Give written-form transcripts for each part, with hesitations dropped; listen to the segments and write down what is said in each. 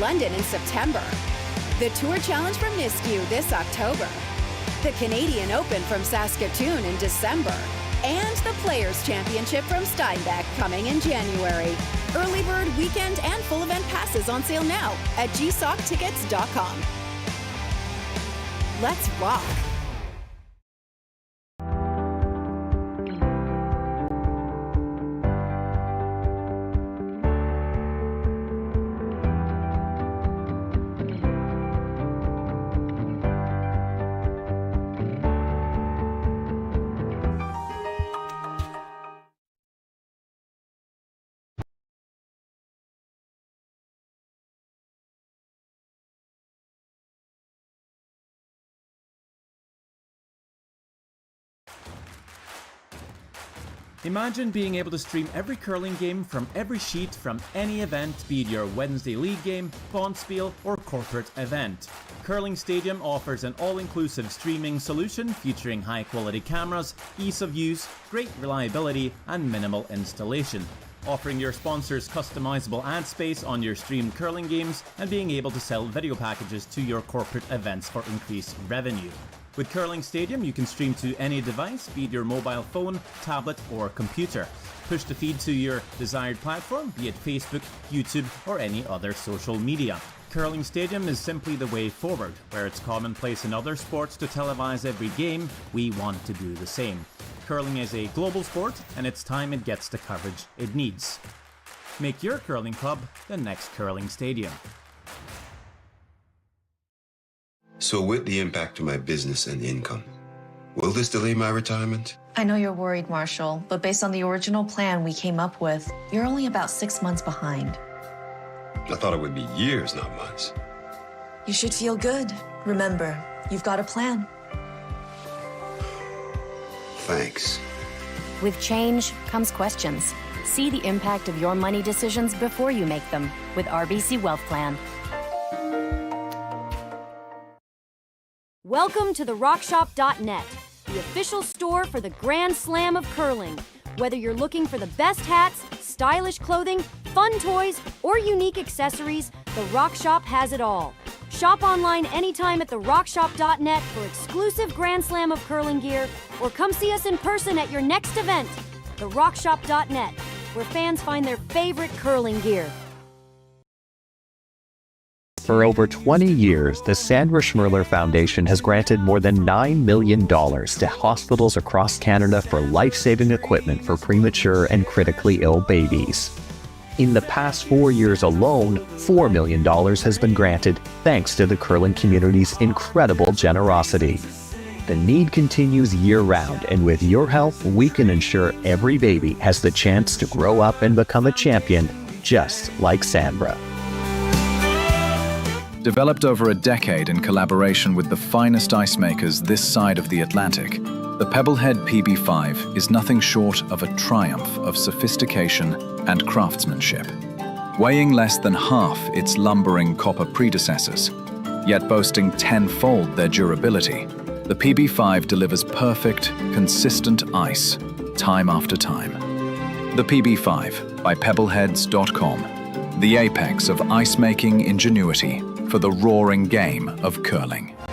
London in September. The Tour Challenge from Nisku this October. The Canadian Open from Saskatoon in December. And the Players' Championship from Steinbach coming in January. Early bird weekend and full event passes on sale now at gsoctickets.com. Let's rock! Imagine being able to stream every curling game from every sheet from any event, be it your Wednesday league game, bonspiel, or corporate event. Curling Stadium offers an all-inclusive streaming solution featuring high-quality cameras, ease of use, great reliability, and minimal installation. Offering your sponsors customizable ad space on your streamed curling games and being able to sell video packages to your corporate events for increased revenue. With Curling Stadium, you can stream to any device, be it your mobile phone, tablet, or computer. Push the feed to your desired platform, be it Facebook, YouTube, or any other social media. Curling Stadium is simply the way forward. Where it's commonplace in other sports to televise every game, we want to do the same. Curling is a global sport, and it's time it gets the coverage it needs. Make your curling club the next Curling Stadium. So with the impact to my business and income, will this delay my retirement? I know you're worried, Marshall, but based on the original plan we came up with, you're only about 6 months behind. I thought it would be years, not months. You should feel good. Remember, you've got a plan. Thanks. With change comes questions. See the impact of your money decisions before you make them with RBC Wealth Plan. Welcome to therockshop.net, the official store for the Grand Slam of curling. Whether you're looking for the best hats, stylish clothing, fun toys, or unique accessories, The Rock Shop has it all. Shop online anytime at therockshop.net for exclusive Grand Slam of curling gear, or come see us in person at your next event. therockshop.net, where fans find their favorite curling gear. For over 20 years, the Sandra Schmirler Foundation has granted more than $9 million to hospitals across Canada for life-saving equipment for premature and critically ill babies. In the past 4 years alone, $4 million has been granted thanks to the curling community's incredible generosity. The need continues year-round, and with your help, we can ensure every baby has the chance to grow up and become a champion, just like Sandra. Developed over a decade in collaboration with the finest ice makers this side of the Atlantic, the Pebblehead PB5 is nothing short of a triumph of sophistication and craftsmanship. Weighing less than half its lumbering copper predecessors, yet boasting tenfold their durability, the PB5 delivers perfect, consistent ice, time after time. The PB5 by Pebbleheads.com, the apex of ice-making ingenuity for the roaring game of curling. I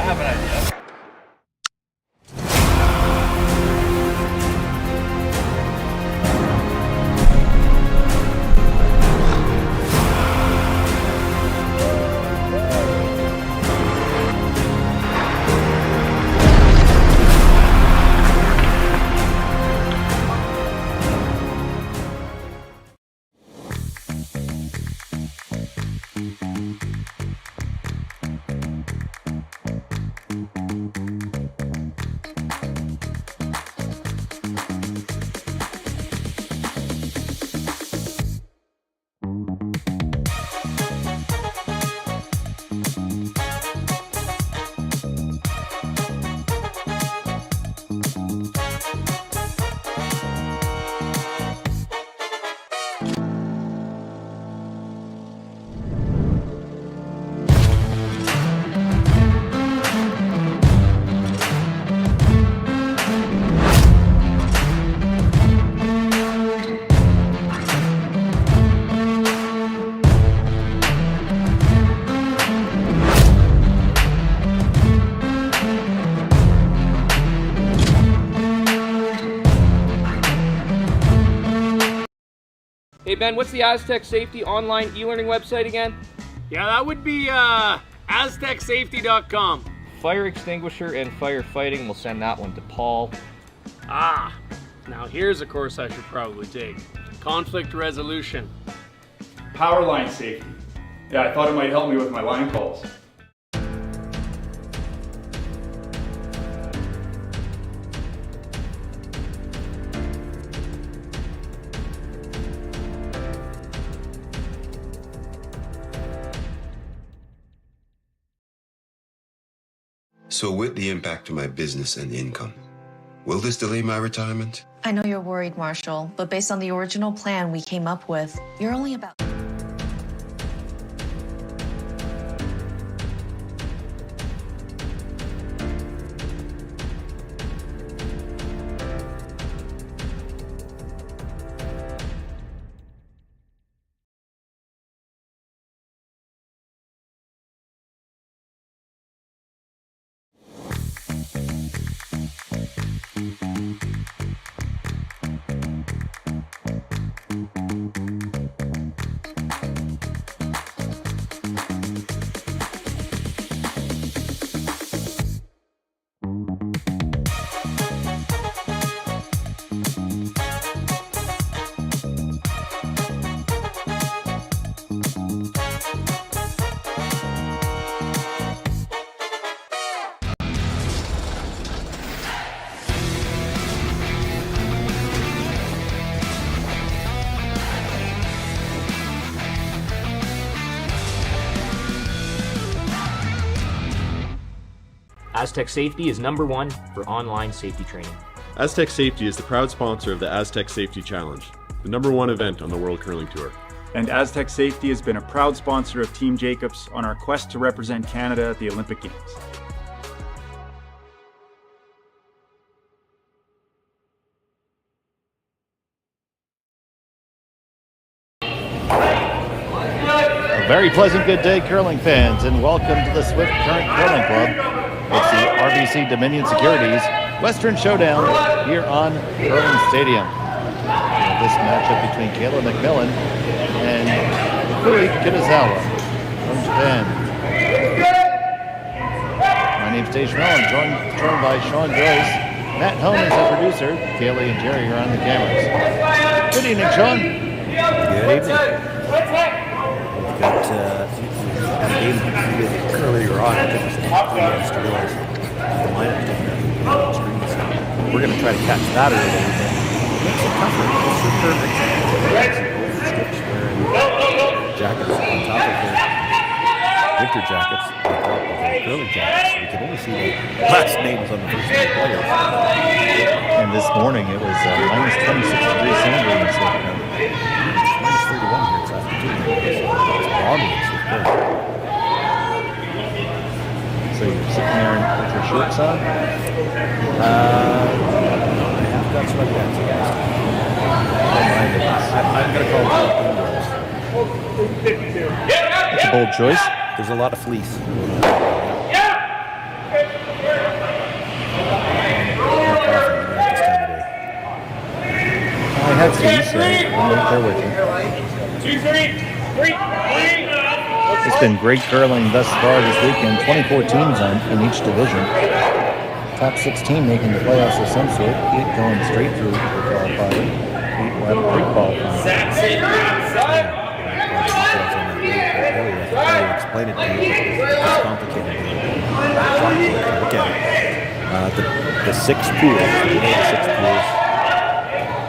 have an idea. Ben, what's the Aztec Safety online e-learning website again? Yeah, that would be aztecsafety.com. Fire extinguisher and firefighting. We'll send that one to Paul. Ah, now here's a course I should probably take. Conflict resolution. Power line safety. Yeah, I thought it might help me with my line calls. So with the impact to my business and income, will this delay my retirement? I know you're worried, Marshall, but based on the original plan we came up with, you're only about... Aztec Safety is #1 for online safety training. Aztec Safety is the proud sponsor of the Aztec Safety Challenge, the #1 event on the World Curling Tour. And Aztec Safety has been a proud sponsor of Team Jacobs on our quest to represent Canada at the Olympic Games. A very pleasant good day, curling fans, and welcome to the Swift Current Curling Club. It's the RBC Dominion Securities Western Showdown here on Curling Stadium. This matchup between Kayla MacMillan and Ikue Kitazawa from Japan. My name's Dave Schmell. I'm joined by Sean Joyce. Matt Hone is our producer. Kaylee and Jerry are on the cameras. Good evening, Sean. Good evening. We've got a game earlier on. I think it was 3 minutes to realize the lineup down on screen. So we're going to try to catch that early. It makes it tougher. It's the perfect sticks wearing jackets on top of their winter jackets, on top of their curling jackets. We can only see the last names on the first two players. And this morning it was minus 26 degrees centigrade in Saskatchewan. Minus 31 here in Saskatchewan. It's bombing. So you're sitting there with your shorts on? I have got sweatpants on. I'm going to call it indoors. That's a bold choice. There's a lot of fleece. I had fleece, so I'm right there with you. 2, 3, 3. It's been great curling thus far this weekend. 24 teams in each division. Top 16 making the playoffs of some sort. 8 going straight through the qualifier. 8 will have a pre-qualifier. Explain it to you. It's complicated. Look at it. The 6 pools,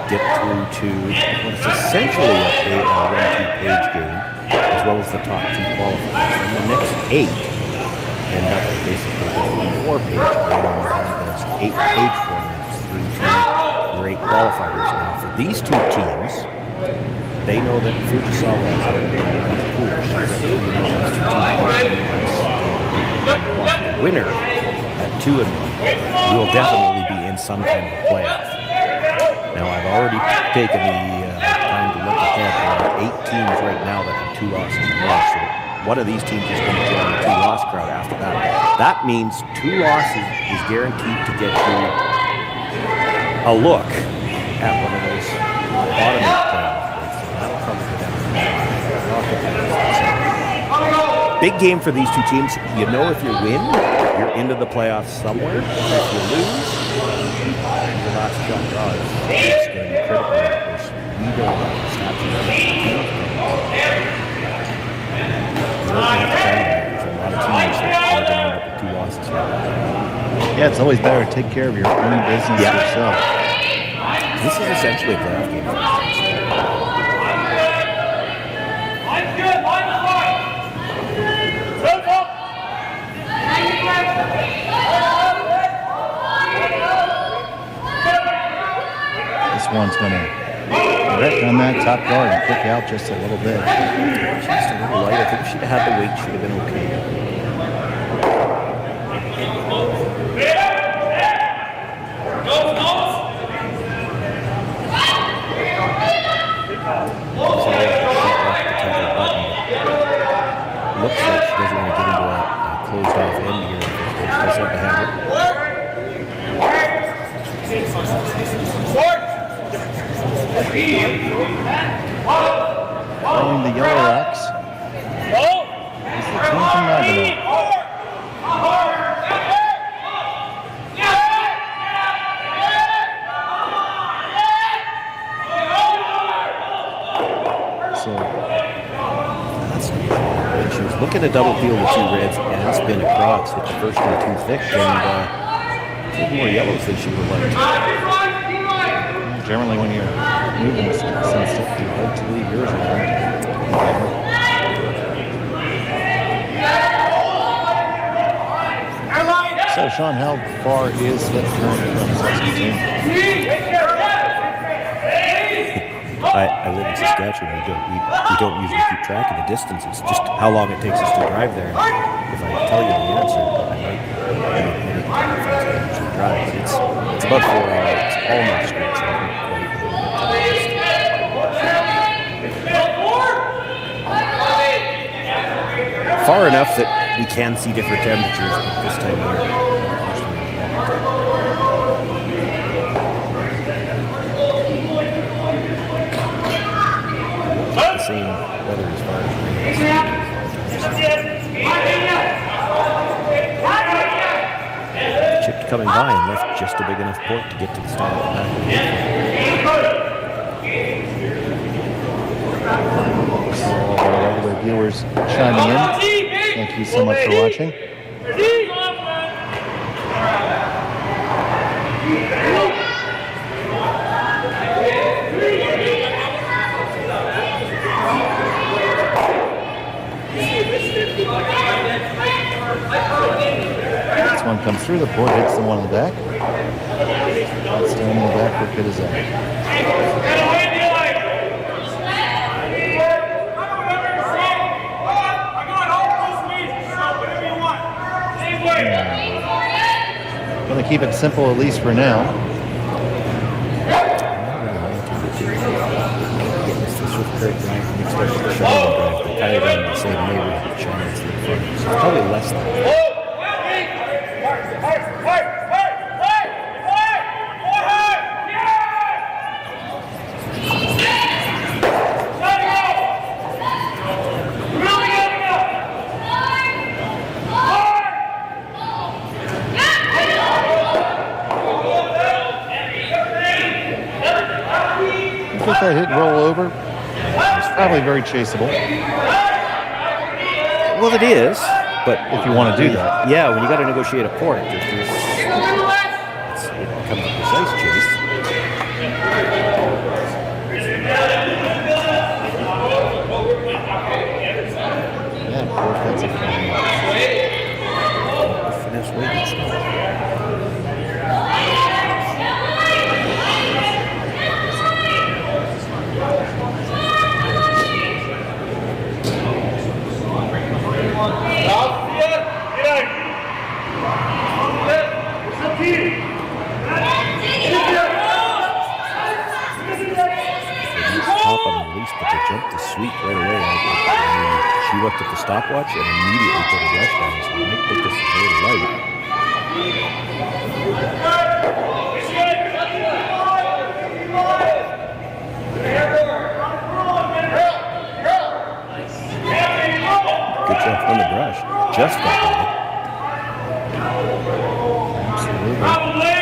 get through to what's essentially a 1-2-page game, as well as the top 2 qualifiers. And the next 8 end up basically with a 4-page game, and that's 8-page formats through to great qualifiers. Now, for these 2 teams, they know that Fujisawa is out of the pool. The winner at 2-1 will definitely be in some kind of playoff. Now, I've already taken the time to look ahead. There are 8 teams right now that have 2 losses and lost. So one of these teams is going to join the 2-loss crowd after that. That means 2 losses is guaranteed to get you a look at one of those bottom 8 playoff points. So that'll come Big game for these two teams. You know, if you win, you're into the playoffs somewhere. If you lose, your last shot draw is going to be critical. Of course, we don't have the stats of the team. There's a lot of teams that are going to end up with 2 losses here. Yeah, it's always better to take care of your own business yourself. This is essentially a playoff game. This one's going to wreck on that top guard and kick out just a little bit. Just a little light. I think she'd have had the weight. Should have been okay. Looks like she doesn't want to get into a closed off end here. She does have to have it. Throwing the yellow rocks is the team from Nagano. So that's when she was looking to double field the 2 reds and spin across with the first one too thick and more yellows than she would like. Generally, when you're moving sensitive, you hope to leave yours alone. So, Sean, how far is the current from Saskatchewan? I live in Saskatchewan. We don't usually keep track of the distance. It's just how long it takes us to drive there. If I tell you the answer, I might usually drive, but it's about 4 hours. It's almost straight. So far enough that we can see different temperatures at this time of year. The same weather as far as rain. Chipped coming by and left just a big enough port to get to the start of the back. All our regular viewers chiming in. Thank you so much for watching. This one comes through the port, hits the one in the back. That's down in the back for Kitazawa. Going to keep it simple, at least for now. It's probably less than that. Get that hit and roll over. It's probably very chaseable. Well, it is, but if you want to do that, yeah, when you got to negotiate a port, it becomes a precise chase. Yeah, port, that's a finesse way good stuff. But they jumped the sweep right away. She looked at the stopwatch and immediately put her brush down. So I might think this is a little light. just got by. Absolutely.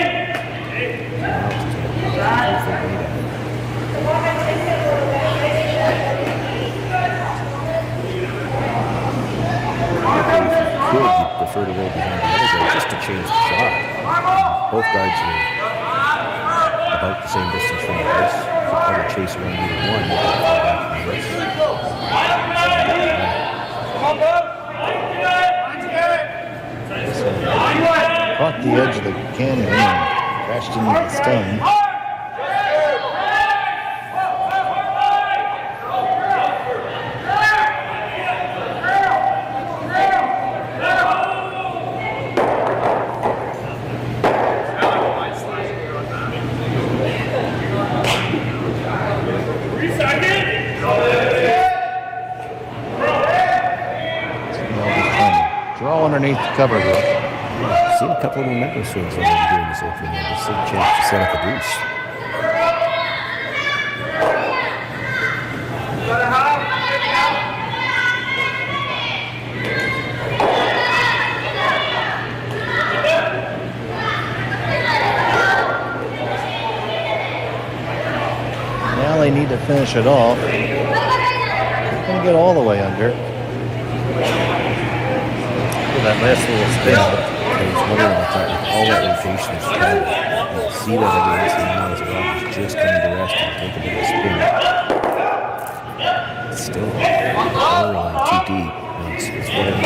Could you prefer to roll behind the other guard just to change the shot? Both guards are about the same distance from the ice. So part of chase around either one, you can fall back from the ice. Caught the edge of the canyon and crashed into the stone. Underneath the cover here. I've seen a couple of momentum swings already during this opening. I just see a chance to set up a deuce. Now they need to finish it off. They're going to get all the way under. That last little spin, I was wondering about that with all that rotation is travel. You can see that every once in a while as the rock is just coming to rest and take a bit of spin. It's still rolling too deep. It's whatever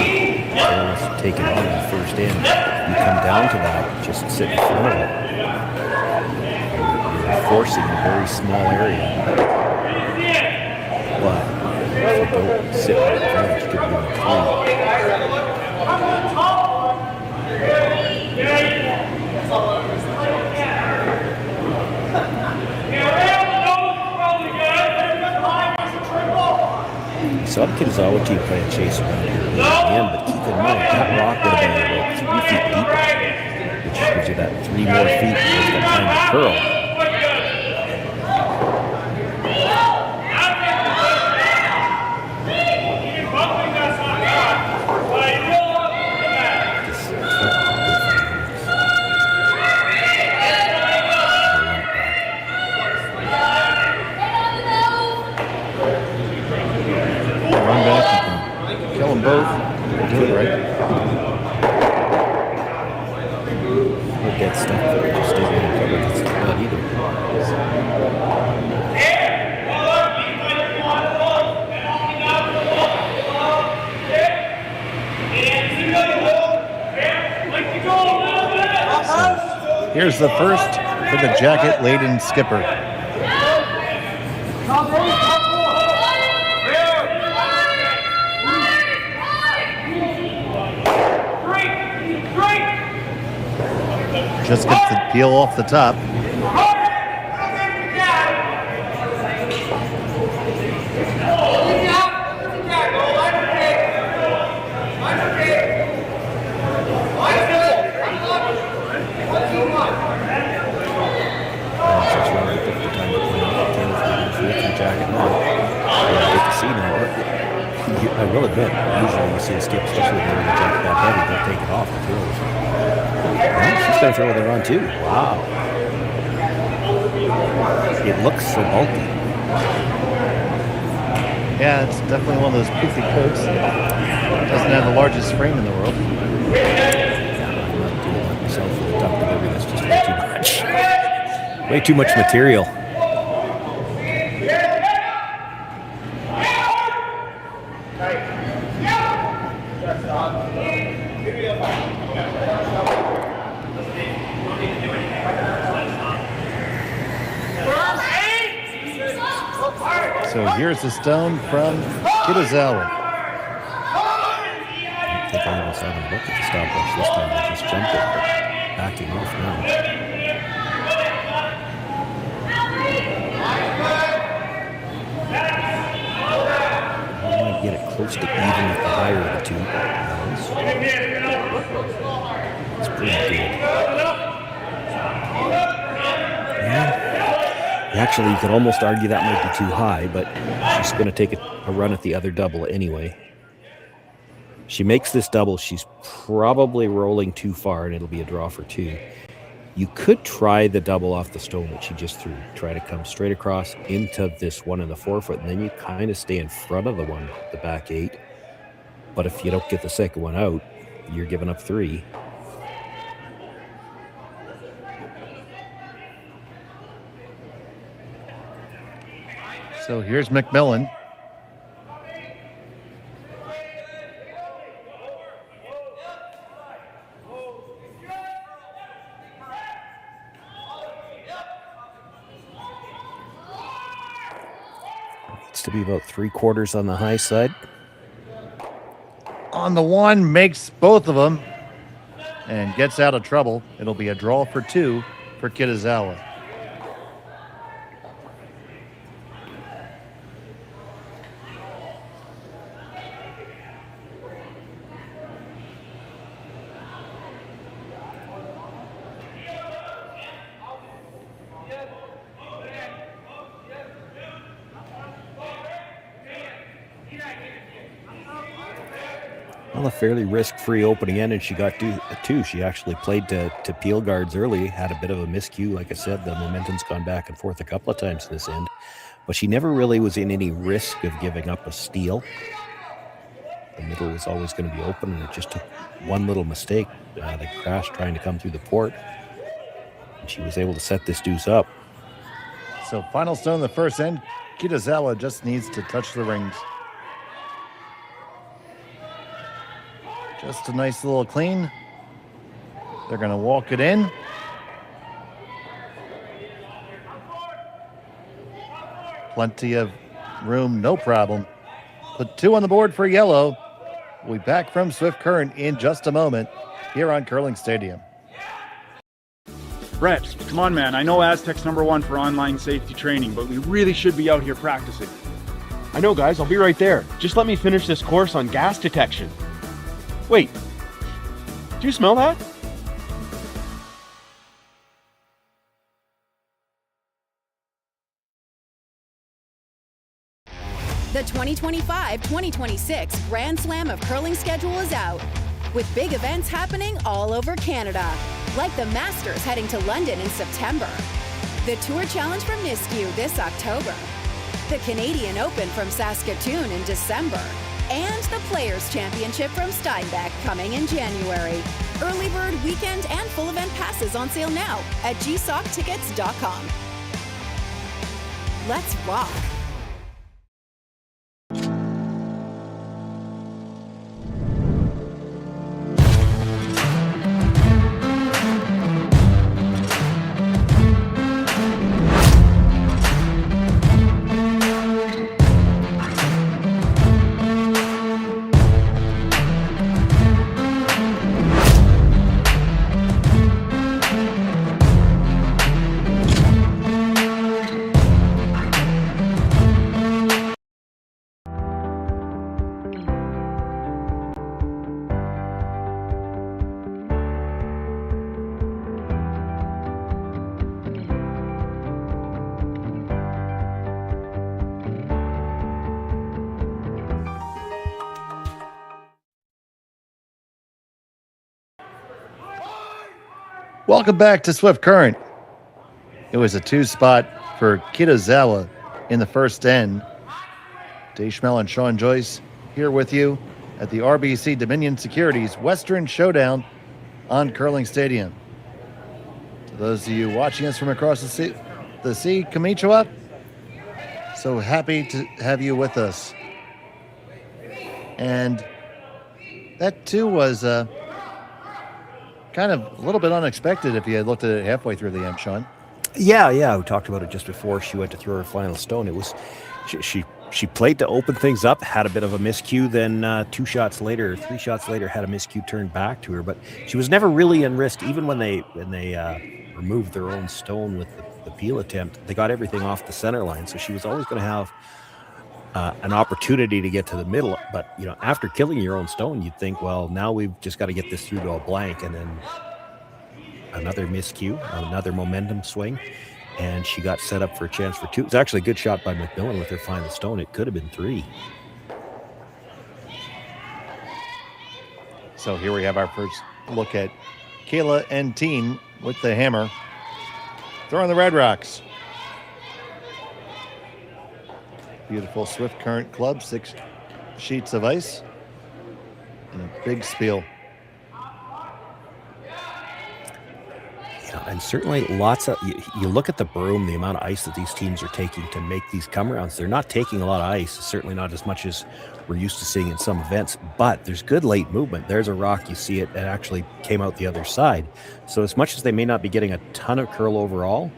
wants to take it on in the first end. You come down to that, just sit in front of it. You're forcing a very small area. But if you don't sit on the bench, you could be in three. Saw the Kitazawa team playing chase around here at the end, but keep in mind that rock would have been about 3 feet deeper, which gives you that 3 more feet that's got time to curl. Both do it right. We'll get stuff that just isn't in cover. It's not either. So, here's the first for the jacket-laden skipper. Just gets the peel off the top. I will admit, usually you see a skip, especially when they're in a jacket that heavy, they'll take it off and throw it. Well, she's going to throw with her on too. Wow. It looks so bulky. Yeah, it's definitely one of those poofy coats. Doesn't have the largest frame in the world. I'm not doing that myself with a duck delivery. That's just way too much. Way too much material. So here's the stone from Kitazawa. I think I almost haven't looked at the stopwatch this time. I just jumped it, but backing off now. I might get it close to even with the higher of the two. It's pretty good. Yeah. Actually, you could almost argue that might be too high, but she's going to take a run at the other double anyway. She makes this double. She's probably rolling too far, and it'll be a draw for 2. You could try the double off the stone that she just threw. Try to come straight across into this one in the forefoot, and then you kind of stay in front of the back 8. But if you don't get the second one out, you're giving up 3. So here's MacMillan. Needs to be about 3/4 on the high side. On the one, makes both of them and gets out of trouble. It'll be a draw for 2 for Kitazawa. Well, a fairly risk-free opening end, and she got 2. She actually played to peel guards early, had a bit of a miscue. Like I said, the momentum's gone back and forth a couple of times this end, but she never really was in any risk of giving up a steal. The middle was always going to be open, and it just took one little mistake. They crashed trying to come through the port, and she was able to set this deuce up. So final stone in the first end. Kitazawa just needs to touch the rings. Just a nice little clean. They're going to walk it in. Plenty of room, no problem. Put 2 on the board for yellow. We'll be back from Swift Current in just a moment here on Curling Stadium. Brett, come on, man. I know Aztec's #1 for online safety training, but we really should be out here practicing. I know, guys. I'll be right there. Just let me finish this course on gas detection. Wait, do you smell that? The 2025-2026 Grand Slam of Curling schedule is out, with big events happening all over Canada, like the Masters heading to London in September, the Tour Challenge from Nisku this October, the Canadian Open from Saskatoon in December, and the Players' Championship from Steinbach coming in January. Early bird weekend and full event passes on sale now at gsoctickets.com. Let's rock! Welcome back to Swift Current. It was a 2-spot for Kitazawa in the first end. Dave Schmel and Sean Joyce here with you at the RBC Dominion Securities Western Showdown on Curling Stadium. To those of you watching us from across the sea, konnichiwa. So happy to have you with us. And that too was kind of a little bit unexpected if you had looked at it halfway through the end, Sean. Yeah. We talked about it just before she went to throw her final stone. It was she played to open things up, had a bit of a miscue, then 3 shots later, had a miscue turned back to her. But she was never really in risk, even when they removed their own stone with the peel attempt. They got everything off the center line, so she was always going to have an opportunity to get to the middle. But after killing your own stone, you'd think, well, now we've just got to get this through to a blank, and then another miscue, another momentum swing, and she got set up for a chance for 2. It was actually a good shot by MacMillan with her final stone. It could have been 3. So here we have our first look at Kayla and team with the hammer. Throwing the Red Rocks. Beautiful Swift Current Club, 6 sheets of ice. And a big spiel. Yeah, and certainly lots of, you look at the broom, the amount of ice that these teams are taking to make these come-arounds. They're not taking a lot of ice, certainly not as much as we're used to seeing in some events, but there's good late movement. There's a rock, you see it actually came out the other side. So as much as they may not be getting a ton of curl overall,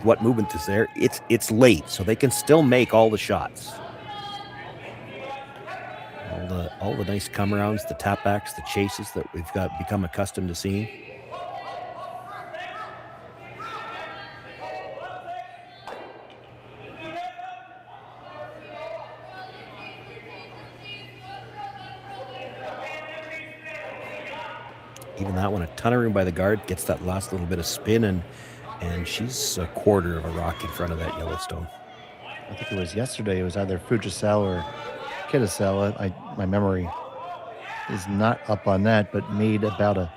what movement is there? It's late, so they can still make all the shots. All the nice come-arounds, the tap-backs, the chases that we've become accustomed to seeing. Even that one, a ton of room by the guard, gets that last little bit of spin, and she's a quarter of a rock in front of that Yellowstone. I think it was yesterday. It was either Fujisawa or Kitazawa. My memory is not up on that, but made about a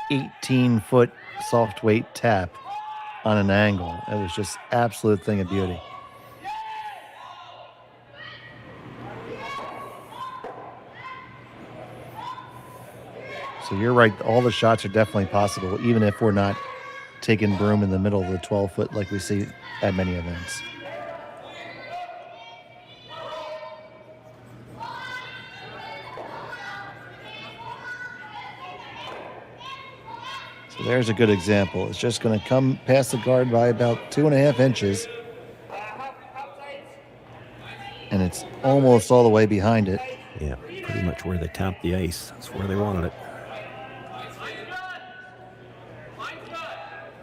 18-foot soft weight tap on an angle. It was just absolute thing of beauty. So you're right. All the shots are definitely possible, even if we're not taking broom in the middle of the 12-foot like we see at many events. So there's a good example. It's just going to come past the guard by about 2.5 inches. And it's almost all the way behind it. Yeah, pretty much where they tapped the ice. That's where they wanted it.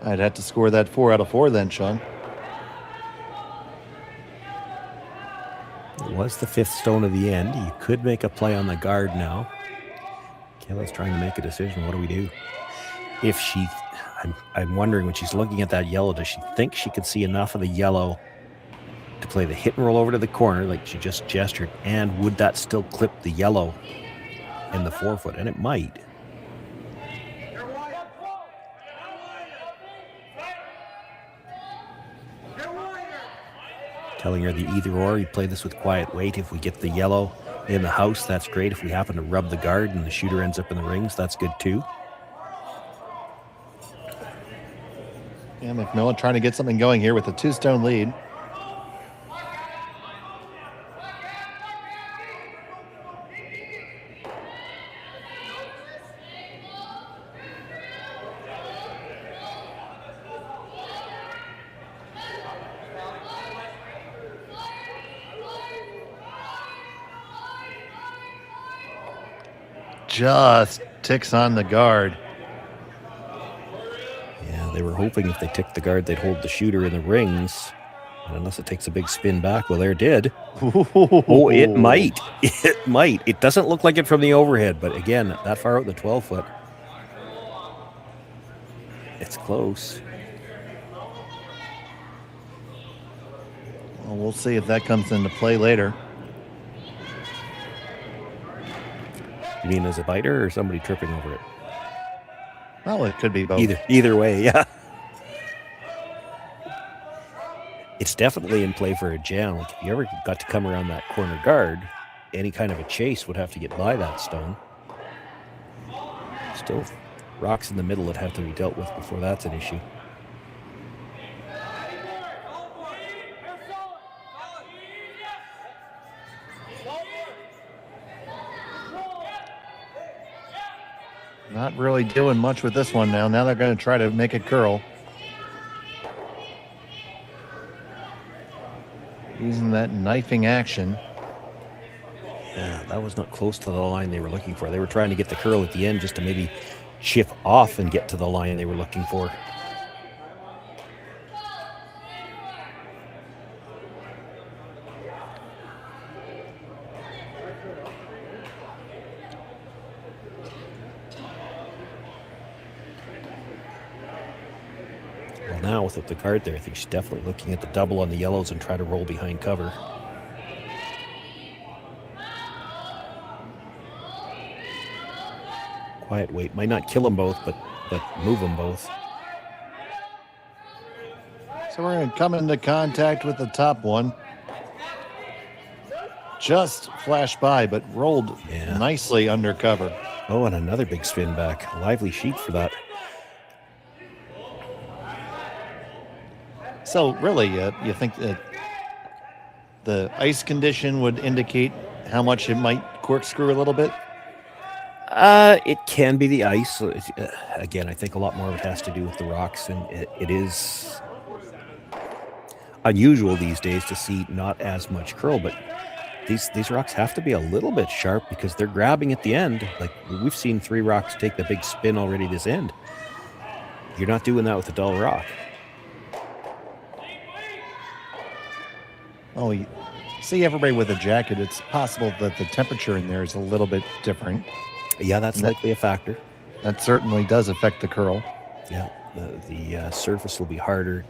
I'd have to score that 4 out of 4 then, Sean. It was the 5th stone of the end. You could make a play on the guard now. Kayla's trying to make a decision. What do we do? If she, I'm wondering when she's looking at that yellow, does she think she could see enough of the yellow to play the hit and roll over to the corner like she just gestured? And would that still clip the yellow in the 4-foot? And it might. Telling her the either or, you play this with quiet weight. If we get the yellow in the house, that's great. If we happen to rub the guard and the shooter ends up in the rings, that's good too. Yeah, MacMillan trying to get something going here with a 2-stone lead. Just ticks on the guard. Yeah, they were hoping if they ticked the guard, they'd hold the shooter in the rings. And unless it takes a big spin back, well, there did. Oh, it might. It might. It doesn't look like it from the overhead, but again, that far out in the 12-foot. It's close. Well, we'll see if that comes into play later. You mean as a biter or somebody tripping over it? Well, it could be both. Either way, yeah. It's definitely in play for a jam. Like if you ever got to come around that corner guard, any kind of a chase would have to get by that stone. Still, rocks in the middle that have to be dealt with before that's an issue. Not really doing much with this one now. Now they're going to try to make it curl. Using that knifing action. Yeah, that was not close to the line they were looking for. They were trying to get the curl at the end just to maybe chip off and get to the line they were looking for. Now without the guard there, I think she's definitely looking at the double on the yellows and try to roll behind cover. quiet weight. Might not kill them both, but move them both. So we're going to come into contact with the top one. Just flashed by, but rolled nicely under cover. Oh, and another big spin back. Lively sheet for that. So really, you think that the ice condition would indicate how much it might corkscrew a little bit? It can be the ice. Again, I think a lot more of it has to do with the rocks, and it is unusual these days to see not as much curl, but these rocks have to be a little bit sharp because they're grabbing at the end. Like, we've seen 3 rocks take the big spin already this end. You're not doing that with a dull rock. Oh, you see everybody with a jacket. It's possible that the temperature in there is a little bit different. Yeah, that's likely a factor. That certainly does affect the curl. Yeah, the surface will be harder.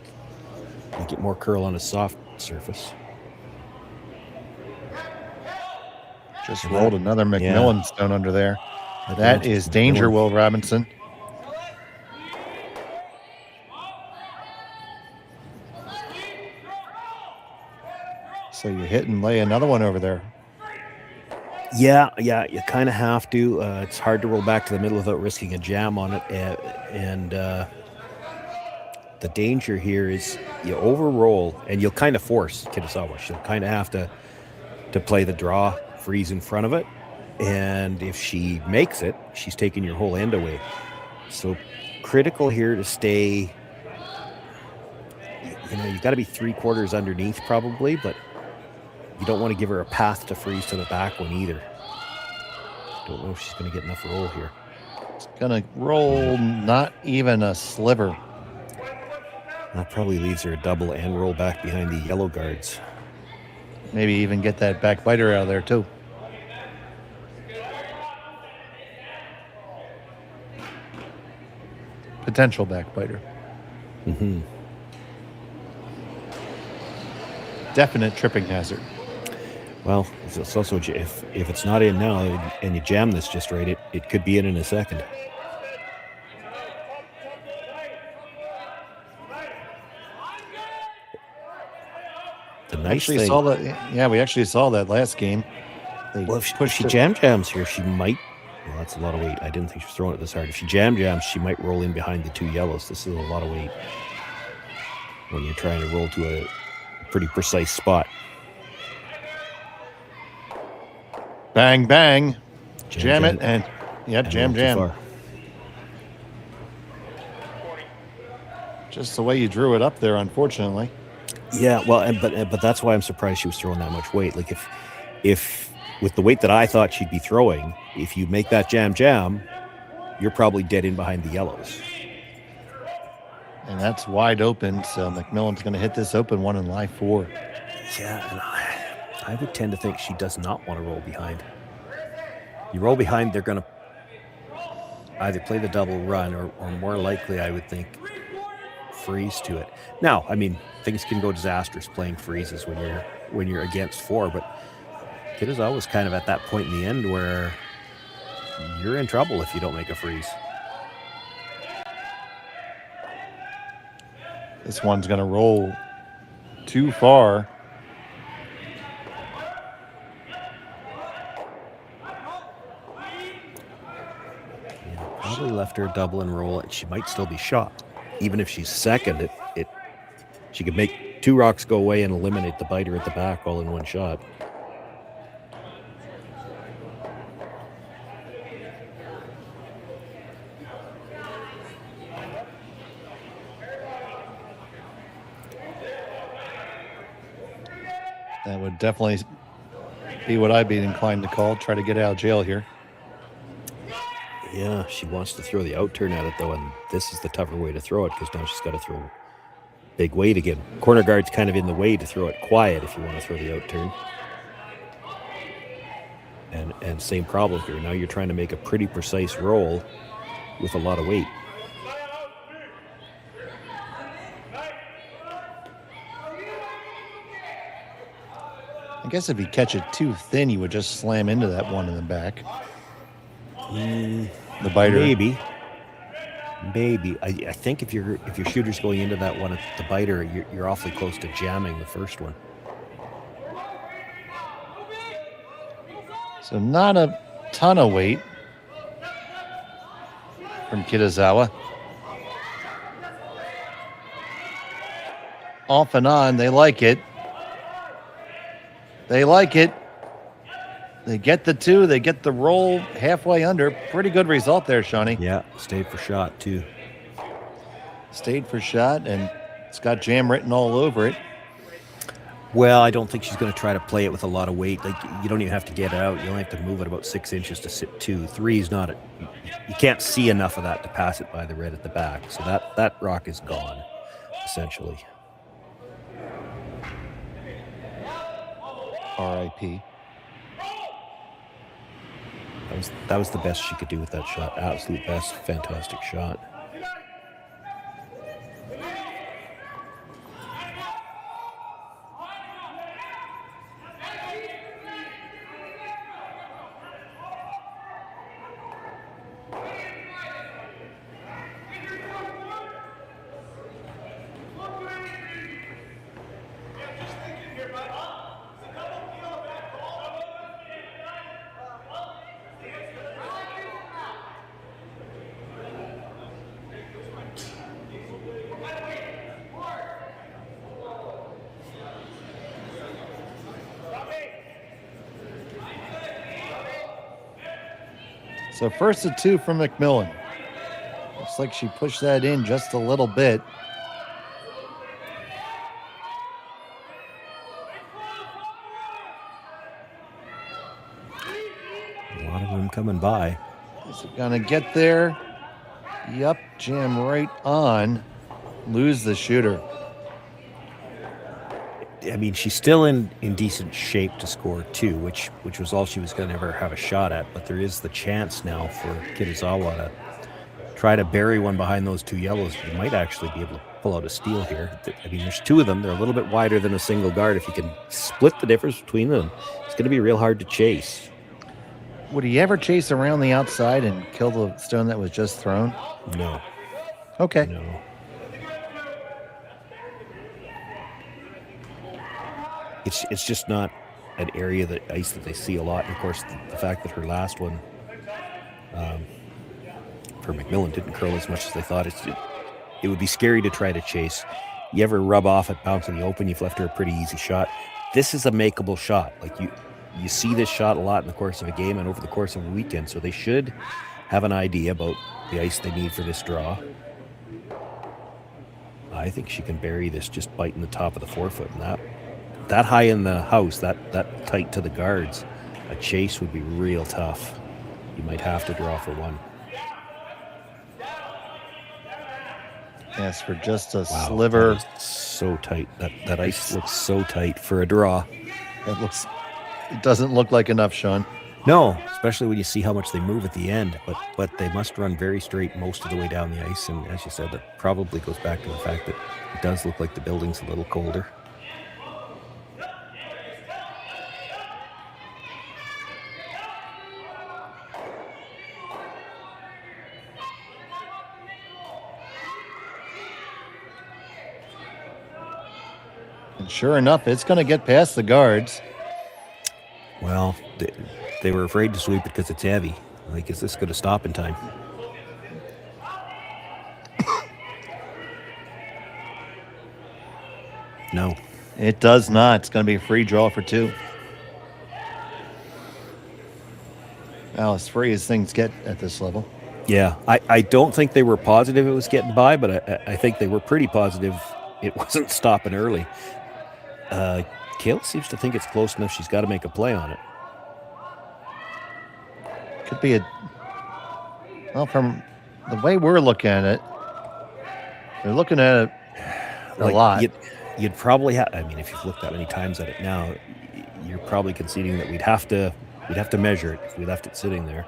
You get more curl on a soft surface. Just rolled another MacMillan stone under there. That is danger, Will Robinson. So you hit and lay another one over there. Yeah, you kind of have to. It's hard to roll back to the middle without risking a jam on it. And the danger here is you over-roll, and you'll kind of force Kitazawa. She'll kind of have to play the draw, freeze in front of it. And if she makes it, she's taking your whole end away. So critical here to stay, you've got to be 3/4 underneath probably, but you don't want to give her a path to freeze to the back one either. Don't know if she's going to get enough roll here. It's going to roll not even a sliver. That probably leaves her a double and roll back behind the yellow guards. Maybe even get that back biter out of there too. Potential back biter. Mm-hmm. Definite tripping hazard. Well, it's also, if it's not in now and you jam this just right, it could be in a second. The nice thing, saw that. Yeah, we actually saw that last game. Well, if she jams here, she might. Well, that's a lot of weight. I didn't think she was throwing it this hard. If she jams, she might roll in behind the 2 yellows. This is a lot of weight when you're trying to roll to a pretty precise spot. Bang, bang. Jam it, and jam. Far. Just the way you drew it up there, unfortunately. Yeah, well, but that's why I'm surprised she was throwing that much weight. Like, if with the weight that I thought she'd be throwing, if you make that jam, you're probably dead in behind the yellows. And that's wide open, so MacMillan's going to hit this open one and lie 4. Yeah, and I would tend to think she does not want to roll behind. You roll behind, they're going to either play the double run or more likely, I would think, freeze to it. Now, I mean, things can go disastrous playing freezes when you're against 4, but Kitazawa's kind of at that point in the end where you're in trouble if you don't make a freeze. This one's going to roll too far. Probably left her double and roll, and she might still be shot. Even if she's second, she could make 2 rocks go away and eliminate the biter at the back all in one shot. That would definitely be what I'd be inclined to call. Try to get out of jail here. Yeah, she wants to throw the out turn at it, though, and this is the tougher way to throw it because now she's got to throw big weight again. Corner guard's kind of in the way to throw it quiet if you want to throw the out turn. And same problem here. Now you're trying to make a pretty precise roll with a lot of weight. I guess if you catch it too thin, you would just slam into that one in the back. The biter. Maybe. I think if your shooter's going into that one at the biter, you're awfully close to jamming the first one. So not a ton of weight from Kitazawa. Off and on, they like it. They like it. They get the 2, they get the roll halfway under. Pretty good result there, Shawnee. Yeah, stayed for shot too. Stayed for shot, and it's got jam written all over it. Well, I don't think she's going to try to play it with a lot of weight. Like, you don't even have to get it out. You only have to move it about 6 inches to sit 2. 3 is not you can't see enough of that to pass it by the red at the back. So that rock is gone, essentially. R.I.P. That was the best she could do with that shot. Absolute best. Fantastic shot. So first of 2 from MacMillan. Looks like she pushed that in just a little bit. A lot of them coming by. Is it gonna get there? Yep, jam right on. Lose the shooter. I mean, she's still in decent shape to score 2, which was all she was going to ever have a shot at. But there is the chance now for Kitazawa to try to bury one behind those 2 yellows. You might actually be able to pull out a steal here. I mean, there's 2 of them. They're a little bit wider than a single guard. If you can split the difference between them, it's going to be real hard to chase. Would he ever chase around the outside and kill the stone that was just thrown? No. Okay. No. It's just not an area that ice that they see a lot. And of course, the fact that her last one for MacMillan didn't curl as much as they thought. It would be scary to try to chase. You ever rub off at bounce in the open, you've left her a pretty easy shot. This is a makeable shot. Like you see this shot a lot in the course of a game and over the course of a weekend. So they should have an idea about the ice they need for this draw. I think she can bury this just biting the top of the forefoot, and that high in the house, that tight to the guards, a chase would be real tough. You might have to draw for one. Yes, for just a sliver. So tight. That ice looks so tight for a draw. It doesn't look like enough, Sean. No, especially when you see how much they move at the end. But they must run very straight most of the way down the ice. And as you said, that probably goes back to the fact that it does look like the building's a little colder. And sure enough, it's going to get past the guards. Well, they were afraid to sweep it because it's heavy. Like, is this going to stop in time? No. It does not. It's going to be a free draw for 2. Well, as free as things get at this level. Yeah, I don't think they were positive it was getting by, but I think they were pretty positive it wasn't stopping early. Kayla seems to think it's close enough. She's got to make a play on it. Could be well, from the way we're looking at it, they're looking at it a lot. You'd probably have. I mean, if you've looked that many times at it now, you're probably conceding that we'd have to measure it if we left it sitting there.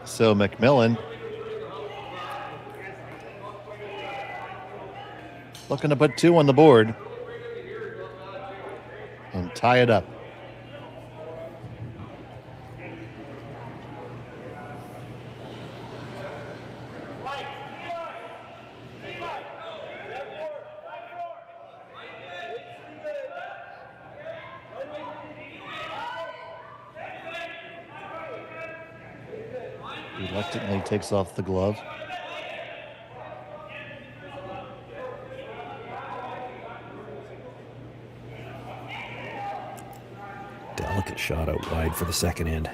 So MacMillan looking to put 2 on the board and tie it up. Reluctantly takes off the glove. Delicate shot out wide for the second end.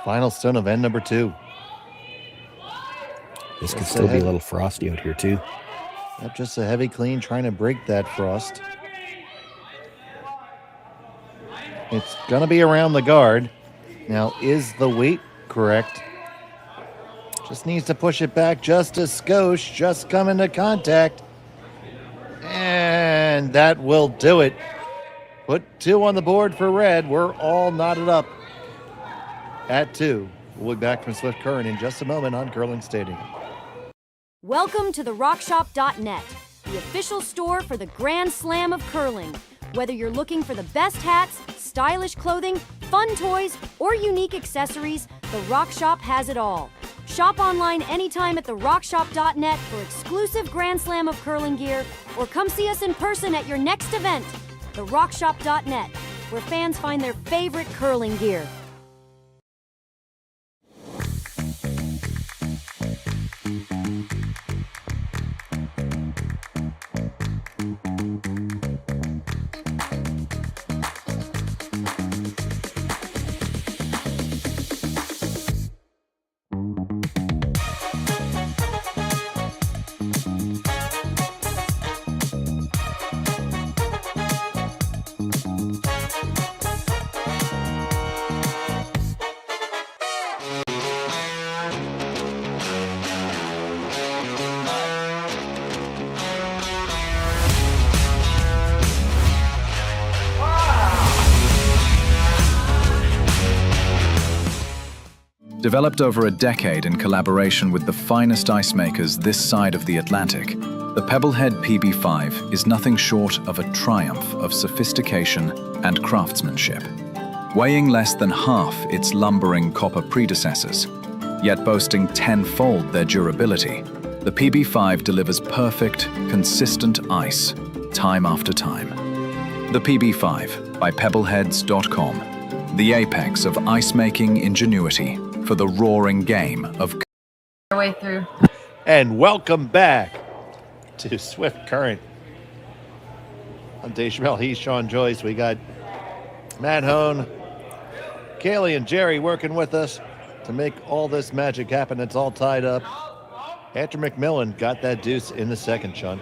Final stone of end number 2. This could still be a little frosty out here too. Yep, just a heavy clean trying to break that frost. It's going to be around the guard. Now, is the weight correct? Just needs to push it back just a skosh, just come into contact. And that will do it. Put 2 on the board for red. We're all knotted up at 2. We'll be back from Swift Current in just a moment on Curling Stadium. Welcome to the RockShop.net, the official store for the Grand Slam of curling. Whether you're looking for the best hats, stylish clothing, fun toys, or unique accessories, the Rock Shop has it all. Shop online anytime at therockshop.net for exclusive Grand Slam of curling gear, or come see us in person at your next event. Therockshop.net, where fans find their favorite curling gear. Developed over a decade in collaboration with the finest ice makers this side of the Atlantic, the Pebblehead PB5 is nothing short of a triumph of sophistication and craftsmanship. Weighing less than half its lumbering copper predecessors, yet boasting tenfold their durability, the PB5 delivers perfect, consistent ice, time after time. The PB5 by Pebbleheads.com, the apex of ice-making ingenuity for the roaring game of our way through. And welcome back to Swift Current. I'm Dave Schmel, he's Sean Joyce. We got Matt Hone, Kaylee and Jerry working with us to make all this magic happen. It's all tied up. After MacMillan got that deuce in the second, Sean.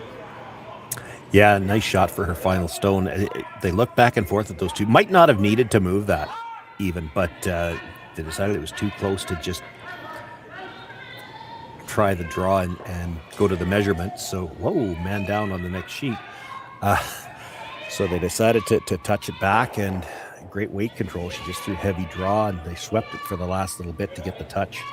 Yeah, nice shot for her final stone. They look back and forth at those two. Might not have needed to move that even, but they decided it was too close to just try the draw and go to the measurement. So, whoa, man down on the next sheet. So they decided to touch it back, and great weight control. She just threw heavy draw, and they swept it for the last little bit to get the touch.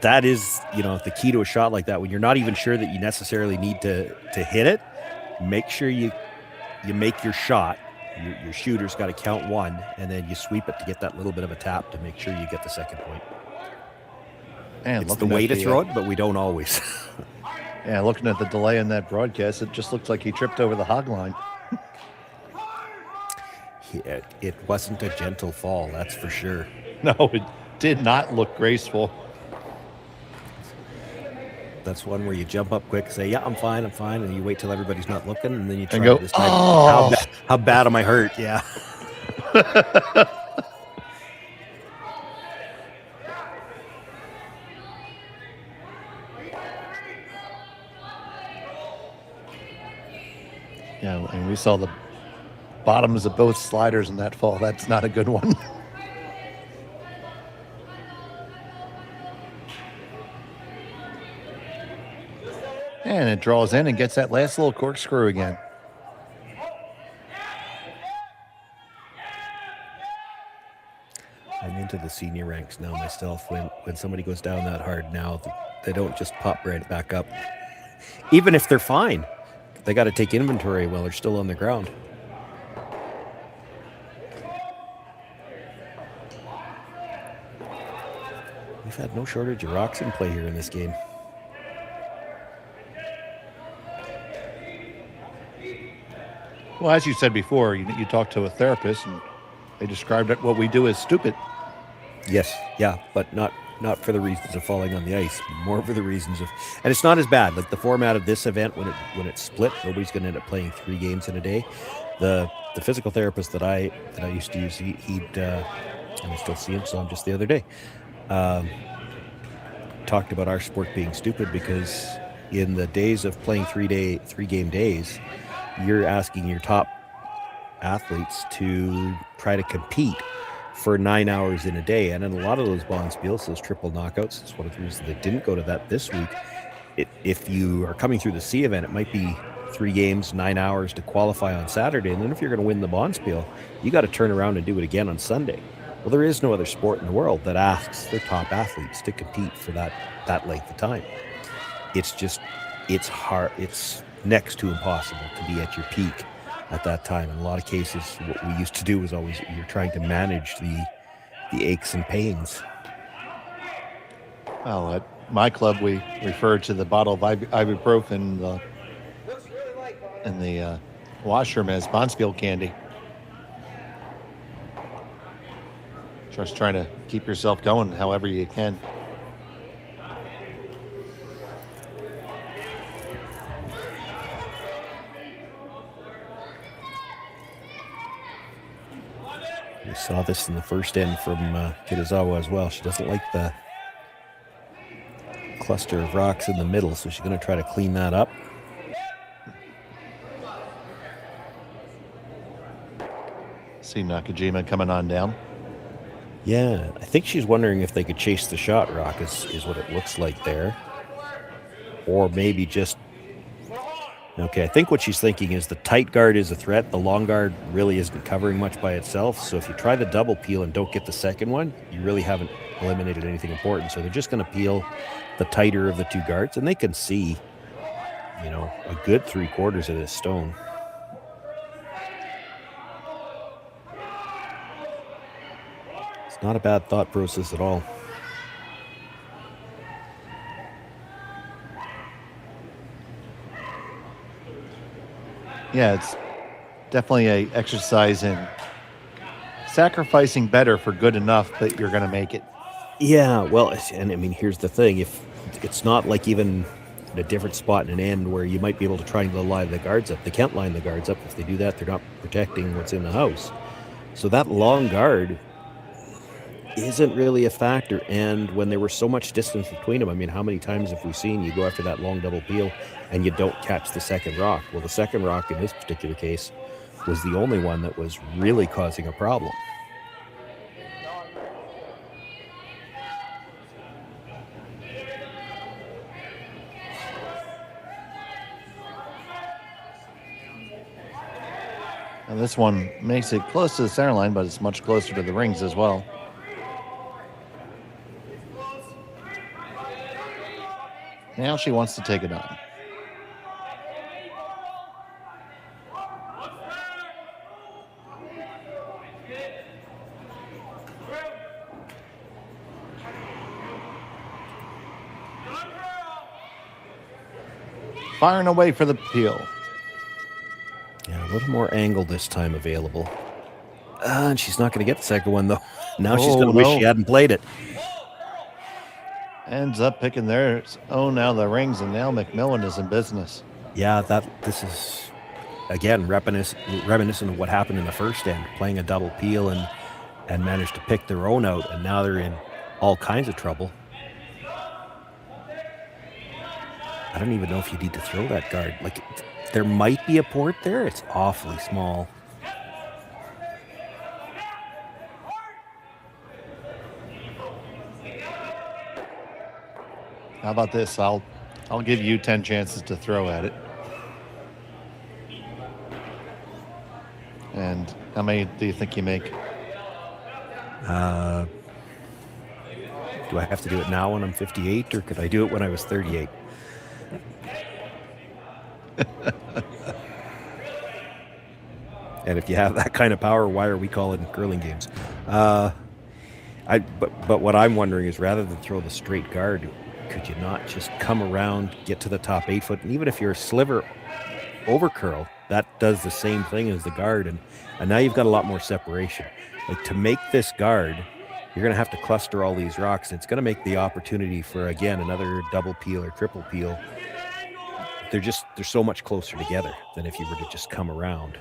That is, the key to a shot like that. When you're not even sure that you necessarily need to hit it, make sure you make your shot. Your shooter's got to count 1, and then you sweep it to get that little bit of a tap to make sure you get the second point. Man, it's the way to throw it, but we don't always. Yeah, looking at the delay in that broadcast, it just looked like he tripped over the hog line. It wasn't a gentle fall, that's for sure. No, it did not look graceful. That's one where you jump up quick, say, yeah, I'm fine, and you wait till everybody's not looking, and then you try and go, this time. How bad am I hurt? Yeah. Yeah, and we saw the bottoms of both sliders in that fall. That's not a good one. And it draws in and gets that last little corkscrew again. I'm into the senior ranks now myself. When somebody goes down that hard now, They don't just pop right back up. Even if they're fine, they got to take inventory while they're still on the ground. We've had no shortage of rocks in play here in this game. Well, as you said before, you talked to a therapist and they described it, what we do as stupid. Yes, yeah, but not for the reasons of falling on the ice, more for the reasons of, and it's not as bad. Like the format of this event, when it's split, nobody's going to end up playing 3 games in a day. The physical therapist that I used to use, he'd and I still see him, saw him just the other day, talked about our sport being stupid because in the days of playing 3-game days, you're asking your top athletes to try to compete for 9 hours in a day. And in a lot of those bonspiels, those triple knockouts, it's one of the reasons they didn't go to that this week. If you are coming through the C event, it might be 3 games, 9 hours to qualify on Saturday. And then if you're going to win the bonspiel, you got to turn around and do it again on Sunday. Well, there is no other sport in the world that asks their top athletes to compete for that length of time. It's hard. It's next to impossible to be at your peak at that time. In a lot of cases, what we used to do was always, you're trying to manage the aches and pains. Well, at my club, we refer to the bottle of ibuprofen in the washroom as bonspiel candy. Just trying to keep yourself going however you can. We saw this in the first end from Kitazawa as well. She doesn't like the cluster of rocks in the middle, so she's going to try to clean that up. See Nakajima coming on down. Yeah, I think she's wondering if they could chase the shot rock is what it looks like there. Or maybe just... Okay, I think what she's thinking is the tight guard is a threat. The long guard really isn't covering much by itself. So if you try the double peel and don't get the second one, you really haven't eliminated anything important. So they're just going to peel the tighter of the 2 guards. And they can see, a good 3/4 of this stone. It's not a bad thought process at all. Yeah, it's definitely a exercise in sacrificing better for good enough that you're going to make it. Yeah, well, and I mean, here's the thing. If it's not like even a different spot in an end where you might be able to try and line the guards up. They can't line the guards up. If they do that, they're not protecting what's in the house. So that long guard isn't really a factor. And when there was so much distance between them, I mean, how many times have we seen you go after that long double peel and you don't catch the second rock? Well, the second rock in this particular case was the only one that was really causing a problem. And this one makes it close to the center line, but it's much closer to the rings as well. Now she wants to take it on. Firing away for the peel. Yeah, a little more angle this time available. And she's not going to get the second one, though. Now she's going to wish she hadn't played it. Ends up picking theirs. Oh, now the rings, and now MacMillan is in business. Yeah, this is, again, reminiscent of what happened in the first end, playing a double peel and managed to pick their own out, and now they're in all kinds of trouble. I don't even know if you need to throw that guard. Like, there might be a port there. It's awfully small. How about this? I'll give you 10 chances to throw at it. And how many do you think you make? Do I have to do it now when I'm 58, or could I do it when I was 38? And if you have that kind of power, why are we calling curling games? But what I'm wondering is, rather than throw the straight guard, could you not just come around, get to the top 8 foot, and even if you're a sliver over curl, that does the same thing as the guard, and now you've got a lot more separation. Like, to make this guard, you're going to have to cluster all these rocks. It's going to make the opportunity for, again, another double peel or triple peel. They're so much closer together than if you were to just come around.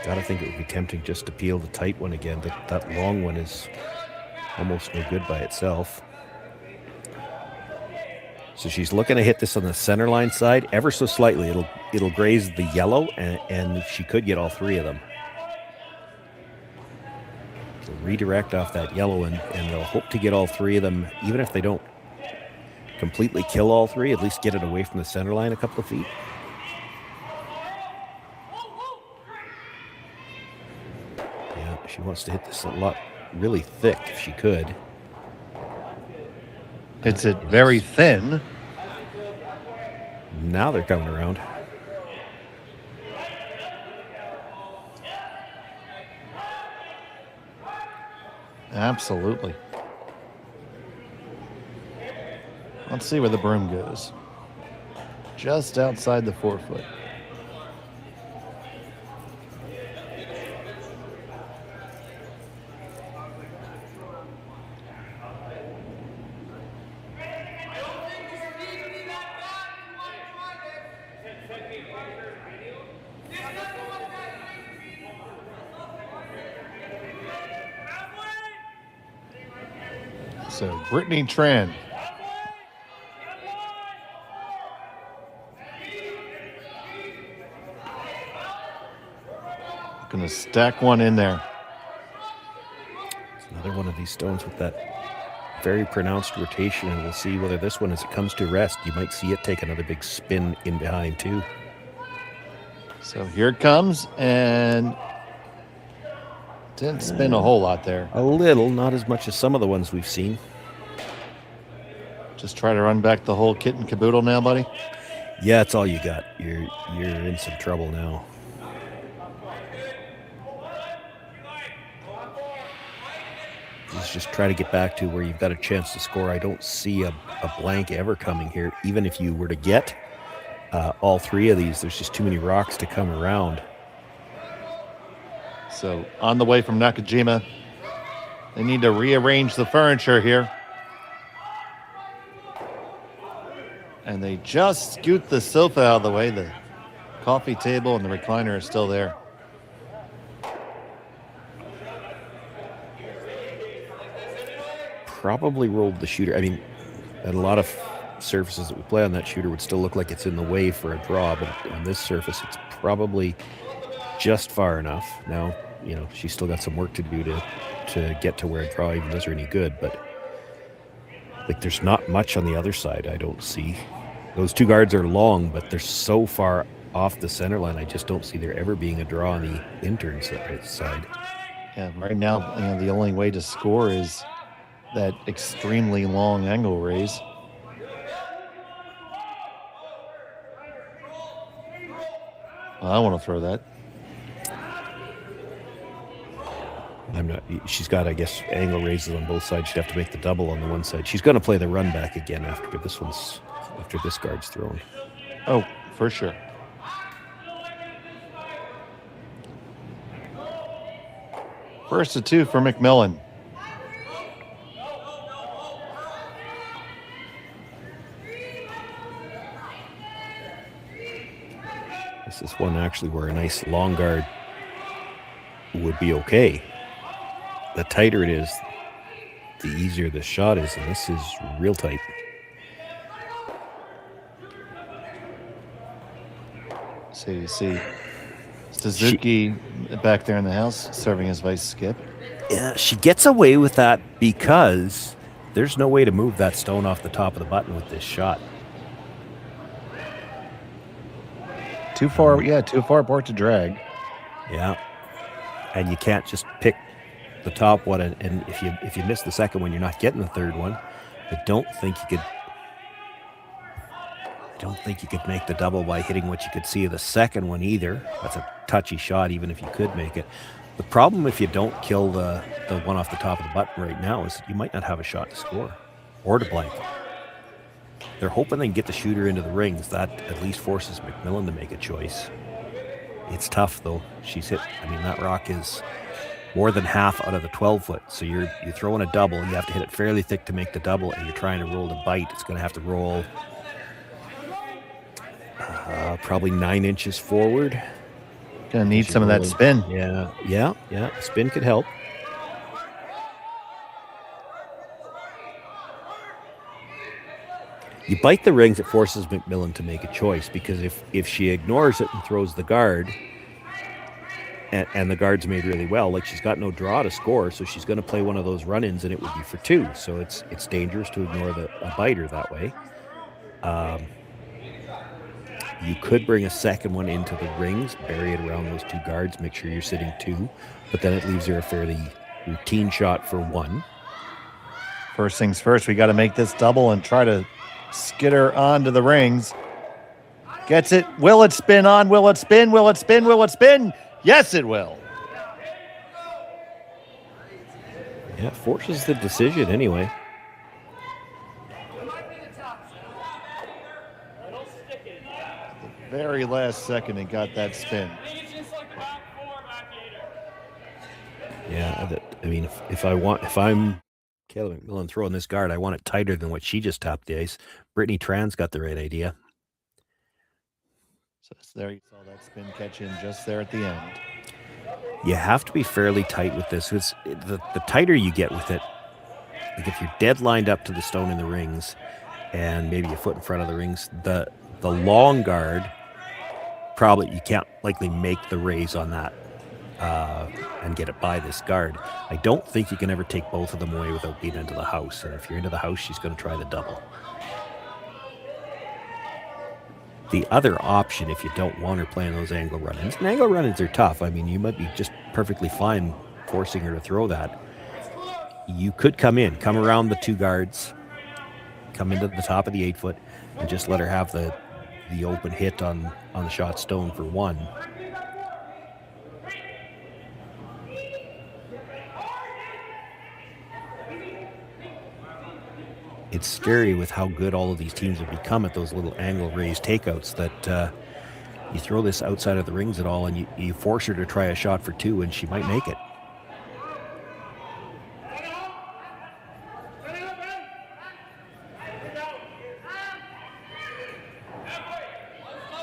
Gotta think it would be tempting just to peel the tight one again. That long one is almost no good by itself. So she's looking to hit this on the center line side ever so slightly. It'll graze the yellow, and she could get all 3 of them. So redirect off that yellow, and they'll hope to get all 3 of them, even if they don't completely kill all 3, at least get it away from the center line a couple of feet. She wants to hit this a lot really thick if she could. It's very thin. Now they're coming around. Absolutely. Let's see where the broom goes. Just outside the 4 foot. So Brittany Tran. Gonna stack one in there. It's another one of these stones with that very pronounced rotation, and we'll see whether this one, as it comes to rest, you might see it take another big spin in behind too. So here it comes, and didn't spin a whole lot there. A little, not as much as some of the ones we've seen. Just try to run back the whole kit and caboodle now, buddy? Yeah, it's all you got. You're in some trouble now. Just try to get back to where you've got a chance to score. I don't see a blank ever coming here. Even if you were to get all 3 of these, there's just too many rocks to come around. So on the way from Nakajima, they need to rearrange the furniture here. And they just scoot the sofa out of the way. The coffee table and the recliner are still there. Probably rolled the shooter. I mean, at a lot of surfaces that we play on, that shooter would still look like it's in the way for a draw, but on this surface, it's probably just far enough. Now, you know, she's still got some work to do to get to where a draw even does her any good, but like, there's not much on the other side, I don't see. Those 2 guards are long, but they're so far off the center line, I just don't see there ever being a draw on the intern side. Yeah, right now, you know, the only way to score is that extremely long angle raise. I want to throw that. She's got, I guess, angle raises on both sides. She'd have to make the double on the one side. She's going to play the run back again after this guard's thrown. Oh, for sure. First of 2 for MacMillan. This is one actually where a nice long guard would be okay. The tighter it is, the easier the shot is, and this is real tight. So you see Suzuki back there in the house serving as vice skip. Yeah, she gets away with that because there's no way to move that stone off the top of the button with this shot. Too far port to drag. Yeah. and you can't just pick the top one, and if you miss the second one, you're not getting the third one. I don't think you could make the double by hitting what you could see of the second one either. That's a touchy shot, even if you could make it. The problem if you don't kill the one off the top of the button right now is you might not have a shot to score or to blank. They're hoping they can get the shooter into the rings. That at least forces MacMillan to make a choice. It's tough though. She's hit, I mean, that rock is more than half out of the 12-foot. So you're throwing a double. You have to hit it fairly thick to make the double, and you're trying to roll the bite. It's going to have to roll probably 9 inches forward. Gonna need some of that spin. Yeah. Spin could help. You bite the rings, it forces MacMillan to make a choice, because if she ignores it and throws the guard, and the guard's made really well, like she's got no draw to score, so she's going to play one of those run-ins and it would be for 2. So it's dangerous to ignore a biter that way. You could bring a second one into the rings, bury it around those 2 guards, make sure you're sitting 2, but then it leaves her a fairly routine shot for 1. First things first, we got to make this double and try to skid her onto the rings. Gets it. Will it spin on? Will it spin? Will it spin? Will it spin? Yes, it will. Yeah, it forces the decision anyway. Very last second, it got that spin. Yeah, I mean, if I'm Kayla MacMillan throwing this guard, I want it tighter than what she just tapped the ice. Brittany Tran's got the right idea. So there you saw that spin catch in just there at the end. You have to be fairly tight with this. The tighter you get with it, like if you're dead lined up to the stone in the rings and maybe a foot in front of the rings, the long guard, probably you can't likely make the raise on that and get it by this guard. I don't think you can ever take both of them away without being into the house. And if you're into the house, she's going to try the double. The other option, if you don't want her playing those angle run-ins, and angle run-ins are tough. I mean, you might be just perfectly fine forcing her to throw that. You could come around the 2 guards, come into the top of the 8-foot, and just let her have the open hit on the shot stone for 1. It's scary with how good all of these teams have become at those little angle raised takeouts that you throw this outside of the rings at all and you force her to try a shot for 2 and she might make it.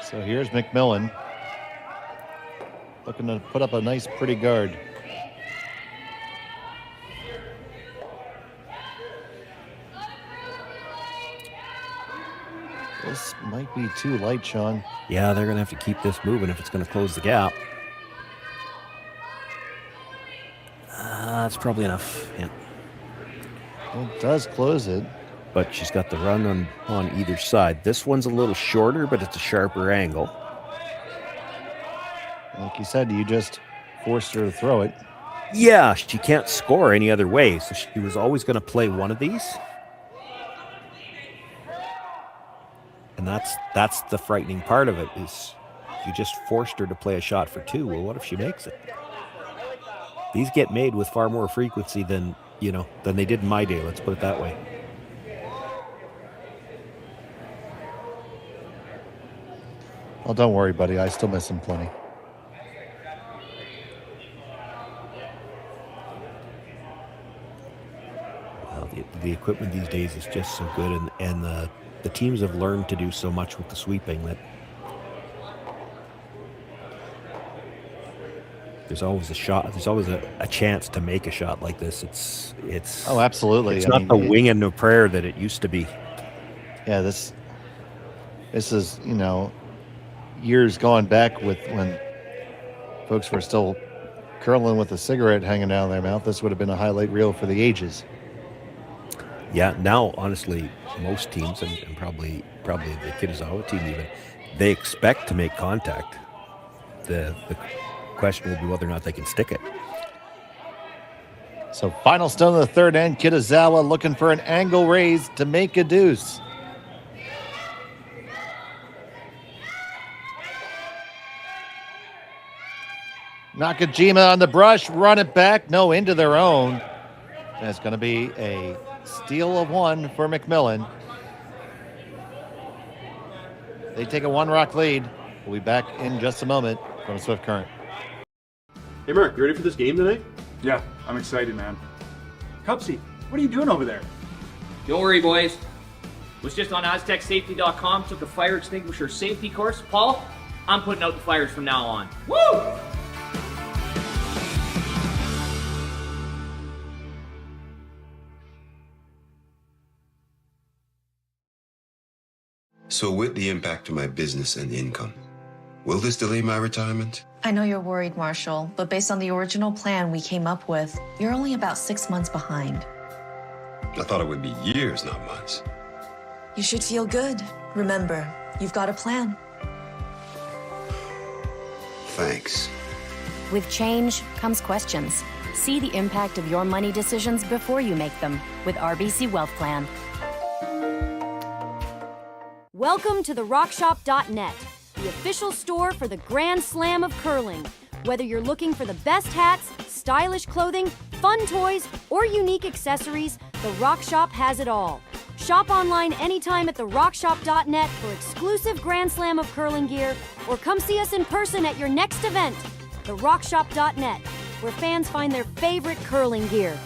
So here's MacMillan looking to put up a nice, pretty guard. This might be too light, Sean. Yeah, they're going to have to keep this moving if it's going to close the gap. That's probably enough. Yeah. It does close it. But she's got the run on either side. This one's a little shorter, but it's a sharper angle. Like you said, you just forced her to throw it. Yeah, she can't score any other way, so she was always going to play one of these. And that's the frightening part of it, is you just forced her to play a shot for 2. Well, what if she makes it? These get made with far more frequency than they did in my day, let's put it that way. Oh, don't worry, buddy. I still miss him plenty. Well, the equipment these days is just so good, and the teams have learned to do so much with the sweeping that there's always a shot. There's always a chance to make a shot like this. It's oh, absolutely. It's not the wing and no prayer that it used to be. Yeah, this is years gone back with when folks were still curling with a cigarette hanging down their mouth. This would have been a highlight reel for the ages. Yeah, now honestly, most teams and probably the Kitazawa team even, they expect to make contact. The question will be whether or not they can stick it. So final stone of the third end, Kitazawa looking for an angle raise to make a deuce. Nakajima on the brush, run it back, no, into their own. And it's going to be a steal of one for MacMillan. They take a 1-rock lead. We'll be back in just a moment from Swift Current. Hey Mark, you ready for this game tonight? Yeah, I'm excited, man. Cupsy, what are you doing over there? Don't worry, boys. Was just on AztecSafety.com, took a fire extinguisher safety course. Paul, I'm putting out the fires from now on. Woo! So with the impact to my business and income, will this delay my retirement? I know you're worried, Marshall, but based on the original plan we came up with, you're only about 6 months behind. I thought it would be years, not months. You should feel good. Remember, you've got a plan. Thanks. With change comes questions. See the impact of your money decisions before you make them with RBC Wealth Plan. Welcome to the RockShop.net, the official store for the Grand Slam of curling. Whether you're looking for the best hats, stylish clothing, fun toys, or unique accessories, the Rock Shop has it all. Shop online anytime at therockshop.net for exclusive Grand Slam of curling gear, or come see us in person at your next event. Therockshop.net, where fans find their favorite curling gear.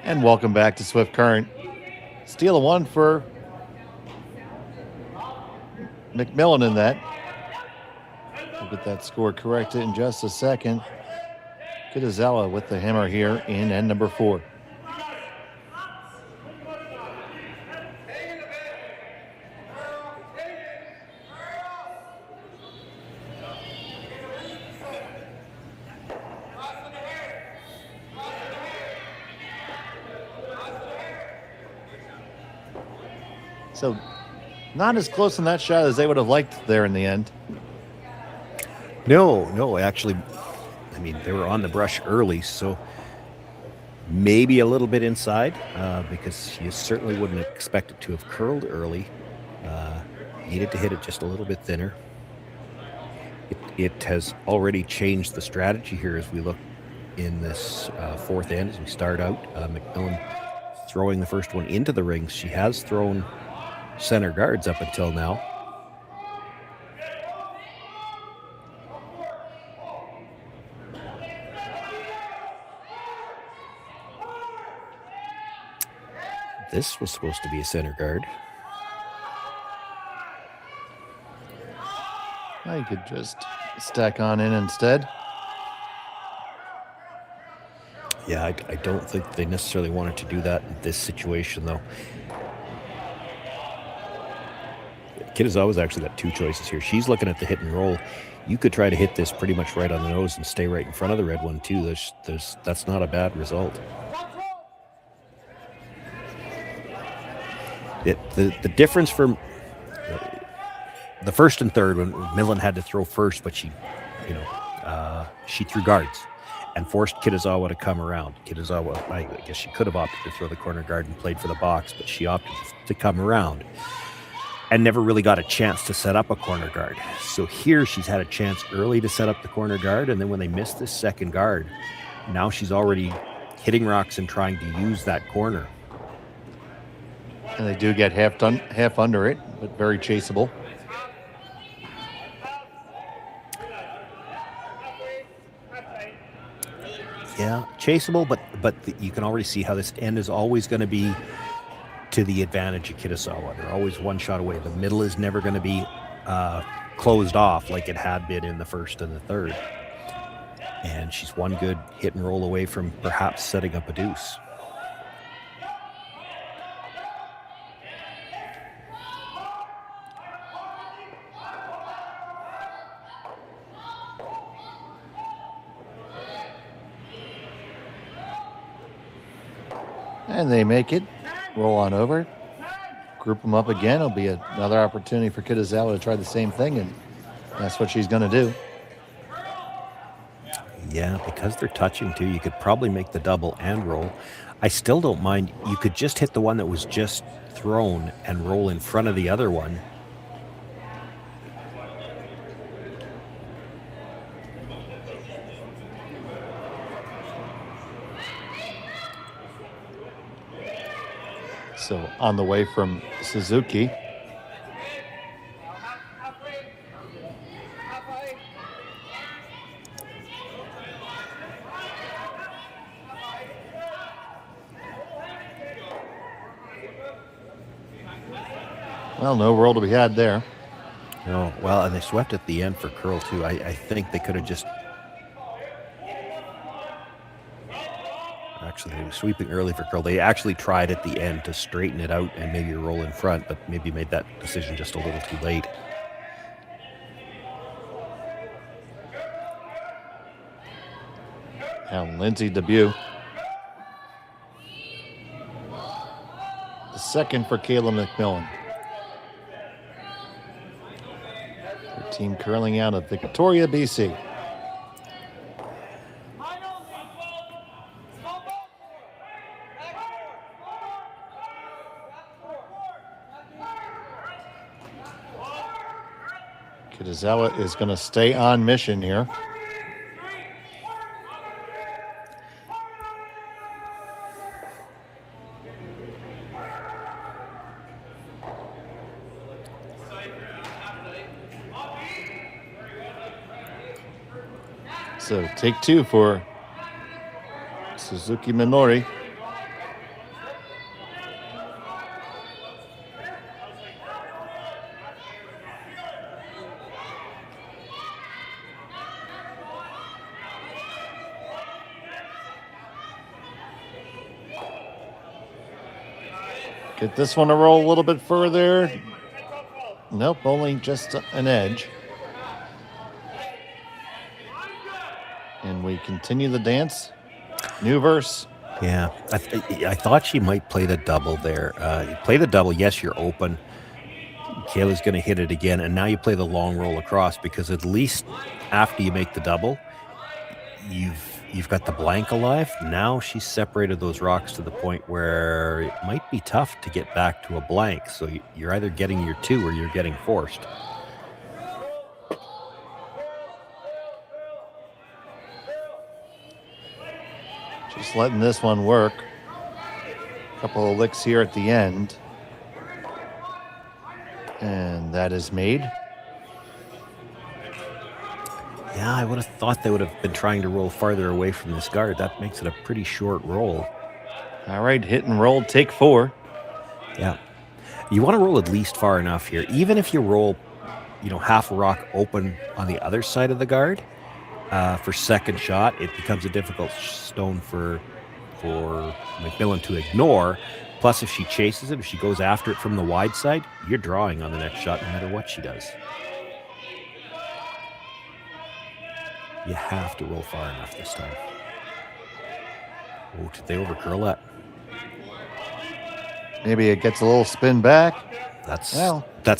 And welcome back to Swift Current. Steal a one for MacMillan in that. We'll get that score corrected in just a second. Kitazawa with the hammer here in end number 4. So not as close on that shot as they would have liked there in the end. No, actually, I mean, they were on the brush early, so maybe a little bit inside, because you certainly wouldn't expect it to have curled early. Needed to hit it just a little bit thinner. It has already changed the strategy here as we look in this fourth end, as we start out. MacMillan throwing the first one into the rings. She has thrown center guards up until now. This was supposed to be a center guard. I could just stack on in instead. Yeah, I don't think they necessarily wanted to do that in this situation, though. Kitazawa's actually got 2 choices here. She's looking at the hit and roll. You could try to hit this pretty much right on the nose and stay right in front of the red one, too. That's not a bad result. The difference from the first and third, when MacMillan had to throw first, but she threw guards and forced Kitazawa to come around. Kitazawa, I guess she could have opted to throw the corner guard and played for the box, but she opted to come around and never really got a chance to set up a corner guard. So here she's had a chance early to set up the corner guard, and then when they missed this second guard, now she's already hitting rocks and trying to use that corner. And they do get half under it, but very chaseable. Yeah, chaseable, but you can already see how this end is always going to be to the advantage of Kitazawa. They're always one shot away. The middle is never going to be closed off like it had been in the first and the third. And she's one good hit and roll away from perhaps setting up a deuce. And they make it. Roll on over. Group them up again. It'll be another opportunity for Kitazawa to try the same thing, and that's what she's going to do. Yeah, because they're touching too, you could probably make the double and roll. I still don't mind. You could just hit the one that was just thrown and roll in front of the other one. So on the way from Suzuki. Well, no roll to be had there. No, well, and they swept at the end for curl too. I think they could have just... Actually, they were sweeping early for curl. They actually tried at the end to straighten it out and maybe roll in front, but maybe made that decision just a little too late. Now Lindsay debut. The second for Kayla MacMillan. Her team curling out of Victoria, BC. Kitazawa is going to stay on mission here. So take two for Suzuki Minori. Get this one to roll a little bit further. Nope, only just an edge. And we continue the dance. New verse. Yeah, I thought she might play the double there. You play the double, yes, you're open. Kayla's going to hit it again, and now you play the long roll across, because at least after you make the double, you've got the blank alive. Now she's separated those rocks to the point where it might be tough to get back to a blank. So you're either getting your two or you're getting forced. Just letting this one work. A couple of licks here at the end. And that is made. Yeah, I would have thought they would have been trying to roll farther away from this guard. That makes it a pretty short roll. All right, hit and roll, take four. Yeah. You want to roll at least far enough here. Even if you roll, half a rock open on the other side of the guard, for second shot, it becomes a difficult stone for MacMillan to ignore. Plus, if she chases it, if she goes after it from the wide side, you're drawing on the next shot no matter what she does. You have to roll far enough this time. Oh, did they overcurl that? Maybe it gets a little spin back. That's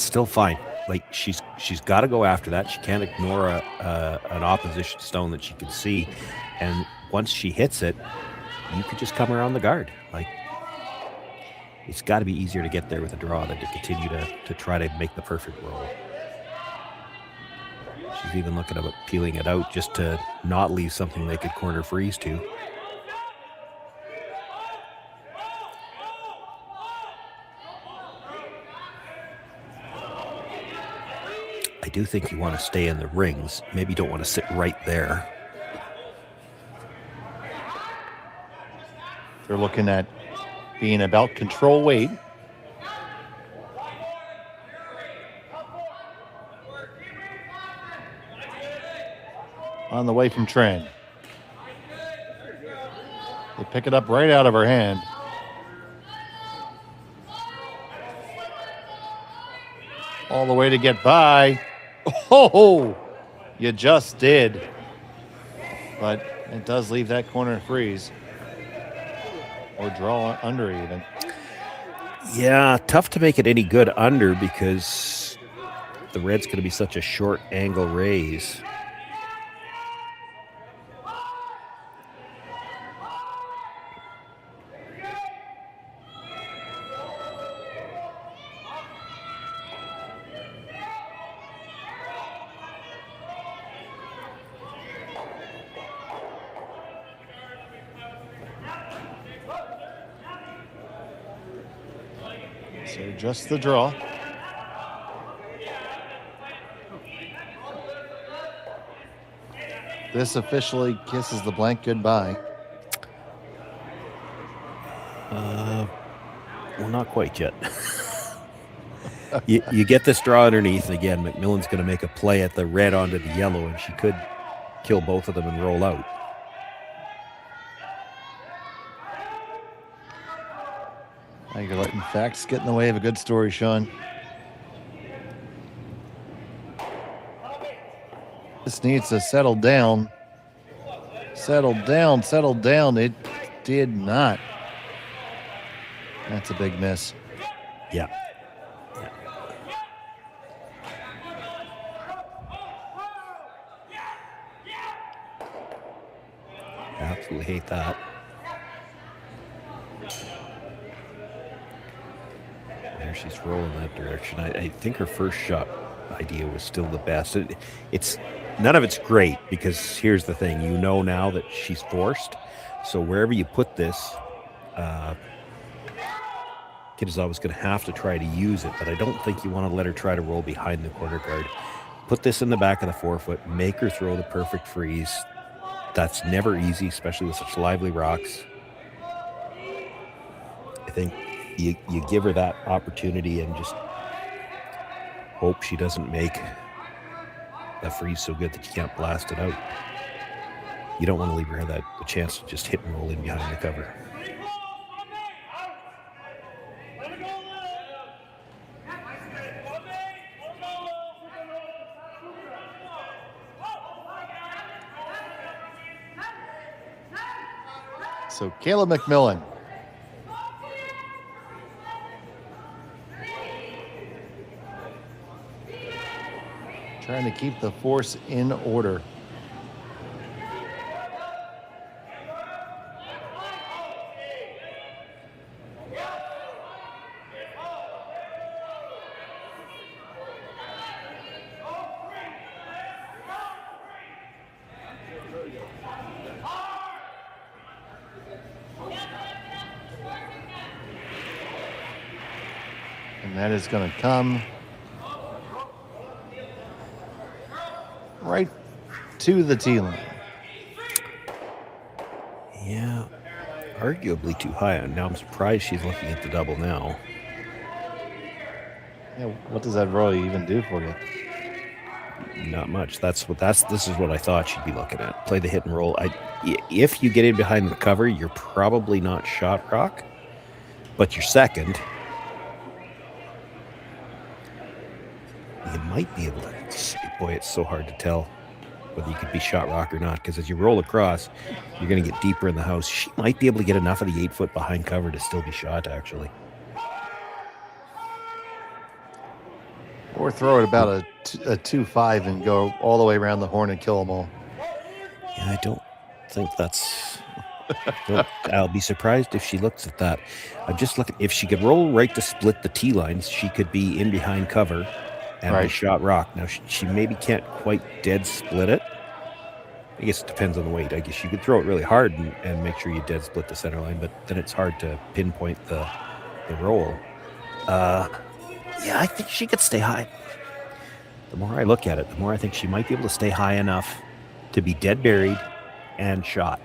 still fine. Like she's got to go after that. She can't ignore an opposition stone that she can see. And once she hits it, you could just come around the guard. Like, it's got to be easier to get there with a draw than to continue to try to make the perfect roll. She's even looking at peeling it out just to not leave something they could corner freeze to. I do think you want to stay in the rings. Maybe you don't want to sit right there. They're looking at being about control weight. On the way from Tran. They pick it up right out of her hand. All the way to get by. Oh, you just did. But it does leave that corner freeze. or draw under even. Yeah, tough to make it any good under because the red's going to be such a short angle raise. So just the draw. This officially kisses the blank goodbye. Well, not quite yet. you get this draw underneath, and again, MacMillan's going to make a play at the red onto the yellow, and she could kill both of them and roll out. Now you're letting facts get in the way of a good story, Sean. This needs to settle down. Settle down, settle down. It did not. That's a big miss. Yeah. Absolutely hate that. There she's rolling that direction. I think her first shot idea was still the best. It's none of it's great because here's the thing. You know now that she's forced. So wherever you put this, Kitazawa's going to have to try to use it, but I don't think you want to let her try to roll behind the corner guard. Put this in the back of the forefoot, make her throw the perfect freeze. That's never easy, especially with such lively rocks. I think you give her that opportunity and just hope she doesn't make that freeze so good that you can't blast it out. You don't want to leave her the chance to just hit and roll in behind the cover. So Kayla MacMillan. Trying to keep the force in order. And that is going to come right to the tee line. Yeah, arguably too high. Now I'm surprised she's looking at the double now. Yeah, what does that really even do for you? Not much. This is what I thought she'd be looking at. Play the hit and roll. If you get in behind the cover, you're probably not shot rock, but you're second. You might be able to. Boy, it's so hard to tell whether you could be shot rock or not, because as you roll across, you're going to get deeper in the house. She might be able to get enough of the 8 foot behind cover to still be shot, actually. Or throw it about a 2-5 and go all the way around the horn and kill them all. Yeah, I don't think that's... I'll be surprised if she looks at that. I'm just looking... If she could roll right to split the tee lines, she could be in behind cover and be shot rock. Now, she maybe can't quite dead split it. I guess it depends on the weight. I guess you could throw it really hard and make sure you dead split the center line, but then it's hard to pinpoint the roll. Yeah, I think she could stay high. The more I look at it, the more I think she might be able to stay high enough to be dead buried and shot.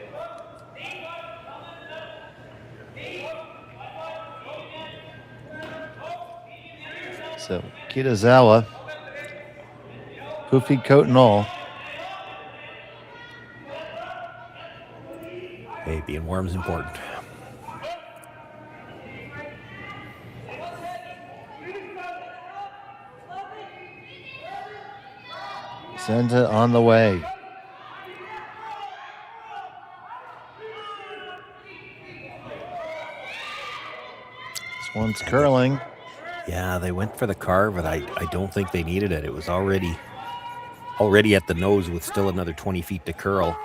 So Kitazawa, poofy coat and all. Hey, being warm is important. Senta on the way. one's curling. Yeah, they went for the carve, but I don't think they needed it. It was already at the nose with still another 20 feet to curl.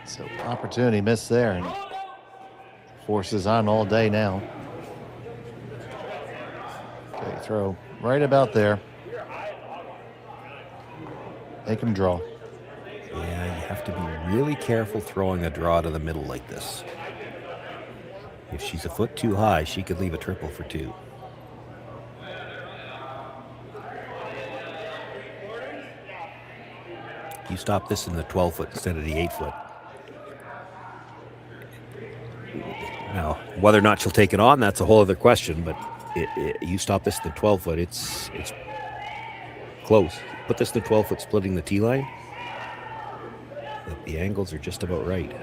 So opportunity missed there, and forces on all day now. Okay, throw right about there. Make him draw. Yeah, you have to be really careful throwing a draw to the middle like this. If she's a foot too high, she could leave a triple for 2. You stop this in the 12-foot instead of the 8-foot. Now, whether or not she'll take it on, that's a whole other question, but you stop this in the 12-foot, it's close. Put this in the 12-foot splitting the T-line. The angles are just about right.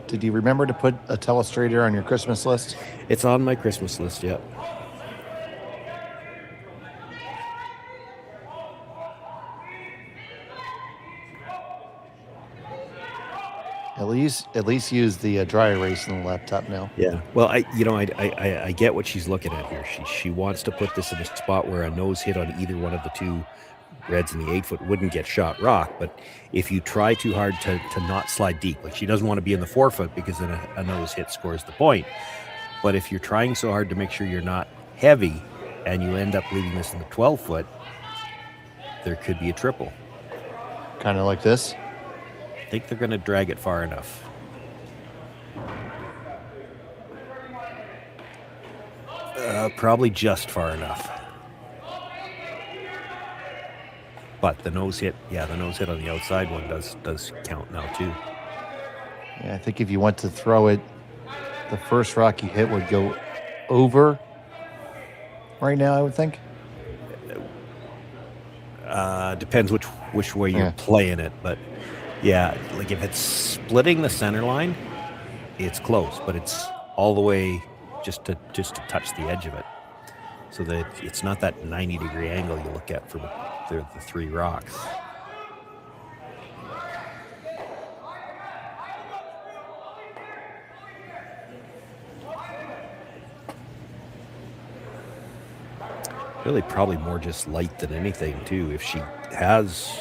Did you remember to put a telestrator on your Christmas list? It's on my Christmas list, yeah. At least use the dry erase on the laptop now. Yeah. Well, I get what she's looking at here. She wants to put this in a spot where a nose hit on either one of the two reds in the 8-foot wouldn't get shot rock. But if you try too hard to not slide deep, like she doesn't want to be in the 4-foot because then a nose hit scores the point. But if you're trying so hard to make sure you're not heavy and you end up leaving this in the 12-foot, there could be a triple. Kind of like this? I think they're going to drag it far enough. Probably just far enough. But the nose hit, the nose hit on the outside one does count now too. Yeah, I think if you want to throw it, the first rock you hit would go over right now, I would think. Depends which way you're playing it, but yeah, like if it's splitting the center line, it's close, but it's all the way just to touch the edge of it. So that it's not that 90-degree angle you look at from the 3 rocks. Really probably more just light than anything too. If she has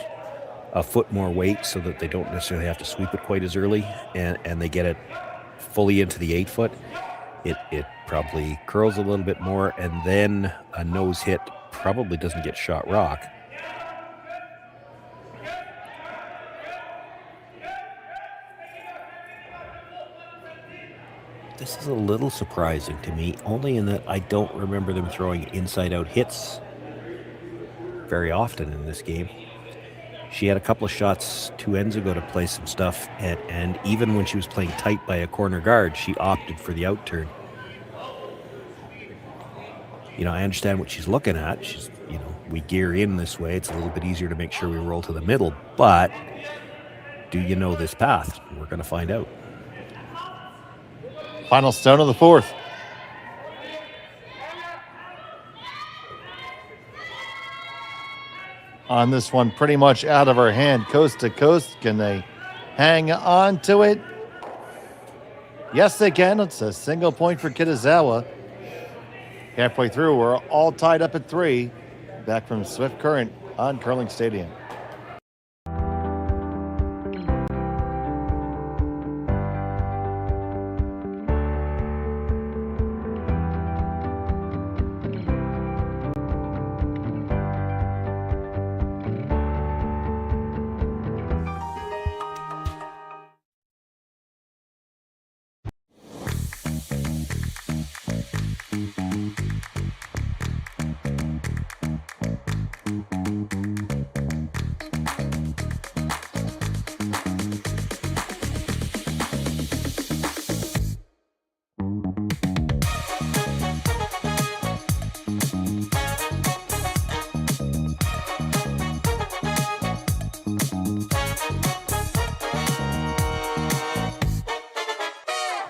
a foot more weight so that they don't necessarily have to sweep it quite as early and they get it fully into the 8-foot, it probably curls a little bit more, and then a nose hit probably doesn't get shot rock. This is a little surprising to me, only in that I don't remember them throwing inside-out hits very often in this game. She had a couple of shots 2 ends ago to play some stuff, and even when she was playing tight by a corner guard, she opted for the out turn. I understand what she's looking at. She's, we gear in this way. It's a little bit easier to make sure we roll to the middle, but do you know this path? We're going to find out. Final stone of the 4th. On this one, pretty much out of her hand, coast to coast. Can they hang on to it? Yes, they can. It's a single point for Kitazawa. Halfway through, we're all tied up at 3. Back from Swift Current on Curling Stadium.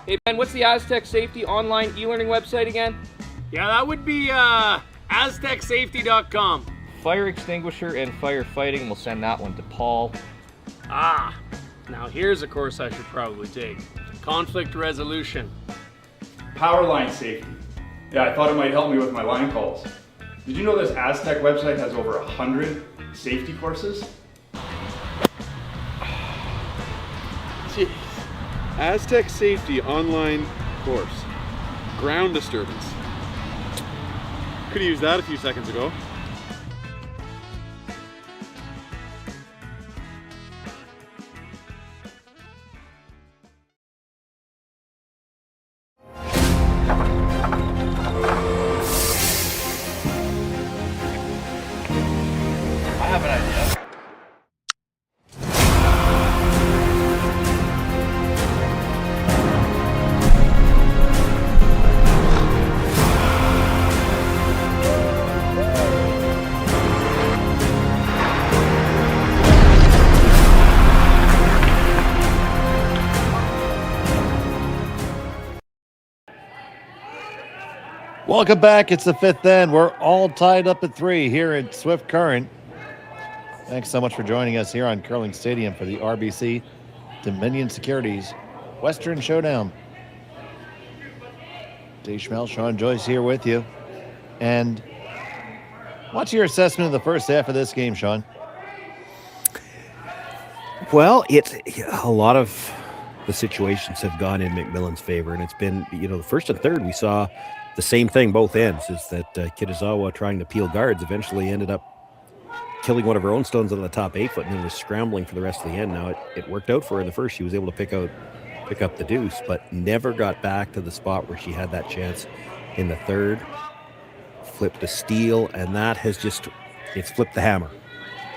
Hey Ben, what's the Aztec Safety online e-learning website again? Yeah, that would be aztecsafety.com. Fire extinguisher and firefighting, we'll send that one to Paul. Now here's a course I should probably take. Conflict resolution. Power line safety. Yeah, I thought it might help me with my line calls. Did you know this Aztec website has over 100 safety courses? Jeez. Aztec Safety online course. Ground disturbance. Could have used that a few seconds ago. I have an idea. Welcome back. It's the fifth end. We're all tied up at 3 here at Swift Current. Thanks so much for joining us here on Curling Stadium for the RBC Dominion Securities Western Showdown. Dave Schmel, Sean Joyce here with you. And what's your assessment of the first half of this game, Sean? Well, it's a lot of the situations have gone in MacMillan's favor, and it's been, the first and third we saw the same thing both ends, is that Kitazawa, trying to peel guards, eventually ended up killing one of her own stones on the top 8 foot and then was scrambling for the rest of the end. Now it worked out for her in the first. She was able to pick up the deuce, but never got back to the spot where she had that chance in the third. Flipped a steal, and that has it's flipped the hammer.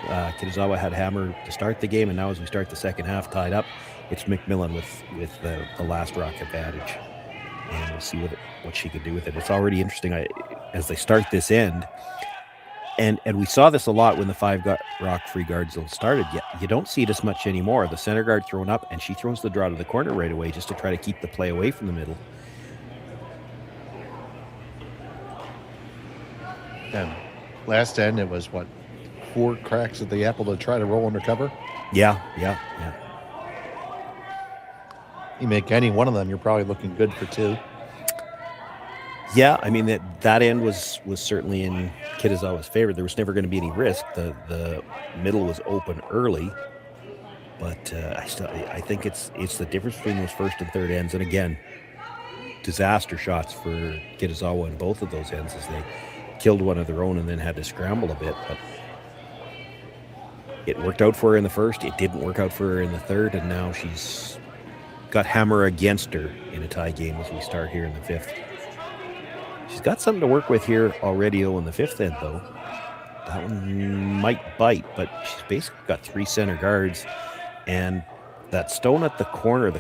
Kitazawa had hammer to start the game, and now as we start the second half tied up, it's MacMillan with the last rock advantage. And we'll see what she could do with it. It's already interesting as they start this end. And we saw this a lot when the 5 rock free guard zone started. You don't see it as much anymore. The center guard thrown up, and she throws the draw to the corner right away just to try to keep the play away from the middle. And last end, it was 4 cracks at the apple to try to roll under cover? Yeah. You make any one of them, you're probably looking good for 2. Yeah, I mean that end was certainly in Kitazawa's favor. There was never going to be any risk. The middle was open early, but I think it's the difference between those first and third ends. And again, disaster shots for Kitazawa in both of those ends as they killed one of their own and then had to scramble a bit. But it worked out for her in the first. It didn't work out for her in the third, and now she's got hammer against her in a tie game as we start here in the fifth. She's got something to work with here already in the fifth end, though. That one might bite, but she's basically got 3 center guards, and that stone at the corner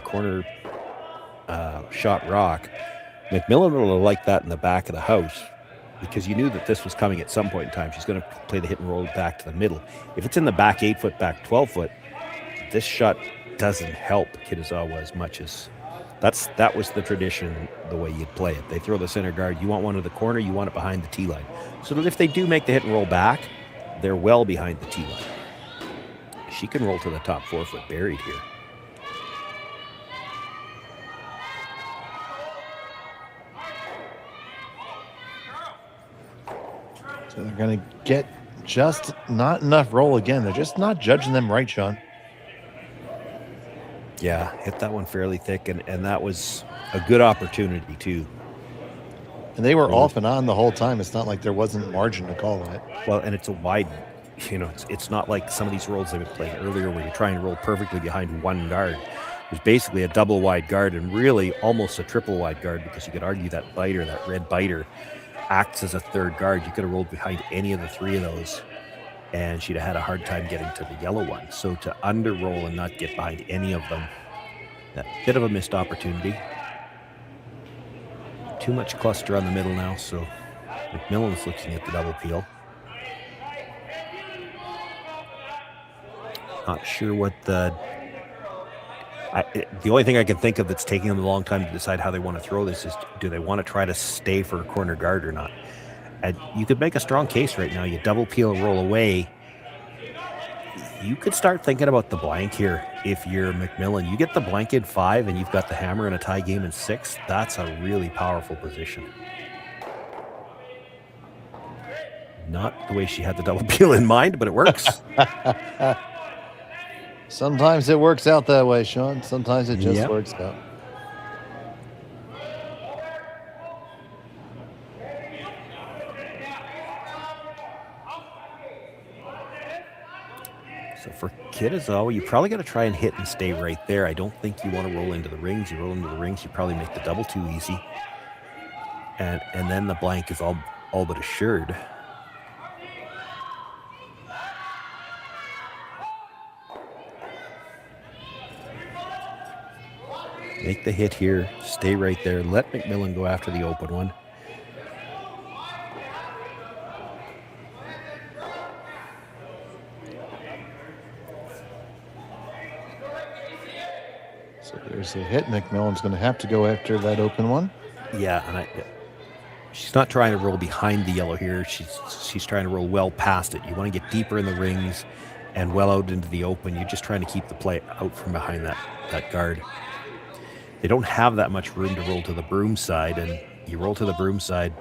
shot rock, MacMillan will have liked that in the back of the house because you knew that this was coming at some point in time. She's going to play the hit and roll back to the middle. If it's in the back 8 foot, back 12 foot, this shot doesn't help Kitazawa as much as that was the tradition, the way you'd play it. They throw the center guard. You want one in the corner. You want it behind the tee line. So that if they do make the hit and roll back, they're well behind the tee line. She can roll to the top 4 foot buried here. So they're going to get just not enough roll again. They're just not judging them right, Sean. Yeah, hit that one fairly thick, and that was a good opportunity, too. And they were off and on the whole time. It's not like there wasn't margin to call on it. Well, and it's a wide, it's not like some of these rolls they've been playing earlier where you're trying to roll perfectly behind one guard. There's basically a double wide guard and really almost a triple wide guard, because you could argue that biter, that red biter, acts as a third guard. You could have rolled behind any of the 3 of those, and she'd have had a hard time getting to the yellow one. So to under roll and not get behind any of them, that bit of a missed opportunity. Too much cluster on the middle now, so MacMillan's looking at the double peel. Not sure what the only thing I can think of that's taking them a long time to decide how they want to throw this is, do they want to try to stay for a corner guard or not? And you could make a strong case right now. You double peel, roll away. you could start thinking about the blank here. If you're MacMillan, you get the blank in 5 and you've got the hammer in a tie game in 6. That's a really powerful position. Not the way she had the double peel in mind, but it works. Sometimes it works out that way, Sean. Sometimes it just works out. So for Kitazawa, you probably got to try and hit and stay right there. I don't think you want to roll into the rings. You roll into the rings, you probably make the double too easy. And then the blank is all but assured. Make the hit here, stay right there, let MacMillan go after the open one. So there's a hit. MacMillan's going to have to go after that open one. Yeah, and she's not trying to roll behind the yellow here. She's trying to roll well past it. You want to get deeper in the rings and well out into the open. You're just trying to keep the play out from behind that guard. They don't have that much room to roll to the broom side, and you roll to the broom side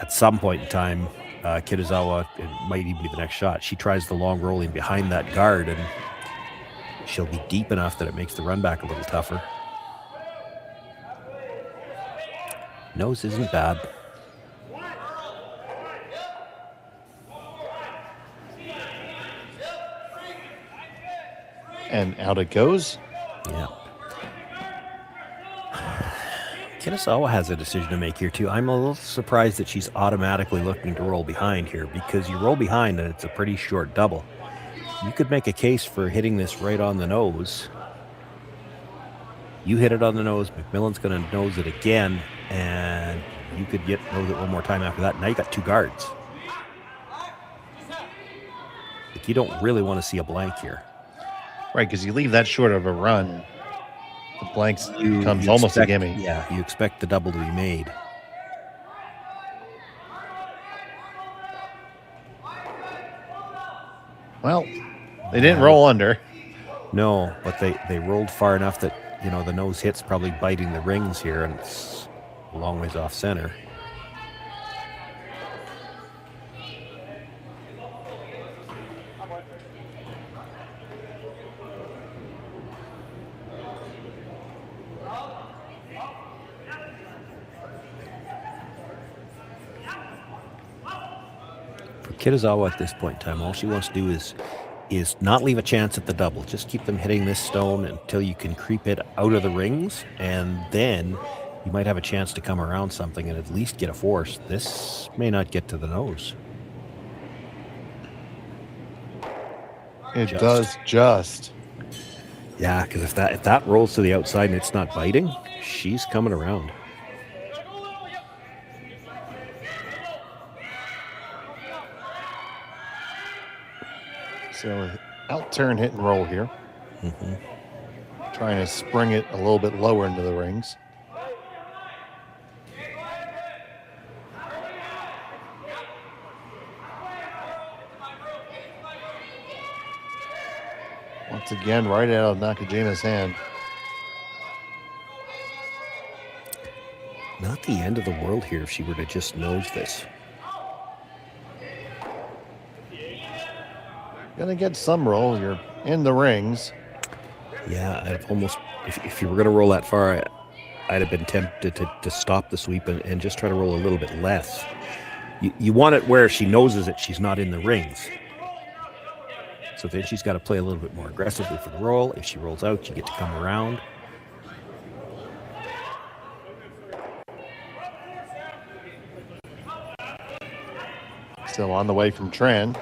at some point in time. Kitazawa, it might even be the next shot. She tries the long rolling behind that guard, and she'll be deep enough that it makes the run back a little tougher. Nose isn't bad. And out it goes. Yeah. Kitazawa has a decision to make here too. I'm a little surprised that she's automatically looking to roll behind here, because you roll behind and it's a pretty short double. You could make a case for hitting this right on the nose. You hit it on the nose, MacMillan's going to nose it again, and you could nose it one more time after that. Now you got 2 guards. Like, you don't really want to see a blank here. Right, because you leave that short of a run, the blanks becomes almost a gimme. Yeah, you expect the double to be made. Well, they didn't roll under. No, but they rolled far enough that, the nose hit's probably biting the rings here, and it's a long ways off center. For Kitazawa at this point in time, all she wants to do is not leave a chance at the double. Just keep them hitting this stone until you can creep it out of the rings, and then you might have a chance to come around something and at least get a force. This may not get to the nose. It does just. Yeah, because if that rolls to the outside and it's not biting, she's coming around. So out turn, hit and roll here. Mm-hmm. Trying to spring it a little bit lower into the rings. Once again, right out of Nakajima's hand. Not the end of the world here if she were to just nose this. Gonna get some roll. You're in the rings. Yeah, I've almost, if you were gonna roll that far, I'd have been tempted to stop the sweep and just try to roll a little bit less. You want it where she noses it, she's not in the rings. So then she's got to play a little bit more aggressively for the roll. If she rolls out, you get to come around. Still on the way from Tran.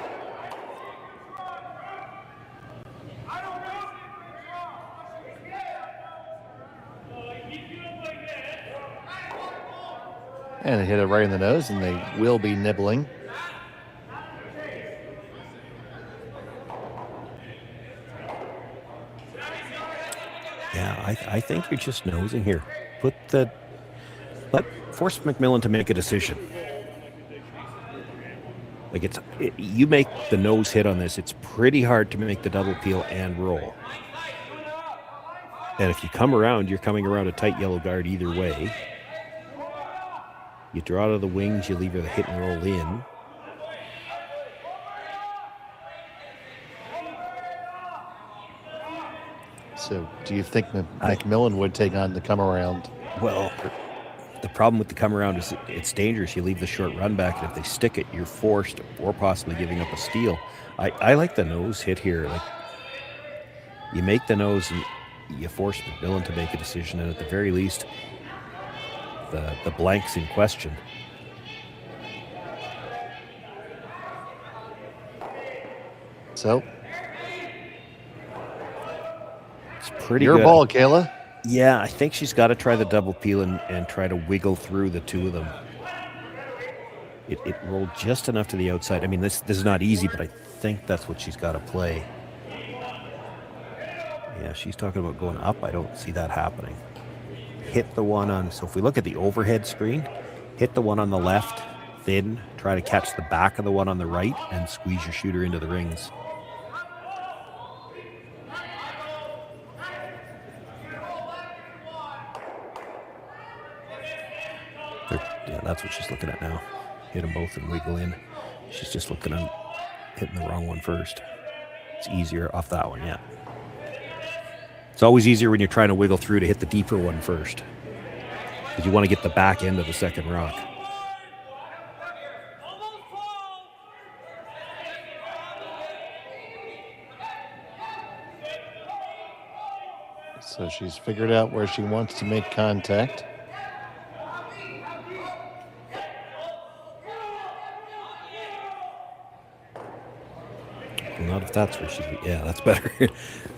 And they hit it right in the nose, and they will be nibbling. Yeah, I think you're just nosing here. Force MacMillan to make a decision. Like you make the nose hit on this, it's pretty hard to make the double peel and roll. And if you come around, you're coming around a tight yellow guard either way. You draw to the wings, you leave her the hit and roll in. So do you think MacMillan would take on the come around? Well, the problem with the come around is it's dangerous. You leave the short run back, and if they stick it, you're forced or possibly giving up a steal. I like the nose hit here. Like, you make the nose and you force MacMillan to make a decision, and at the very least, the blank's in question. So it's pretty your good. ball, Kayla. Yeah, I think she's got to try the double peel and try to wiggle through the two of them. It rolled just enough to the outside. I mean, this is not easy, but I think that's what she's got to play. Yeah, she's talking about going up. I don't see that happening. Hit the one on, so if we look at the overhead screen, hit the one on the left, thin, try to catch the back of the one on the right, and squeeze your shooter into the rings. Yeah, that's what she's looking at now. Hit them both and wiggle in. She's just looking at hitting the wrong one first. It's easier off that one, yeah. It's always easier when you're trying to wiggle through to hit the deeper one first, because you want to get the back end of the second rock. So she's figured out where she wants to make contact. Not if that's where she, yeah, that's better. I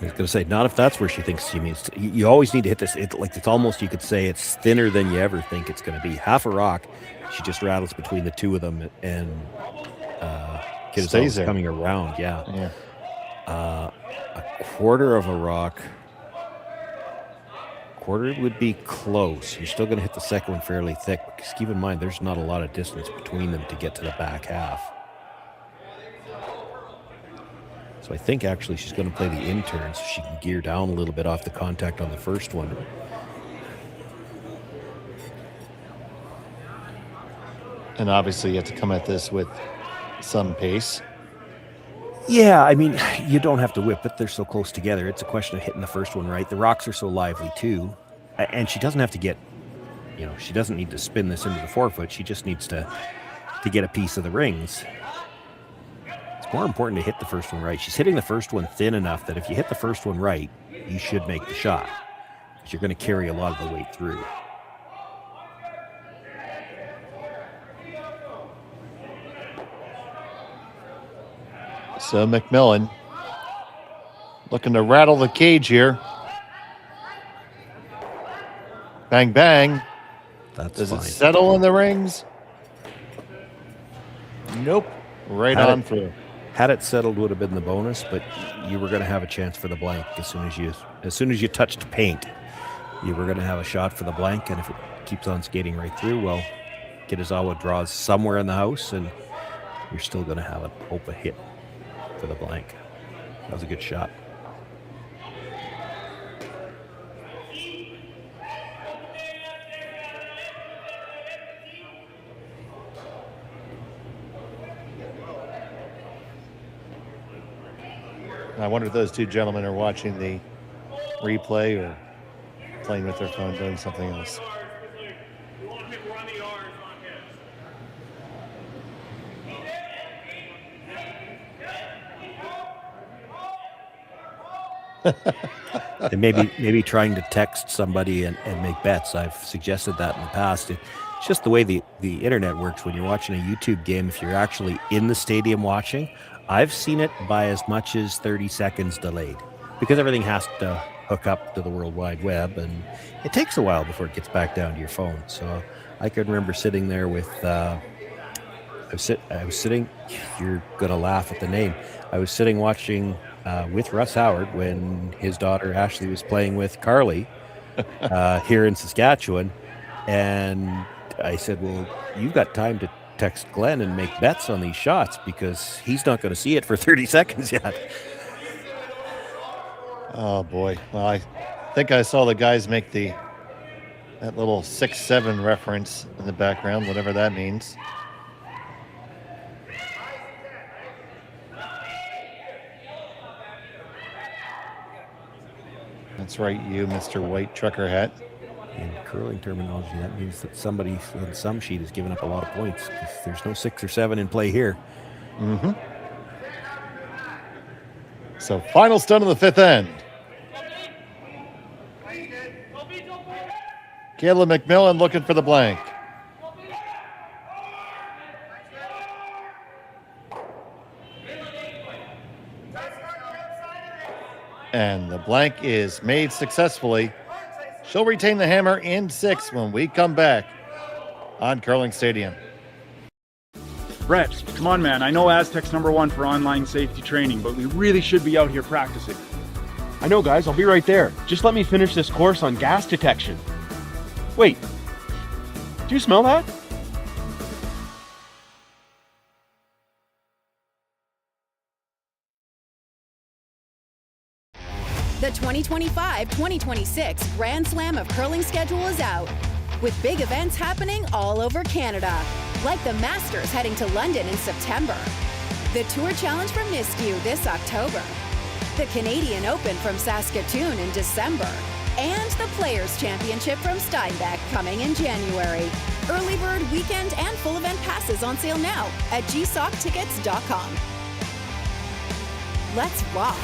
was going to say, not if that's where she thinks she means to. You always need to hit this. It's almost, you could say it's thinner than you ever think it's going to be. Half a rock, she just rattles between the two of them, and Kitazawa's coming around, yeah. A quarter of a rock. Quarter would be close. You're still going to hit the second one fairly thick, because keep in mind, there's not a lot of distance between them to get to the back half. So I think actually she's going to play the in-turn so she can gear down a little bit off the contact on the first one. And obviously you have to come at this with some pace. Yeah, I mean, you don't have to whip it. They're so close together. It's a question of hitting the first one right. The rocks are so lively too. And she doesn't have to get, she doesn't need to spin this into the forefoot. She just needs to get a piece of the rings. More important to hit the first one right. She's hitting the first one thin enough that if you hit the first one right, you should make the shot, because you're going to carry a lot of the weight through. So MacMillan looking to rattle the cage here. Bang, bang. Does it settle in the rings? Nope. Right on through. Had it settled, would have been the bonus, but you were going to have a chance for the blank as soon as you touched paint. You were going to have a shot for the blank, and if it keeps on skating right through, well, Kitazawa draws somewhere in the house, and you're still going to have an open hit for the blank. That was a good shot. I wonder if those two gentlemen are watching the replay or playing with their phone, doing something else. And maybe trying to text somebody and make bets. I've suggested that in the past. It's just the way the internet works when you're watching a YouTube game. If you're actually in the stadium watching, I've seen it by as much as 30 seconds delayed, because everything has to hook up to the World Wide Web, and it takes a while before it gets back down to your phone. So I can remember sitting there with, I was sitting, you're going to laugh at the name. I was sitting watching with Russ Howard when his daughter Ashley was playing with Carly here in Saskatchewan. And I said, well, you've got time to text Glenn and make bets on these shots because he's not going to see it for 30 seconds yet. Oh boy. Well, I think I saw the guys make that little 6-7 reference in the background, whatever that means. That's right, you, Mr. White Trucker Hat. In curling terminology, that means that somebody on some sheet has given up a lot of points because there's no 6 or 7 in play here. Mm-hmm. So final stun of the 5th end. Kayla MacMillan looking for the blank. And the blank is made successfully. She'll retain the hammer in 6 when we come back on Curling Stadium. Brett, come on, man. I know Aztec's #1 for online safety training, but we really should be out here practicing. I know, guys. I'll be right there. Just let me finish this course on gas detection. Wait, do you smell that? The 2025-2026 Grand Slam of Curling schedule is out, with big events happening all over Canada, like the Masters heading to London in September, the Tour Challenge from Nisku this October, the Canadian Open from Saskatoon in December, and the Players' Championship from Steinbach coming in January. Early bird weekend and full event passes on sale now at gsoctickets.com. Let's rock!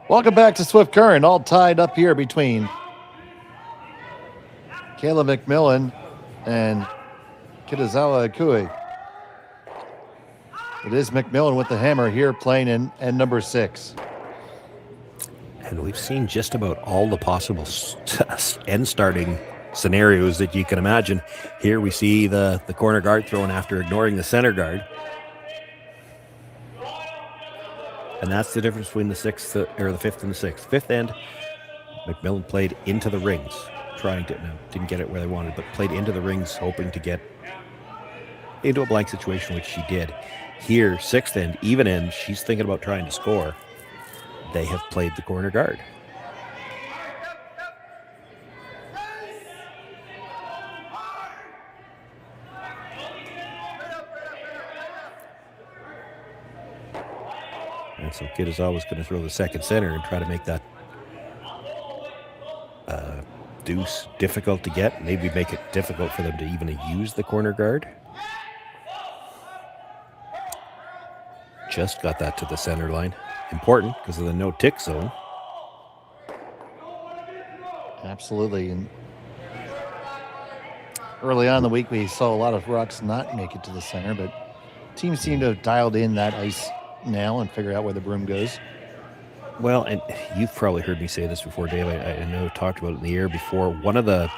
Welcome back to Swift Current, all tied up here between Kayla MacMillan and Kitazawa Ikue. It is MacMillan with the hammer here playing in end number 6. And we've seen just about all the possible end starting scenarios that you can imagine. Here we see the corner guard thrown after ignoring the center guard. And that's the difference between the 5th and the 6th. 5th end, MacMillan played into the rings, trying to, didn't get it where they wanted, but played into the rings, hoping to get into a blank situation, which she did. Here, 6th end, even end, she's thinking about trying to score. They have played the corner guard. And so Kitazawa was going to throw the second center and try to make that deuce difficult to get. Maybe make it difficult for them to even use the corner guard. Just got that to the center line. Important because of the no-tick zone. Absolutely. And early on in the week, we saw a lot of rocks not make it to the center, but teams seem to have dialed in that ice now and figure out where the broom goes. Well, and you've probably heard me say this before, Dave. I know I've talked about it in the air before. One of the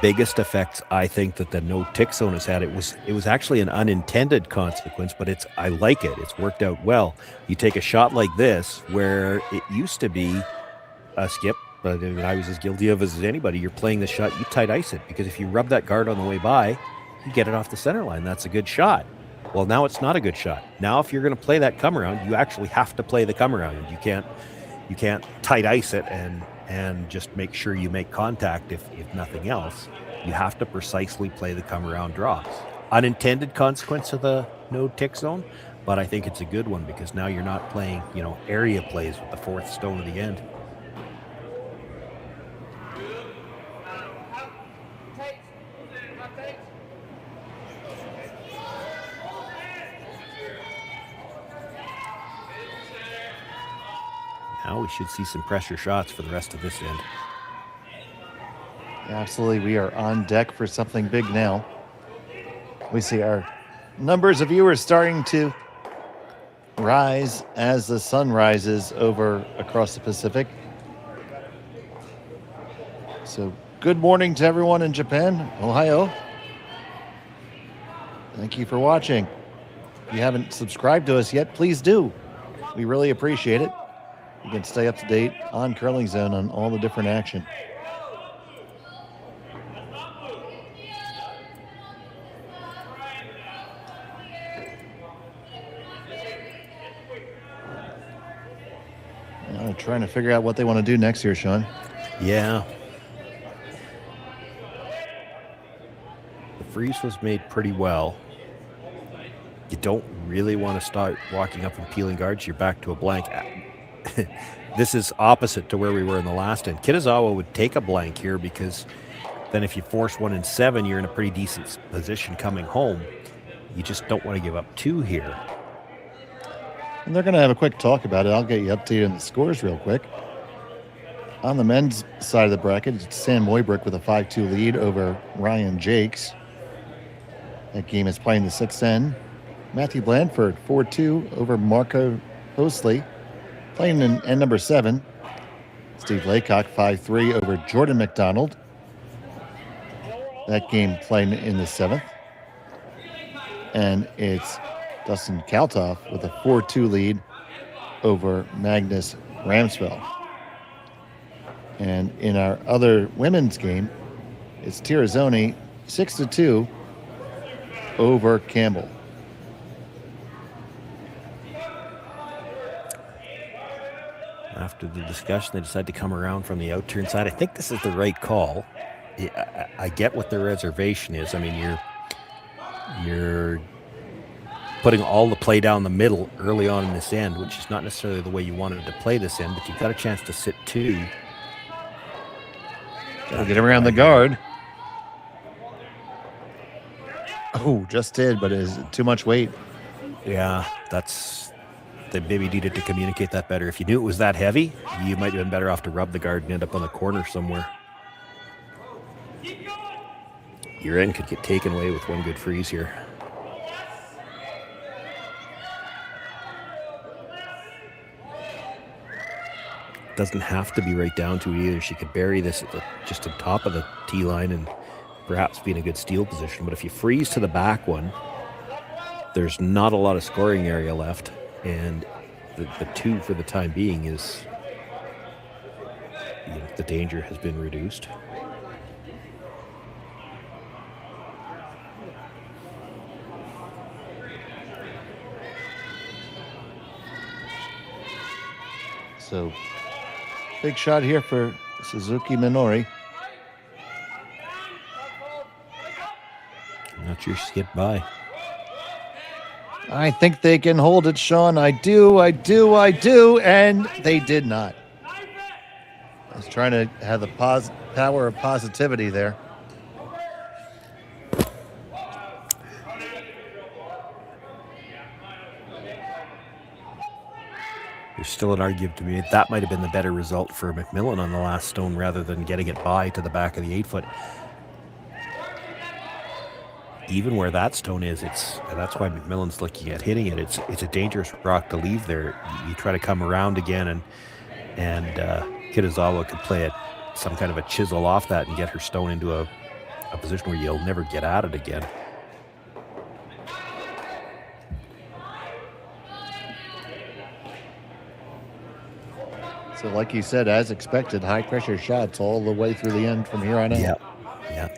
biggest effects I think that the no-tick zone has had, it was actually an unintended consequence, but I like it. It's worked out well. You take a shot like this where it used to be a skip, but I was as guilty of as anybody. You're playing the shot, you tight ice it, because if you rub that guard on the way by, you get it off the center line. That's a good shot. Well, now it's not a good shot. Now, if you're going to play that come around, you actually have to play the come around. You can't tight ice it and just make sure you make contact if nothing else. You have to precisely play the come around drops. Unintended consequence of the no tick zone, but I think it's a good one because now you're not playing, area plays with the fourth stone at the end. Now we should see some pressure shots for the rest of this end. Absolutely, we are on deck for something big now. We see our numbers of viewers starting to rise as the sun rises over across the Pacific. So good morning to everyone in Japan, Ohio. Thank you for watching. If you haven't subscribed to us yet, please do. We really appreciate it. You can stay up to date on Curling Zone on all the different action. I'm trying to figure out what they want to do next here, Sean. Yeah. The freeze was made pretty well. You don't really want to start walking up and peeling guards. You're back to a blank. This is opposite to where we were in the last end. Kitazawa would take a blank here because then if you force 1 in 7, you're in a pretty decent position coming home. You just don't want to give up 2 here. And they're going to have a quick talk about it. I'll get you updated on the scores real quick. On the men's side of the bracket, it's Sam Moybrick with a 5-2 lead over Ryan Jakes. That game is playing the 6th end. Matthew Blandford, 4-2 over Marco Hosley, playing in end number 7. Steve Laycock, 5-3 over Jordan McDonald. That game playing in the 7th. And it's Dustin Kaltoff with a 4-2 lead over Magnus Ramsfeld. And in our other women's game, it's Tirazzoni 6-2 over Campbell. After the discussion, they decided to come around from the out-turn side. I think this is the right call. I get what the reservation is. I mean, you're putting all the play down the middle early on in this end, which is not necessarily the way you wanted to play this end, but you've got a chance to sit 2. Gotta get around the guard. Oh, just did, but is it too much weight? Yeah, they maybe needed to communicate that better. If you knew it was that heavy, you might have been better off to rub the guard and end up on the corner somewhere. Your end could get taken away with one good freeze here. Doesn't have to be right down to it either. She could bury this just on top of the tee line and perhaps be in a good steal position. But if you freeze to the back one, there's not a lot of scoring area left. And the 2 for the time being is, the danger has been reduced. So, big shot here for Suzuki Minori. Not sure she's get by. I think they can hold it, Sean. I do, and they did not. I was trying to have the power of positivity there. There's still an argument to be made. That might have been the better result for MacMillan on the last stone rather than getting it by to the back of the 8-foot. Even where that stone is, that's why MacMillan's looking at hitting it. It's a dangerous rock to leave there. You try to come around again, and Kitazawa could play some kind of a chisel off that and get her stone into a position where you'll never get at it again. So like you said, as expected, high pressure shots all the way through the end from here on out. Yeah.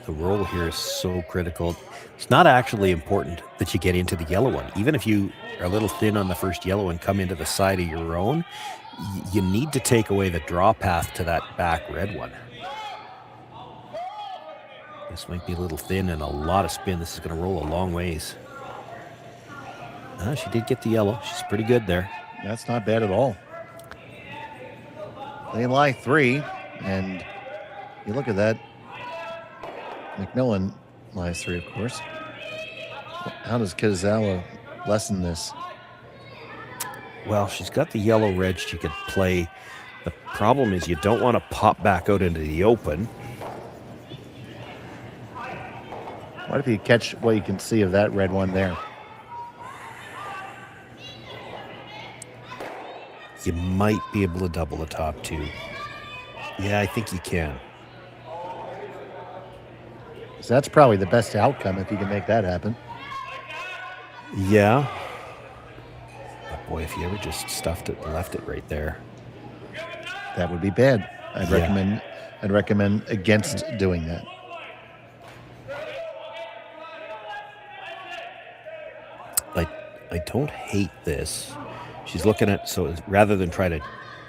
The roll here is so critical. It's not actually important that you get into the yellow one. Even if you are a little thin on the first yellow and come into the side of your own, you need to take away the draw path to that back red one. This might be a little thin and a lot of spin. This is going to roll a long ways. She did get the yellow. She's pretty good there. That's not bad at all. They lie 3, and you look at that. MacMillan lies 3, of course. How does Kitazawa lessen this? Well, she's got the yellow red she could play. The problem is you don't want to pop back out into the open. What if you catch what you can see of that red one there? You might be able to double the top 2. Yeah, I think you can. So that's probably the best outcome if you can make that happen. Yeah. But boy, if you ever just stuffed it and left it right there. That would be bad. I'd recommend against doing that. I don't hate this. She's looking at, so rather than try to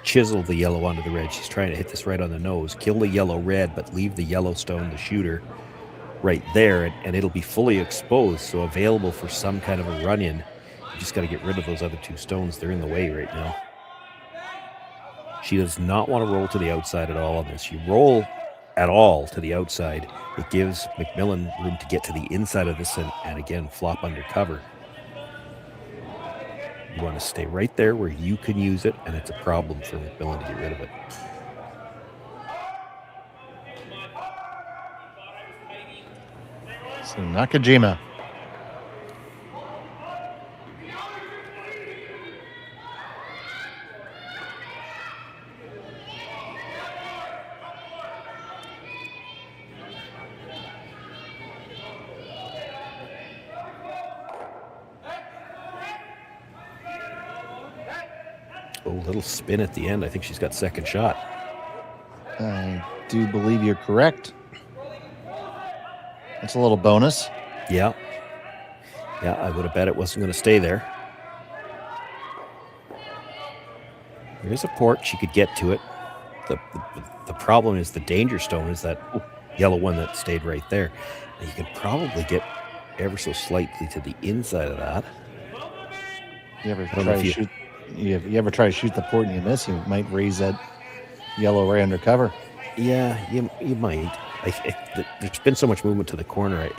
chisel the yellow onto the red, she's trying to hit this right on the nose, kill the yellow red, but leave the yellow stone, the shooter, right there, and it'll be fully exposed, so available for some kind of a run-in. You just got to get rid of those other 2 stones. They're in the way right now. She does not want to roll to the outside at all on this. You roll at all to the outside, it gives MacMillan room to get to the inside of this and again, flop under cover. You want to stay right there where you can use it, and it's a problem for MacMillan to get rid of it. So Nakajima. Oh, little spin at the end. I think she's got second shot. I do believe you're correct. That's a little bonus. Yeah. Yeah, I would have bet it wasn't going to stay there. There's a port. She could get to it. The problem is the danger stone is that yellow one that stayed right there. And you could probably get ever so slightly to the inside of that. You ever try to shoot the port and you miss, you might raise that yellow right under cover. Yeah, you might. There's been so much movement to the corner,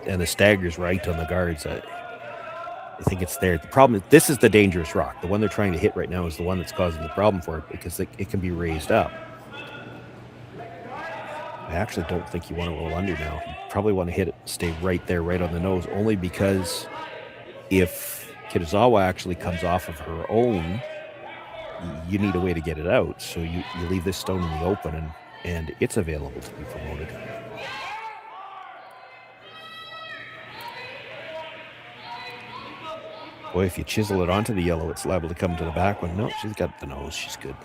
and the stagger's right on the guards. I think it's there. The problem is this is the dangerous rock. The one they're trying to hit right now is the one that's causing the problem for it because it can be raised up. I actually don't think you want to roll under now. You probably want to hit it, stay right there, right on the nose, only because if Kitazawa actually comes off of her own, you need a way to get it out. So you leave this stone in the open, and it's available to be promoted. Boy, if you chisel it onto the yellow, it's liable to come to the back one. No, she's got the nose. She's good.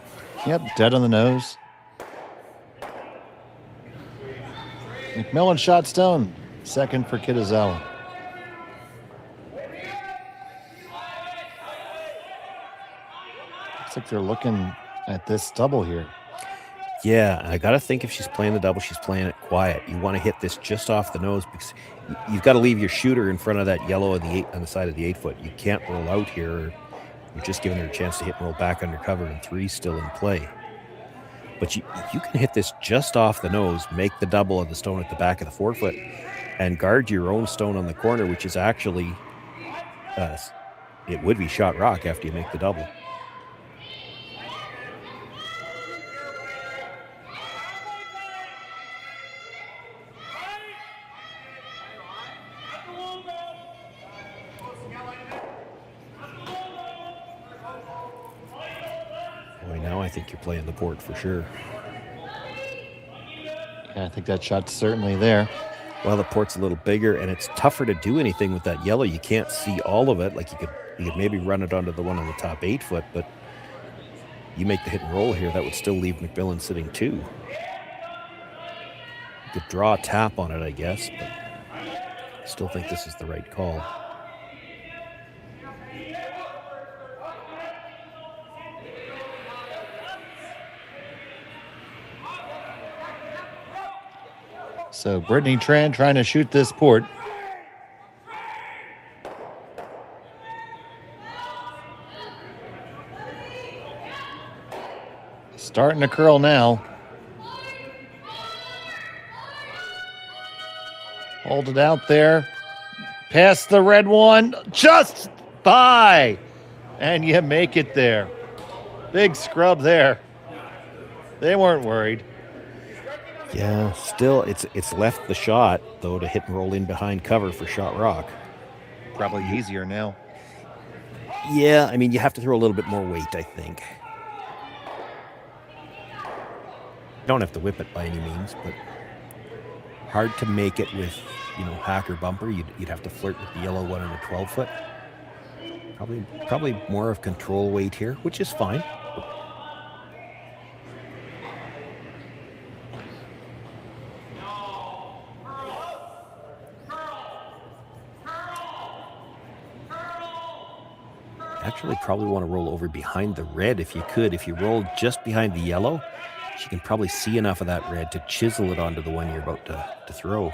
Yep, dead on the nose. MacMillan shot stone. Second for Kitazawa. Looks like they're looking at this double here. Yeah, I got to think if she's playing the double, she's playing it quiet. You want to hit this just off the nose because you've got to leave your shooter in front of that yellow on the side of the 8-foot. You can't roll out here. You're just giving her a chance to hit and roll back under cover, and 3 still in play. But you can hit this just off the nose, make the double of the stone at the back of the 4-foot, and guard your own stone on the corner, which is actually, it would be shot rock after you make the double. I think you're playing the port for sure. Yeah, I think that shot's certainly there. Well, the port's a little bigger, and it's tougher to do anything with that yellow. You can't see all of it. Like you could maybe run it onto the one on the top 8-foot, but you make the hit and roll here, that would still leave MacMillan sitting 2. You could draw a tap on it, I guess, but I still think this is the right call. So Brittany Tran trying to shoot this port. Starting to curl now. Hold it out there. Past the red one. Just by. And you make it there. Big scrub there. They weren't worried. Yeah, still, it's left the shot, though, to hit and roll in behind cover for Shot Rock. Probably easier now. Yeah, I mean, you have to throw a little bit more weight, I think. You don't have to whip it by any means, but hard to make it with, hack or bumper. You'd have to flirt with the yellow one and a 12-foot. Probably more of control weight here, which is fine. Actually, probably want to roll over behind the red if you could. If you roll just behind the yellow, you can probably see enough of that red to chisel it onto the one you're about to throw.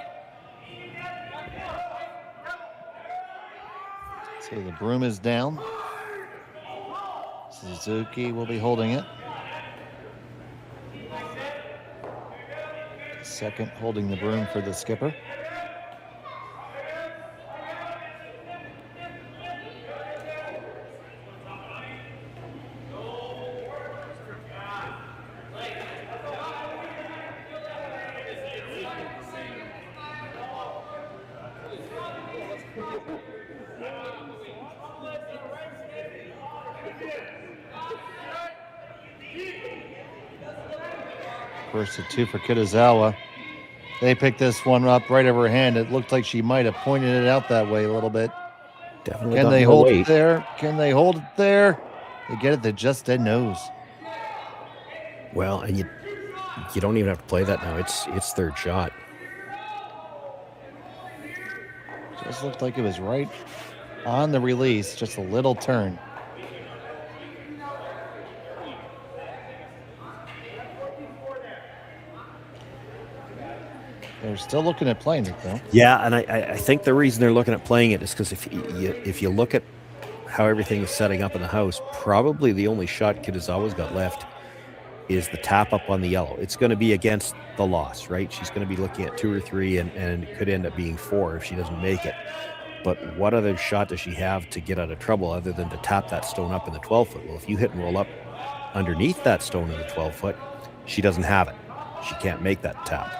So the broom is down. Suzuki will be holding it. Second holding the broom for the skipper. First to two for Kitazawa. They picked this one up right over her hand. It looked like she might have pointed it out that way a little bit. Definitely. Can they hold it there? Can they hold it there? They get it. They just dead nose. Well, and you don't even have to play that now. It's third shot. Just looked like it was right on the release. Just a little turn. They're still looking at playing it, though. Yeah, and I think the reason they're looking at playing it is because if you look at how everything is setting up in the house, probably the only shot Kitazawa's got left is the tap up on the yellow. It's going to be against the loss, right? She's going to be looking at 2 or 3, and it could end up being 4 if she doesn't make it. But what other shot does she have to get out of trouble other than to tap that stone up in the 12-foot? Well, if you hit and roll up underneath that stone in the 12-foot, she doesn't have it. She can't make that tap.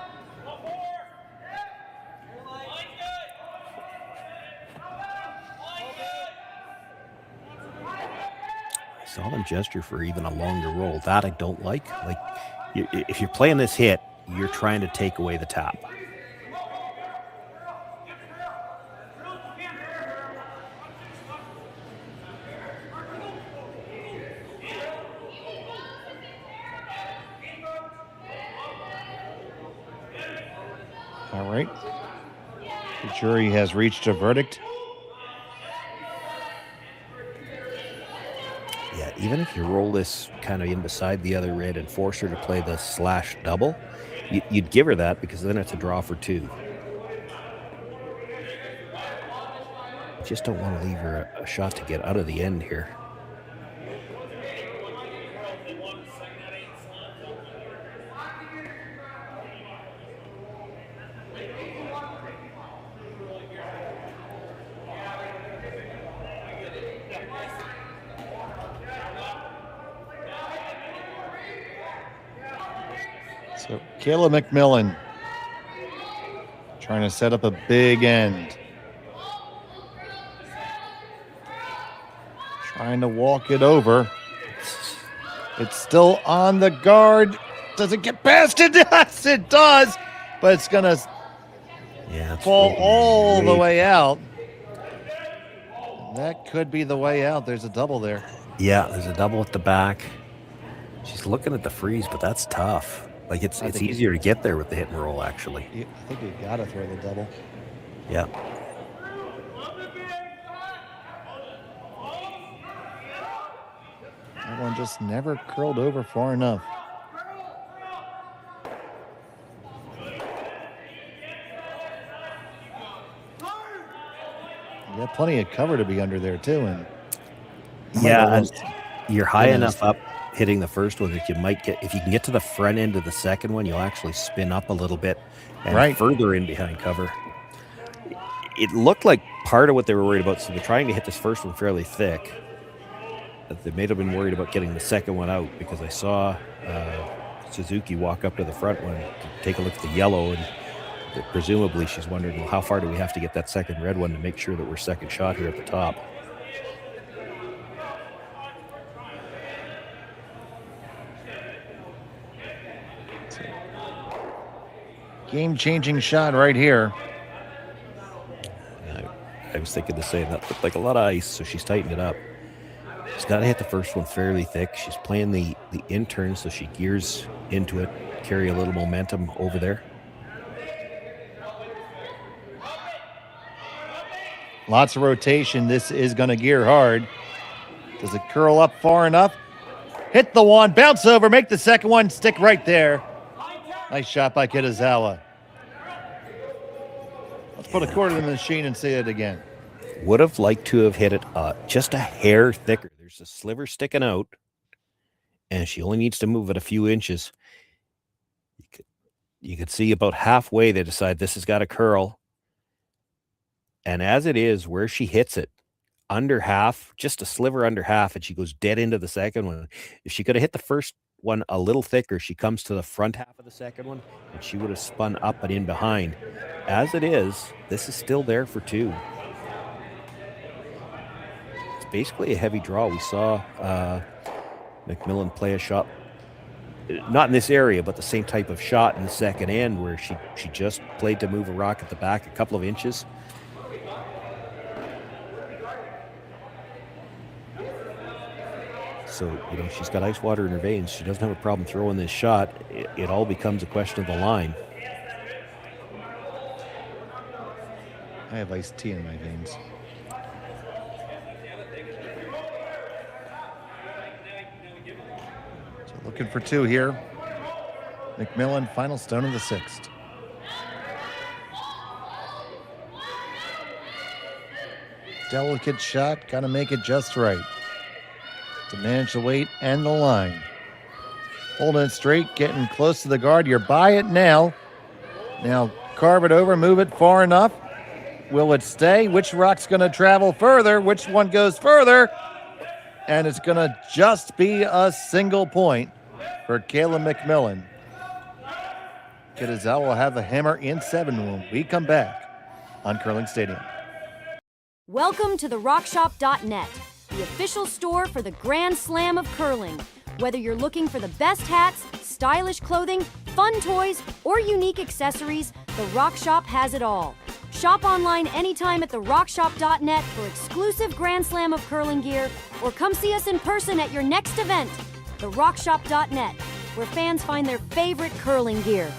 Saw them gesture for even a longer roll. That I don't like. Like, if you're playing this hit, you're trying to take away the tap. All right. The jury has reached a verdict. Yeah, even if you roll this kind of in beside the other red and force her to play the slash double, you'd give her that because then it's a draw for 2. Just don't want to leave her a shot to get out of the end here. So Kayla MacMillan trying to set up a big end. Trying to walk it over. It's still on the guard. Does it get past it? Yes, it does. But it's going to fall all the way out. That could be the way out. There's a double there. Yeah, there's a double at the back. She's looking at the freeze, but that's tough. Like, it's easier to get there with the hit and roll, actually. I think you got to throw the double. Yeah. That one just never curled over far enough. You got plenty of cover to be under there, too. And yeah, and you're high enough up hitting the first one that you might get, if you can get to the front end of the second one, you'll actually spin up a little bit and further in behind cover. It looked like part of what they were worried about, so they're trying to hit this first one fairly thick. They may have been worried about getting the second one out, because I saw Suzuki walk up to the front one to take a look at the yellow, and presumably she's wondering, well, how far do we have to get that second red one to make sure that we're second shot here at the top. Game-changing shot right here. I was thinking the same. That looked like a lot of ice, so she's tightened it up. She's got to hit the first one fairly thick. She's playing the in-turn, so she gears into it, carry a little momentum over there. Lots of rotation. This is going to gear hard. Does it curl up far enough? Hit the one, bounce over, make the second one, stick right there. Nice shot by Kitazawa. Let's put a quarter in the machine and see it again. Would have liked to have hit it just a hair thicker. There's a sliver sticking out, and she only needs to move it a few inches. You could see about halfway they decide this has got to curl. And as it is, where she hits it, under half, just a sliver under half, and she goes dead into the second one. If she could have hit the first one a little thicker, she comes to the front half of the second one, and she would have spun up and in behind. As it is, this is still there for two. It's basically a heavy draw. We saw MacMillan play a shot, not in this area, but the same type of shot in the second end, where she just played to move a rock at the back a couple of inches. So, she's got ice water in her veins. She doesn't have a problem throwing this shot. It all becomes a question of the line. I have iced tea in my veins. So looking for two here. MacMillan, final stone of the sixth. Delicate shot, got to make it just right to manage the weight and the line. Holding it straight, getting close to the guard. You're by it now. Now carve it over, move it far enough. Will it stay? Which rock's going to travel further? Which one goes further? And it's going to just be a single point for Kayla MacMillan. Kitazawa will have the hammer in 7 when we come back on Curling Stadium. Welcome to the RockShop.net, the official store for the Grand Slam of curling. Whether you're looking for the best hats, stylish clothing, fun toys, or unique accessories, the Rock Shop has it all. Shop online anytime at the RockShop.net for exclusive Grand Slam of curling gear, or come see us in person at your next event. The RockShop.net, where fans find their favorite curling gear.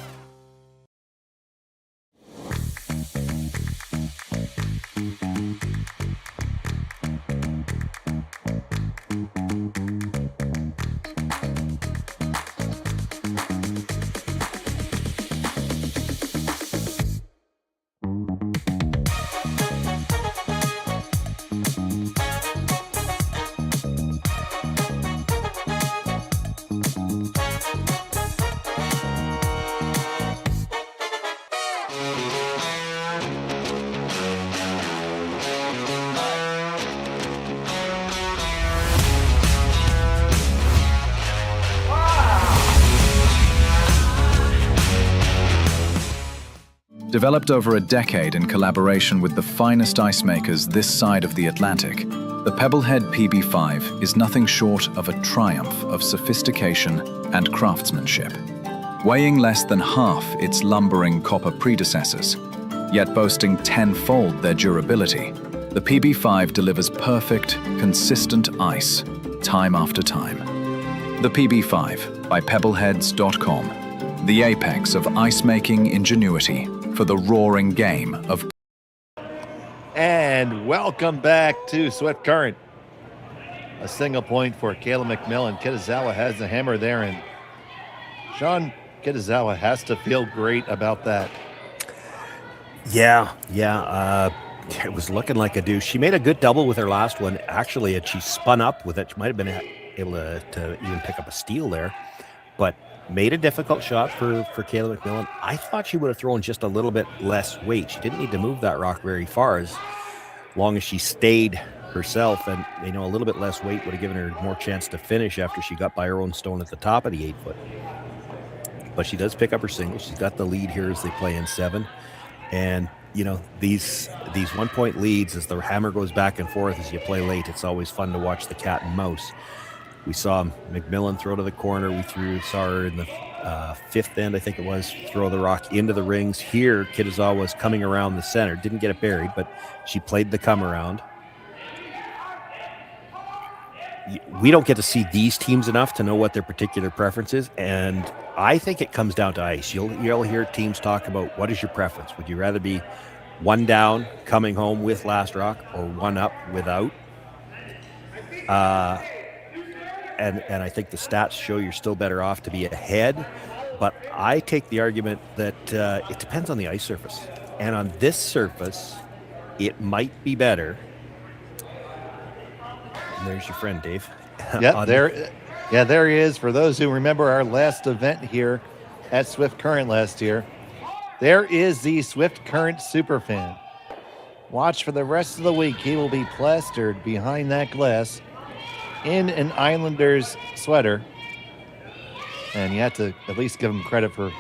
Developed over a decade in collaboration with the finest ice makers this side of the Atlantic, the Pebblehead PB5 is nothing short of a triumph of sophistication and craftsmanship. Weighing less than half its lumbering copper predecessors, yet boasting tenfold their durability, the PB5 delivers perfect, consistent ice, time after time. The PB5 by Pebbleheads.com, the apex of ice-making ingenuity for the roaring game of... And welcome back to Swift Current. A single point for Kayla MacMillan. Kitazawa has the hammer there, and Sean, Kitazawa has to feel great about that. Yeah. It was looking like a deuce. She made a good double with her last one, actually, and she spun up with it. She might have been able to even pick up a steal there. But made a difficult shot for Kayla MacMillan. I thought she would have thrown just a little bit less weight. She didn't need to move that rock very far as long as she stayed herself, and a little bit less weight would have given her more chance to finish after she got by her own stone at the top of the 8 foot. But she does pick up her single. She's got the lead here as they play in 7. And these 1 point leads, as the hammer goes back and forth as you play late, it's always fun to watch the cat and mouse. We saw MacMillan throw to the corner. We saw her in the 5th end, I think it was, throw the rock into the rings. Here, Kitazawa was coming around the center. Didn't get it buried, but she played the come around. We don't get to see these teams enough to know what their particular preference is, and I think it comes down to ice. You'll hear teams talk about, what is your preference? Would you rather be 1 down coming home with last rock, or 1 up without? And I think the stats show you're still better off to be ahead, but I take the argument that it depends on the ice surface. And on this surface, it might be better. And there's your friend, Dave. Yeah, there he is. For those who remember our last event here at Swift Current last year, there is the Swift Current Superfan. Watch for the rest of the week. He will be plastered behind that glass in an Islanders sweater. And you have to at least give him credit for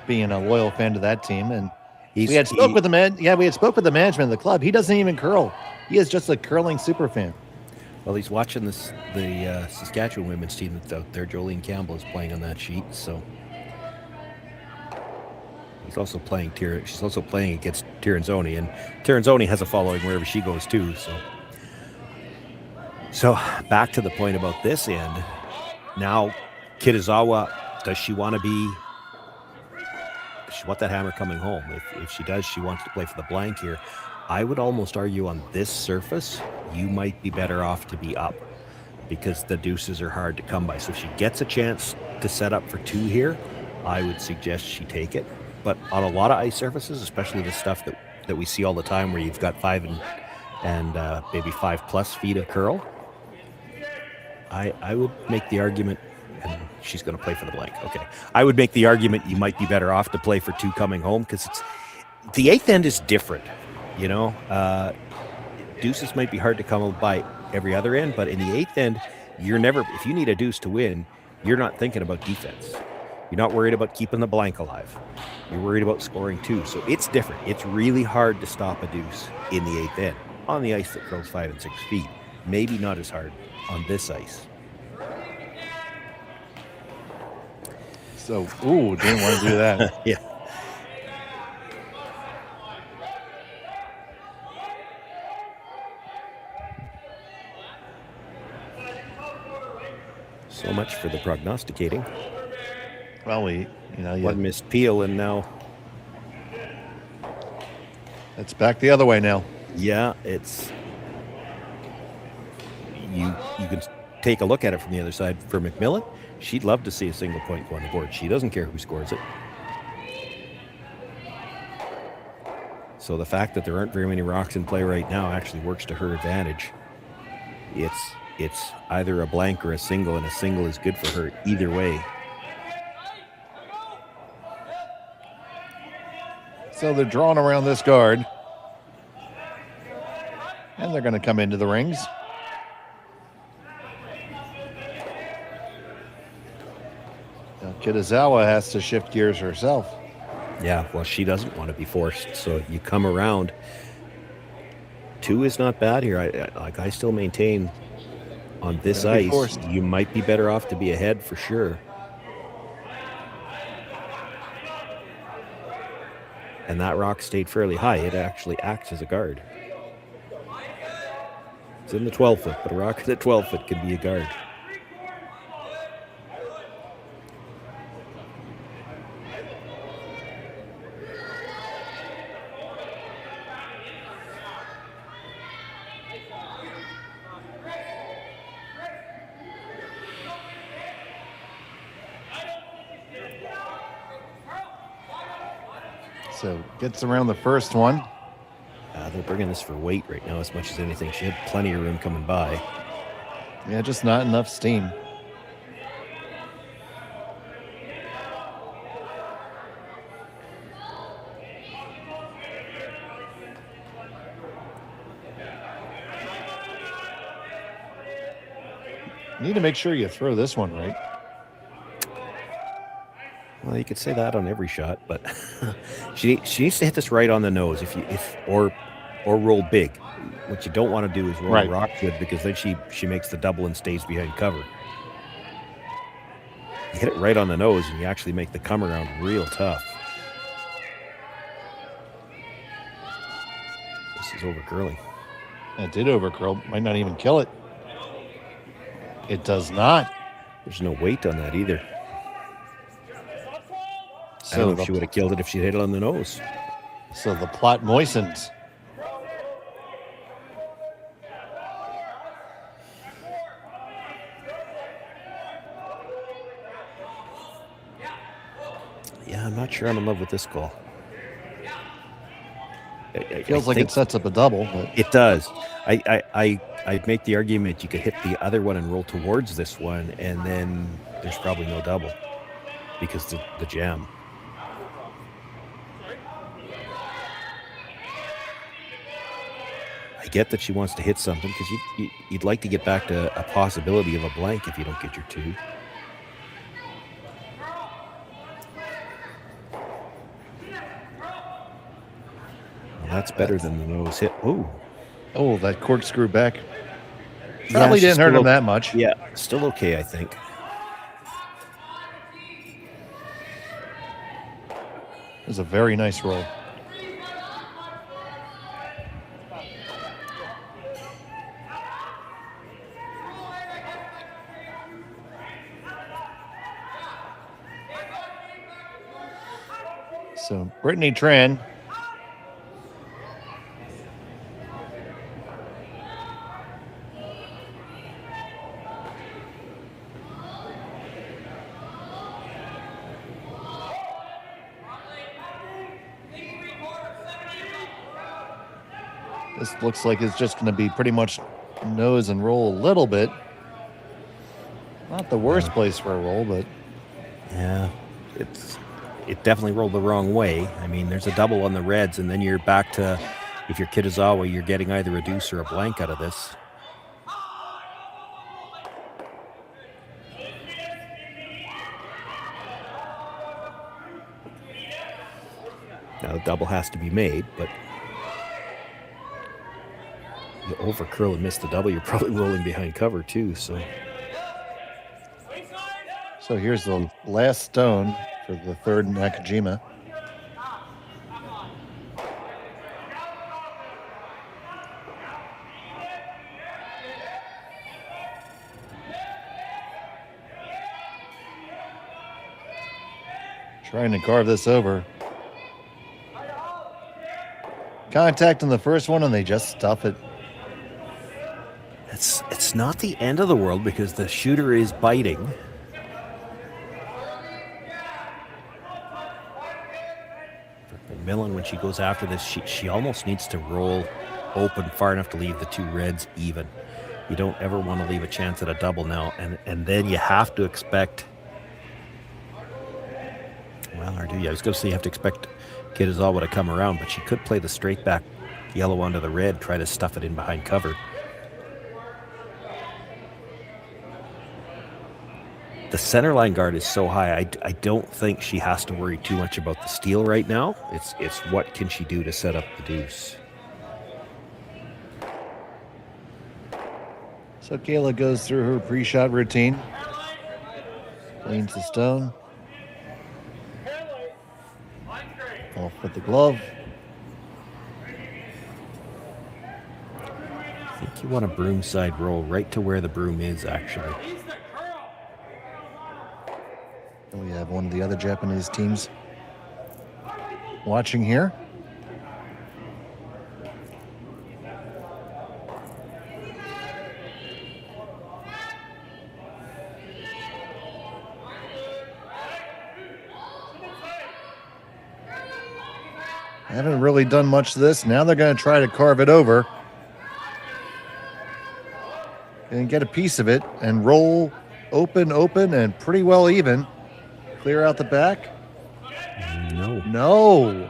being a loyal fan to that team. And we had spoke with the management of the club. He doesn't even curl. He is just a curling super fan. Well, he's watching the Saskatchewan women's team that's out there. Jolene Campbell is playing on that sheet, so he's also playing she's also playing against Tirinzoni, and Tirinzoni has a following wherever she goes too. So back to the point about this end. Now, Kitazawa, does she want that hammer coming home? If she does, she wants to play for the blank here. I would almost argue on this surface, you might be better off to be up, because the deuces are hard to come by. So if she gets a chance to set up for 2 here, I would suggest she take it. But on a lot of ice surfaces, especially the stuff that we see all the time where you've got 5 and maybe 5+ feet of curl, I would make the argument, and she's going to play for the blank. Okay. I would make the argument you might be better off to play for 2 coming home, because the 8th end is different. Deuces might be hard to come by every other end, but in the 8th end, if you need a deuce to win, you're not thinking about defense. You're not worried about keeping the blank alive. You're worried about scoring 2. So it's different. It's really hard to stop a deuce in the 8th end on the ice that curls 5 and 6 feet. Maybe not as hard on this ice. So, didn't want to do that. Yeah. So much for the prognosticating. Well, one missed peel, and now it's back the other way now. Yeah, it's you can take a look at it from the other side. For MacMillan, she'd love to see a single point go on the board. She doesn't care who scores it. So the fact that there aren't very many rocks in play right now actually works to her advantage. It's either a blank or a single, and a single is good for her either way. So they're drawing around this guard, and they're going to come into the rings. Now, Kitazawa has to shift gears herself. Yeah, well, she doesn't want to be forced, so you come around. 2 is not bad here. I still maintain on this ice, you might be better off to be ahead for sure. And that rock stayed fairly high. It actually acts as a guard. It's in the 12 foot, but a rock at the 12 foot can be a guard. So gets around the first one. They're bringing this for weight right now as much as anything. She had plenty of room coming by. Yeah, just not enough steam. You need to make sure you throw this one right. Well, you could say that on every shot, but she needs to hit this right on the nose or roll big. What you don't want to do is roll Right. rock good, because then she makes the double and stays behind cover. You hit it right on the nose and you actually make the come around real tough. This is over curling. It did overcurl. Might not even kill it. It does not. There's no weight on that either. I So don't know if she would have killed it if she hit it on the nose. So the plot moistens. Yeah, I'm not sure I'm in love with this call. It feels like it sets up a double. But it does. I'd make the argument you could hit the other one and roll towards this one, and then there's probably no double because the jam. I get that she wants to hit something, because you'd like to get back to a possibility of a blank if you don't get your two. Well, that's better than the nose hit. Ooh. Oh, that corkscrew back. Probably didn't hurt him that much. Yeah, still okay, I think. It was a very nice roll. So Brittany Tran this looks like it's just going to be pretty much nose and roll a little bit. Not the worst place for a roll, but yeah, it definitely rolled the wrong way. I mean, there's a double on the reds, and then you're back to, if you're Kitazawa, you're getting either a deuce or a blank out of this. Now the double has to be made, but you over curl and miss the double, you're probably rolling behind cover too. So here's the last stone for the third Nakajima. Trying to carve this over. Contact on the first one and they just stuff it. It's not the end of the world because the shooter is biting. MacMillan, when she goes after this, she almost needs to roll open far enough to leave the two reds even. You don't ever want to leave a chance at a double now, and then you have to expect, well, or do you? I was going to say you have to expect Kitazawa to come around, but she could play the straight back yellow onto the red, try to stuff it in behind cover. The center line guard is so high, I don't think she has to worry too much about the steal right now. It's what can she do to set up the deuce. So Kayla goes through her pre-shot routine. Leans the stone. Off with the glove. I think you want a broom side roll right to where the broom is, actually. We have one of the other Japanese teams watching here. Haven't really done much of this. Now they're going to try to carve it over. and get a piece of it and roll open, and pretty well even. Clear out the back. No.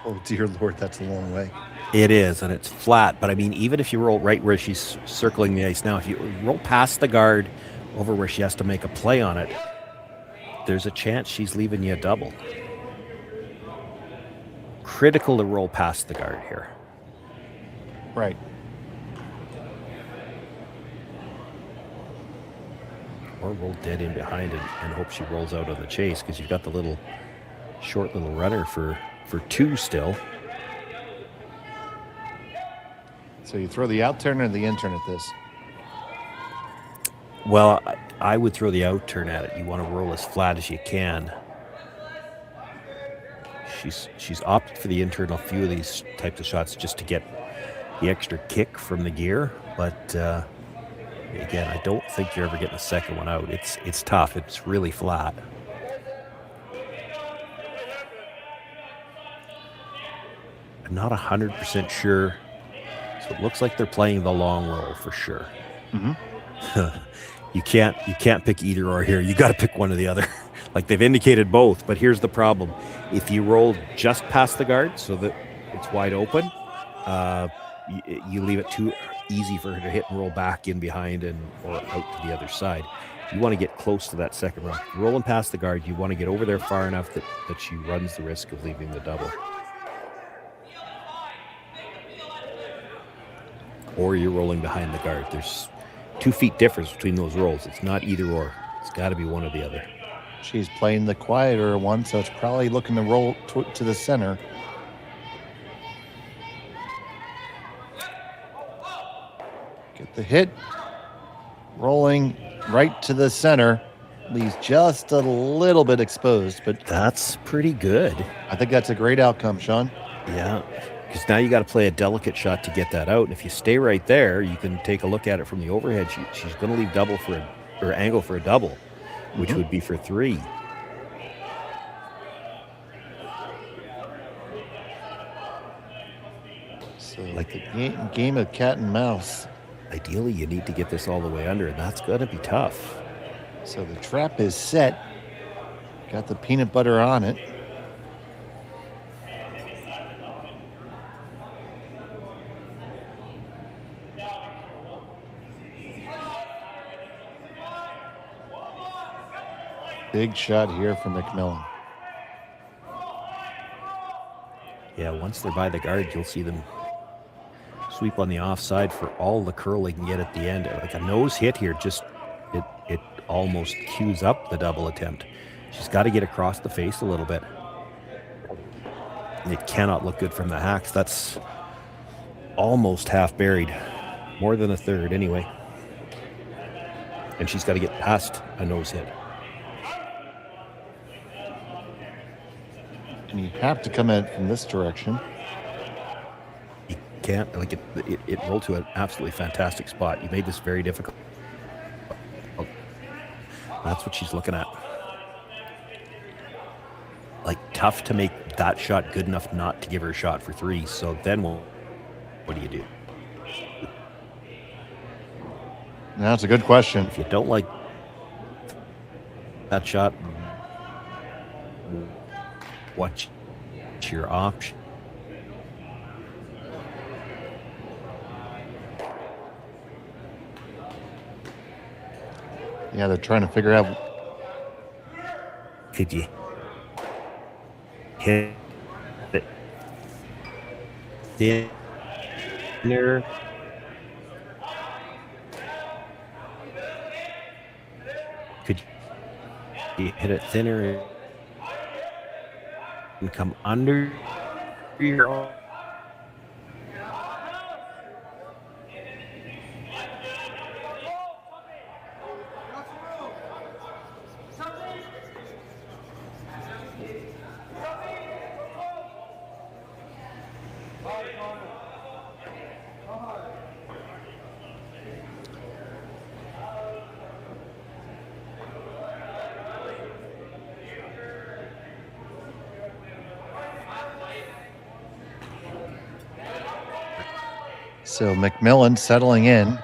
Oh, dear Lord, that's a long way. It is, and it's flat. But I mean, even if you roll right where she's circling the ice now, if you roll past the guard over where she has to make a play on it, there's a chance she's leaving you a double. Critical to roll past the guard here. Right. Or roll dead in behind and hope she rolls out on the chase, because you've got the short little runner for two still. So you throw the out turn or the in turn at this? Well, I would throw the out turn at it. You want to roll as flat as you can. She's opted for the in turn on a few of these types of shots just to get the extra kick from the gear, but again, I don't think you're ever getting a second one out. It's tough. It's really flat. I'm not 100% sure. So it looks like they're playing the long roll for sure. Mm-hmm. You can't pick either or here. You got to pick one or the other. Like they've indicated both, but here's the problem. If you roll just past the guard so that it's wide open, you leave it too easy for her to hit and roll back in behind or out to the other side. You want to get close to that second roll. Rolling past the guard, you want to get over there far enough that she runs the risk of leaving the double. Or you're rolling behind the guard. There's 2 feet difference between those rolls. It's not either or. It's got to be one or the other. She's playing the quieter one, so it's probably looking to roll to the center. Get the hit. Rolling right to the center. Leaves just a little bit exposed, but that's pretty good. I think that's a great outcome, Sean. Yeah, because now you got to play a delicate shot to get that out. And if you stay right there, you can take a look at it from the overhead. She's going to leave double or angle for a double, which would be for 3. So like a game of cat and mouse. Ideally, you need to get this all the way under, and that's going to be tough. So the trap is set. Got the peanut butter on it. Big shot here from MacMillan. Yeah, once they're by the guard, you'll see them sweep on the offside for all the curl they can get at the end. Like a nose hit here, just it almost cues up the double attempt. She's got to get across the face a little bit. And it cannot look good from the hacks. That's almost half buried. More than a third anyway. And she's got to get past a nose hit. And you have to come in from this direction. You can't, like it rolled to an absolutely fantastic spot. You made this very difficult. That's what she's looking at. Like tough to make that shot good enough not to give her a shot for 3. So then what do you do? Now it's a good question. If you don't like that shot, what's your option? Yeah, they're trying to figure out. Could you hit it thinner? Could you hit it thinner and come under your So MacMillan settling in.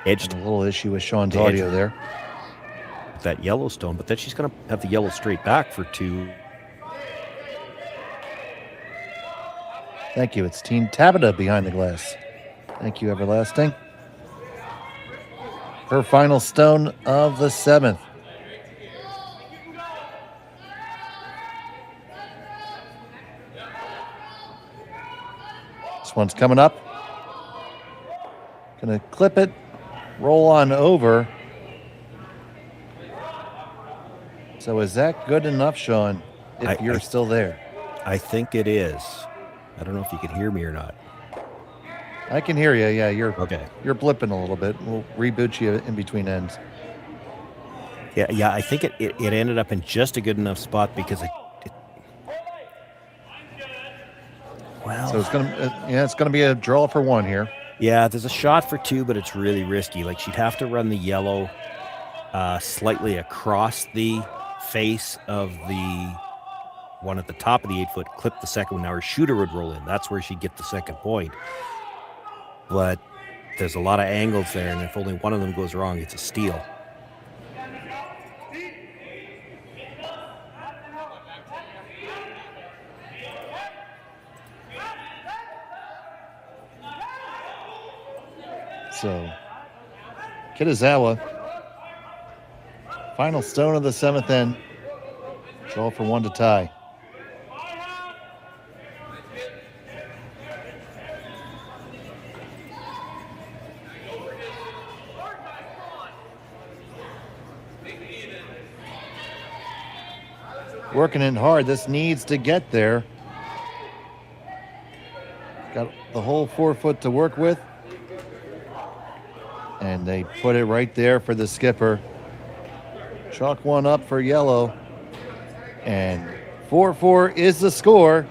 Edged. A little issue with Sean's audio there. That Yellowstone, but then she's going to have the yellow straight back for 2. Thank you. It's Team Tabata behind the glass. Thank you, Everlasting. Her final stone of the 7th. This one's coming up. Gonna clip it, roll on over. So is that good enough, Sean, if you're still there? I think it is. I don't know if you can hear me or not. I can hear you. Yeah, you're okay. You're blipping a little bit. We'll reboot you in between ends. Yeah. I think it ended up in just a good enough spot because well. So it's gonna be a draw for 1 here. Yeah, there's a shot for 2, but it's really risky. Like she'd have to run the yellow slightly across the face of the one at the top of the 8-foot, clip the second one. Now her shooter would roll in. That's where she'd get the second point. But there's a lot of angles there, and if only one of them goes wrong, it's a steal. So, Kitazawa, final stone of the 7th end. Draw for 1 to tie. Working in hard. This needs to get there. Got the whole 4 foot to work with. And they put it right there for the skipper. Chalk 1 up for yellow. And 4-4 is the score.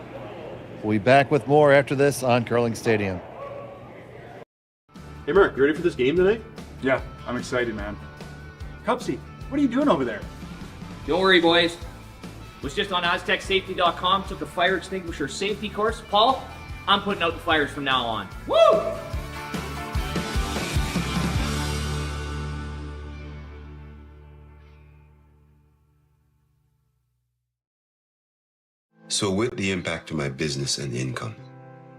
We'll be back with more after this on Curling Stadium. Hey, Mark, you ready for this game tonight? Yeah, I'm excited, man. Cupsy, what are you doing over there? Don't worry, boys. Was just on AztecSafety.com, took a fire extinguisher safety course. Paul, I'm putting out the fires from now on. Woo! So with the impact to my business and income,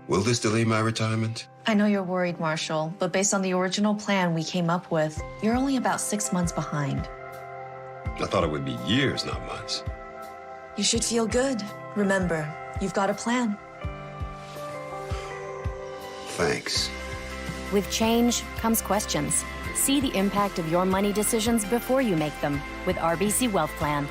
will this delay my retirement? I know you're worried, Marshall, but based on the original plan we came up with, you're only about 6 months behind. I thought it would be years, not months. You should feel good. Remember, you've got a plan. Thanks. With change comes questions. See the impact of your money decisions before you make them with RBC Wealth Plan.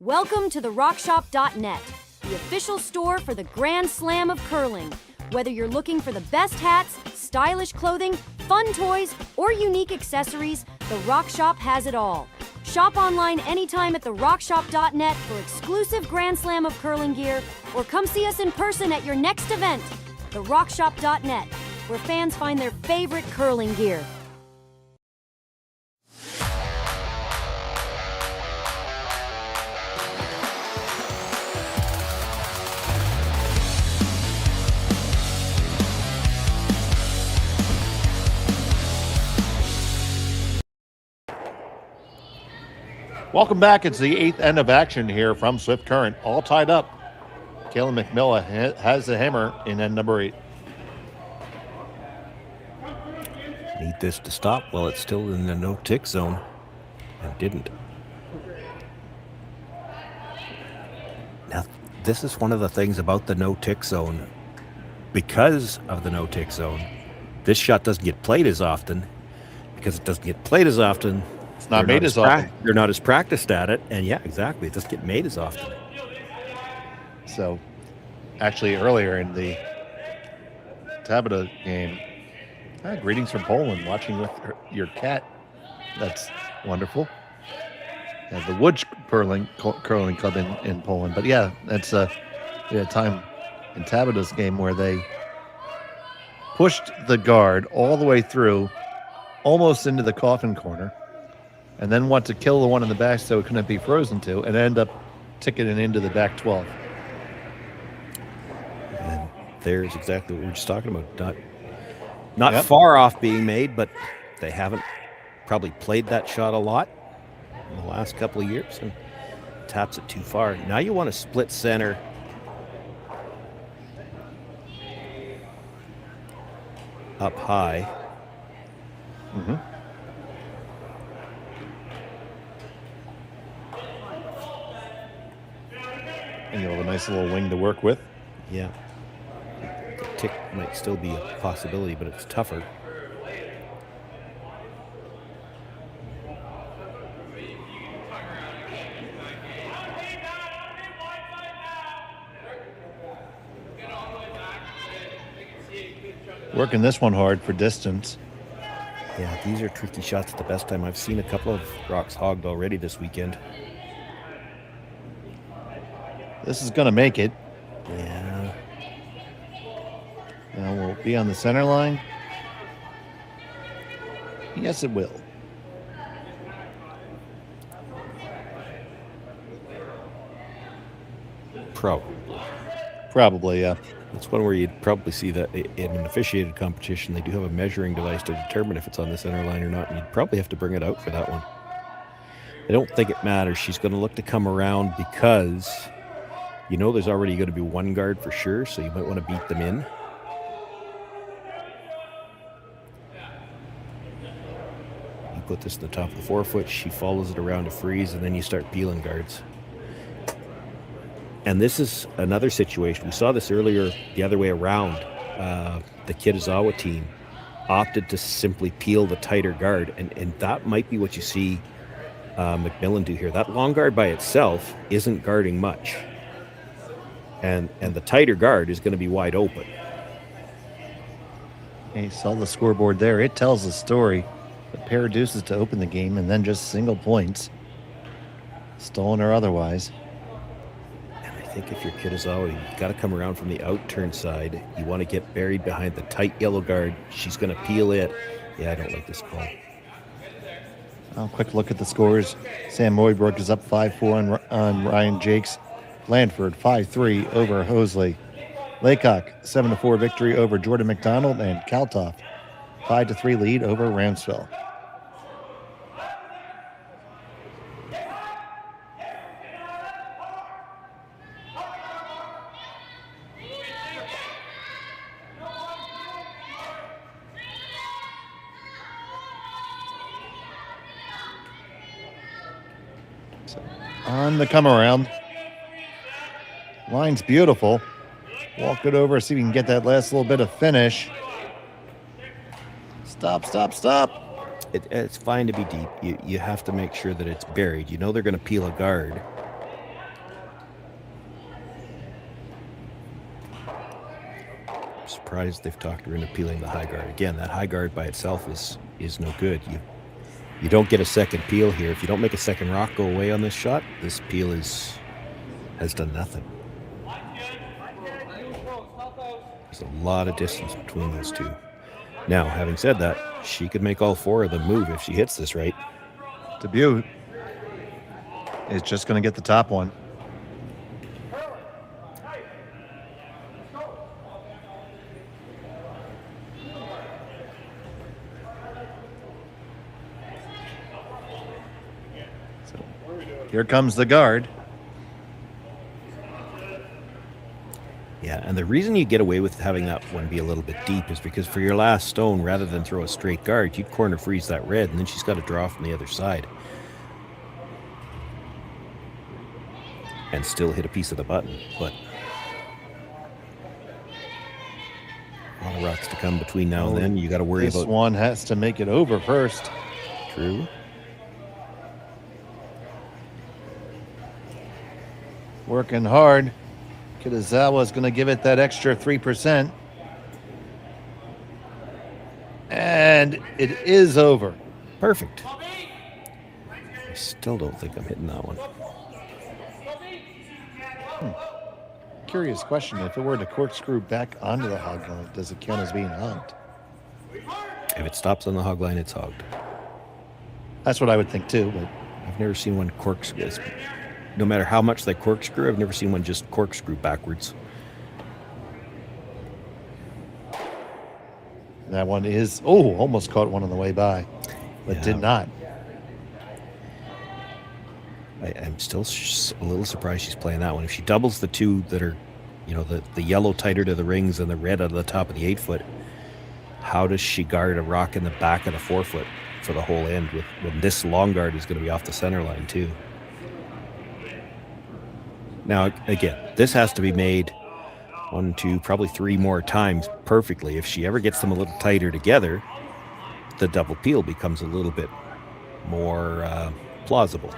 Welcome to the RockShop.net, the official store for the Grand Slam of curling. Whether you're looking for the best hats, stylish clothing, fun toys, or unique accessories, the Rock Shop has it all. Shop online anytime at therockshop.net for exclusive Grand Slam of curling gear, or come see us in person at your next event. Therockshop.net, where fans find their favorite curling gear. Welcome back. It's the 8th end of action here from Swift Current. All tied up. Kayla MacMillan has the hammer in end number 8. Need this to stop while it's still in the no-tick zone. And didn't. Now, this is one of the things about the no-tick zone. Because of the no-tick zone, this shot doesn't get played as often. Because it doesn't get played as often, it's not made as often. You're not as practiced at it. And yeah, exactly. It doesn't get made as often. So, actually, earlier in the Tabata game, greetings from Poland, watching with your cat. That's wonderful. The Wood Curling Club in Poland. But yeah, that's we had a time in Tabata's game where they pushed the guard all the way through, almost into the coffin corner, and then want to kill the one in the back so it couldn't be frozen to, and end up ticketing into the back 12. there is exactly what we were just talking about. Not far off being made, but they haven't probably played that shot a lot in the last couple of years and taps it too far. Now you want to split center. Up high. Mm-hmm. And you'll have a nice little wing to work with. Yeah. The tick might still be a possibility, but it's tougher. Working this one hard for distance. Yeah, these are tricky shots at the best time. I've seen a couple of rocks hogged already this weekend. This is going to make it. Yeah. Now we'll be on the center line. Yes, it will. Probably, yeah. It's one where you'd probably see that in an officiated competition, they do have a measuring device to determine if it's on the center line or not, and you'd probably have to bring it out for that one. I don't think it matters. She's going to look to come around because you know there's already going to be one guard for sure, so you might want to beat them in. You put this in the top of the forefoot, she follows it around to freeze, and then you start peeling guards. And this is another situation. We saw this earlier the other way around. The Kitazawa team opted to simply peel the tighter guard, and that might be what you see MacMillan do here. That long guard by itself isn't guarding much. And the tighter guard is going to be wide open. Hey, you saw the scoreboard there. It tells the story. A pair of deuces to open the game and then just single points. Stolen or otherwise. I think if you're Kitazawa, you've got to come around from the out-turn side. You want to get buried behind the tight yellow guard. She's going to peel it. Yeah, I don't like this call. Quick look at the scores. Sam Moybrook is up 5-4 on Ryan Jakes. Blandford 5-3 over Hosley. Laycock 7-4 victory over Jordan McDonald, and Kaltoff 5-3 lead over Ramsville. On the come around. Line's beautiful. Walk it over, see if we can get that last little bit of finish. Stop. It's fine to be deep. You have to make sure that it's buried. You know they're going to peel a guard. I'm surprised they've talked her into peeling the high guard. Again, that high guard by itself is no good. You don't get a second peel here. If you don't make a second rock go away on this shot, this peel has done nothing. There's a lot of distance between those two. Now, having said that, she could make all four of them move if she hits this right. Dubuque is just going to get the top one. So, here comes the guard. Yeah, and the reason you get away with having that one be a little bit deep is because for your last stone, rather than throw a straight guard, you'd corner freeze that red, and then she's got to draw from the other side. And still hit a piece of the button, but a lot of rocks to come between now and then. You got to worry about... This one has to make it over first. True. Working hard. Kitazawa is going to give it that extra 3%. And it is over. Perfect. I still don't think I'm hitting that one. Curious question. If it were to corkscrew back onto the hog line, does it count as being hogged? If it stops on the hog line, it's hogged. That's what I would think too, but I've never seen one corkscrew. No matter how much they corkscrew, I've never seen one just corkscrew backwards. That one is, almost caught one on the way by, but did not. I'm still a little surprised she's playing that one. If she doubles the two that are, the yellow tighter to the rings and the red out of the top of the 8-foot, how does she guard a rock in the back of the 4-foot for the whole end when this long guard is going to be off the center line too? Now, again, this has to be made 1, 2, probably 3 more times perfectly. If she ever gets them a little tighter together, the double peel becomes a little bit more plausible.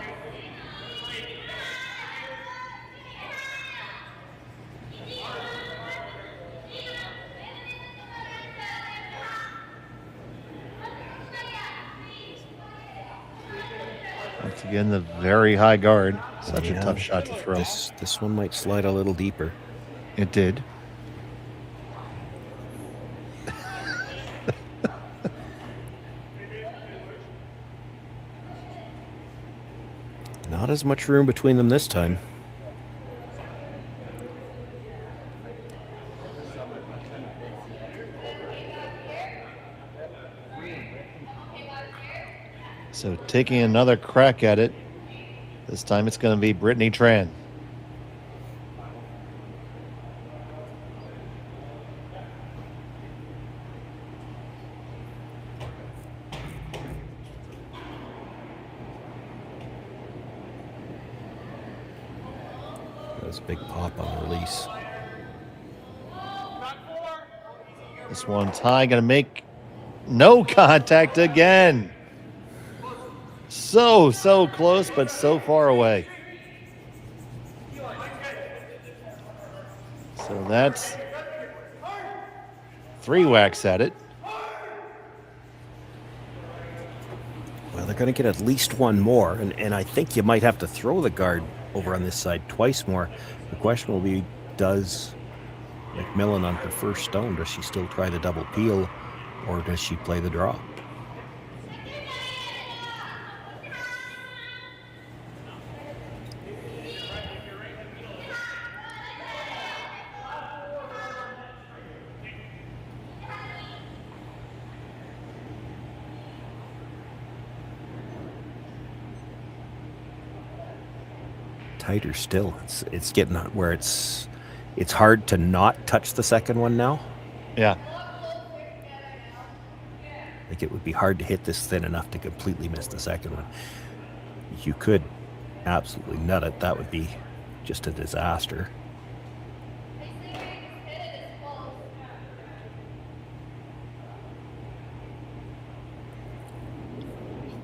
Once again, the very high guard. Such a tough shot to throw. This one might slide a little deeper. It did. Not as much room between them this time. So taking another crack at it. This time it's going to be Brittany Tran. That was a big pop on the release. This one's high, going to make no contact again. So close, but so far away. So that's 3 whacks at it. Well, they're going to get at least one more, and I think you might have to throw the guard over on this side twice more. The question will be, does MacMillan on her first stone, does she still try the double peel, or does she play the draw? Tighter still. It's getting where it's hard to not touch the second one now. Yeah. Like it would be hard to hit this thin enough to completely miss the second one. You could absolutely nut it. That would be just a disaster.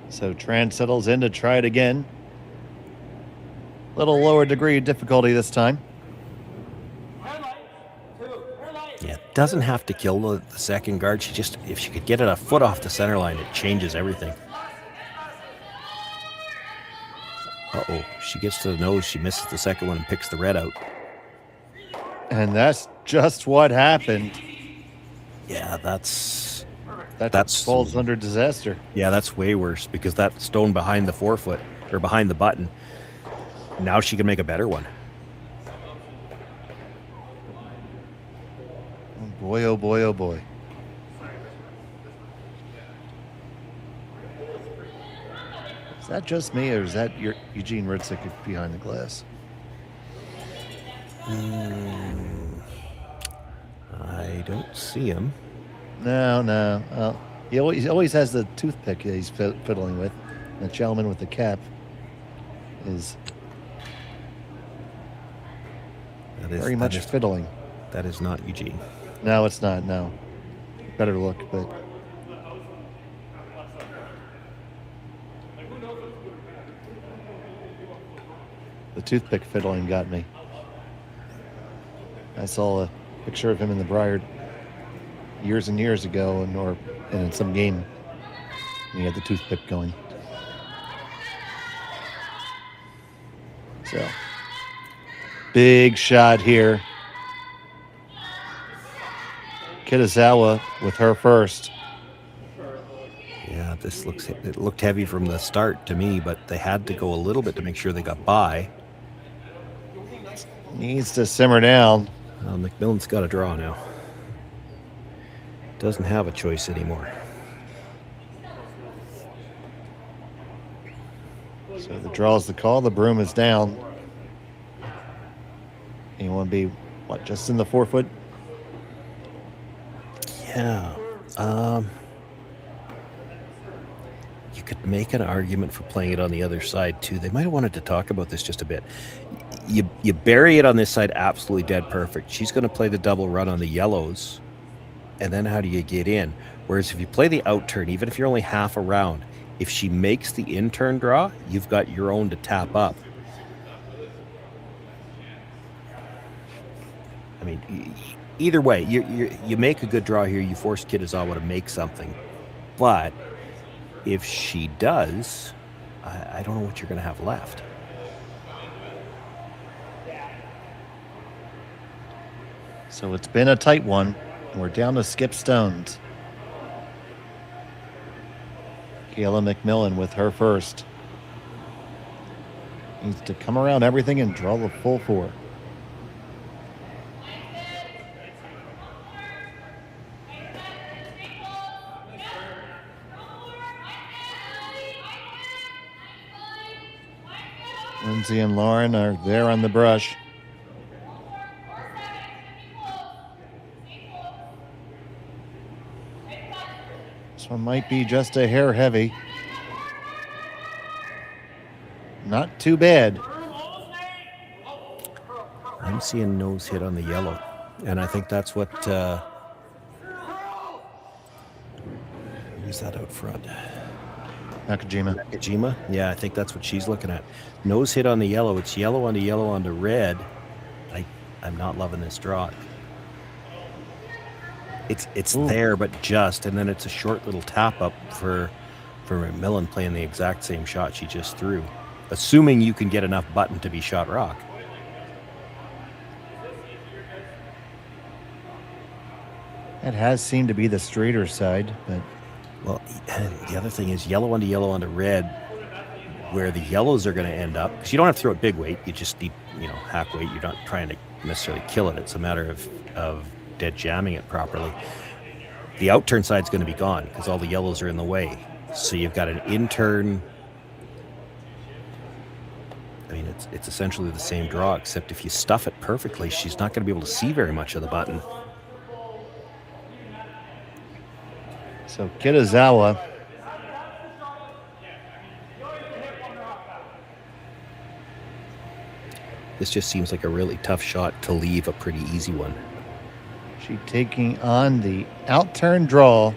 So Tran settles in to try it again. Little lower degree of difficulty this time. Yeah, doesn't have to kill the second guard. If she could get it a foot off the center line, it changes everything. Uh-oh, she gets to the nose, she misses the second one and picks the red out. And that's just what happened. Yeah, that falls under disaster. Yeah, that's way worse because that stone behind the 4-foot, or behind the button, now she can make a better one. Oh boy, oh boy, oh boy. Is that just me, or is that Eugene Ritzik behind the glass? I don't see him. No. He always has the toothpick that he's fiddling with. The gentleman with the cap is very much fiddling. That is not Eugene. No, it's not. No. Better look, but the toothpick fiddling got me. I saw a picture of him in the Briar years and years ago, and in some game, and he had the toothpick going. So, big shot here. Kitazawa with her first. Yeah, it looked heavy from the start to me, but they had to go a little bit to make sure they got by. Needs to simmer down. MacMillan's got a draw now. doesn't have a choice anymore. So the draw is the call. The broom is down. You want to be, what, just in the 4 foot? Yeah. You could make an argument for playing it on the other side, too. They might have wanted to talk about this just a bit. You bury it on this side absolutely dead perfect. She's going to play the double run on the yellows. And then how do you get in? Whereas if you play the out turn, even if you're only half around, if she makes the in turn draw, you've got your own to tap up. I mean, either way, you make a good draw here. You force Kitazawa to make something. But if she does, I don't know what you're going to have left. So it's been a tight one. We're down to skip stones. Kayla MacMillan with her first. Needs to come around everything and draw the full 4. Lindsay and Lauren are there on the brush. This one might be just a hair heavy. Not too bad. I'm seeing nose hit on the yellow, and I think that's what who's that out front? Nakajima. Yeah, I think that's what she's looking at. Nose hit on the yellow. It's yellow onto red. I'm not loving this draw. It's there, but just, and then it's a short little tap up for MacMillan playing the exact same shot she just threw, assuming you can get enough button to be shot rock. It has seemed to be the straighter side, but well, the other thing is yellow onto red, where the yellows are going to end up. Because you don't have to throw it big weight. You just need, hack weight. You're not trying to necessarily kill it. It's a matter of dead jamming it properly. The out turn side's going to be gone because all the yellows are in the way. So you've got an in turn. I mean, it's essentially the same draw, except if you stuff it perfectly, she's not going to be able to see very much of the button. So Kitazawa this just seems like a really tough shot to leave a pretty easy one. She taking on the out turn draw.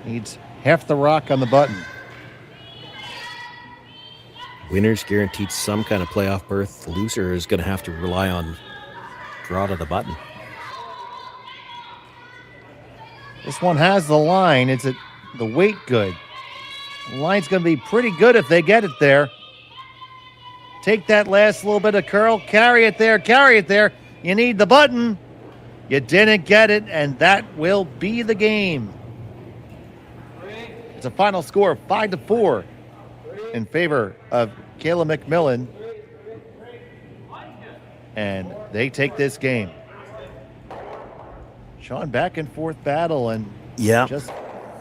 Needs half the rock on the button. Winner's guaranteed some kind of playoff berth. The loser is going to have to rely on draw to the button. This one has the line. It's at the weight good. The line's going to be pretty good if they get it there. Take that last little bit of curl. Carry it there. You need the button. You didn't get it, and that will be the game. It's a final score of 5-4 in favor of Kayla MacMillan. And they take this game. Sean, back and forth battle, and yeah, just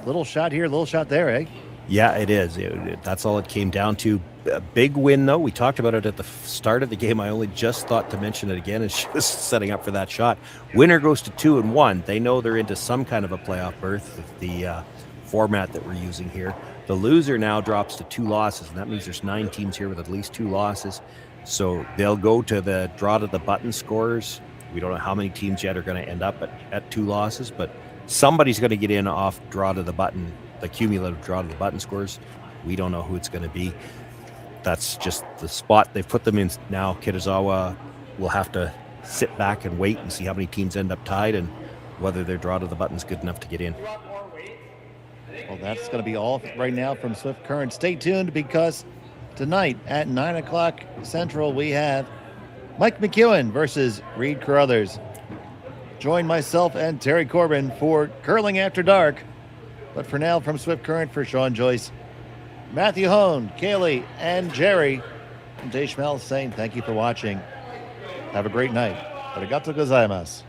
little shot here, little shot there, eh? Yeah, it is. That's all it came down to. A big win, though. We talked about it at the start of the game. I only just thought to mention it again as she was setting up for that shot. Winner goes to 2-1. They know they're into some kind of a playoff berth with the format that we're using here. The loser now drops to 2 losses, and that means there's 9 teams here with at least 2 losses. So they'll go to the draw to the button scores. We don't know how many teams yet are going to end up at 2 losses, but somebody's going to get in off draw to the button, the cumulative draw to the button scores. We don't know who it's going to be. That's just the spot they've put them in now. Kitazawa will have to sit back and wait and see how many teams end up tied and whether their draw to the button's good enough to get in. Well, that's going to be all right now from Swift Current. Stay tuned because tonight at 9 o'clock Central, we have Mike McEwen versus Reed Carruthers. Join myself and Terry Corbin for Curling After Dark. But for now, from Swift Current, for Sean Joyce, Matthew Hone, Kaylee, and Jerry, I'm Dave Schmel saying thank you for watching. Have a great night. Arigato gozaimasu.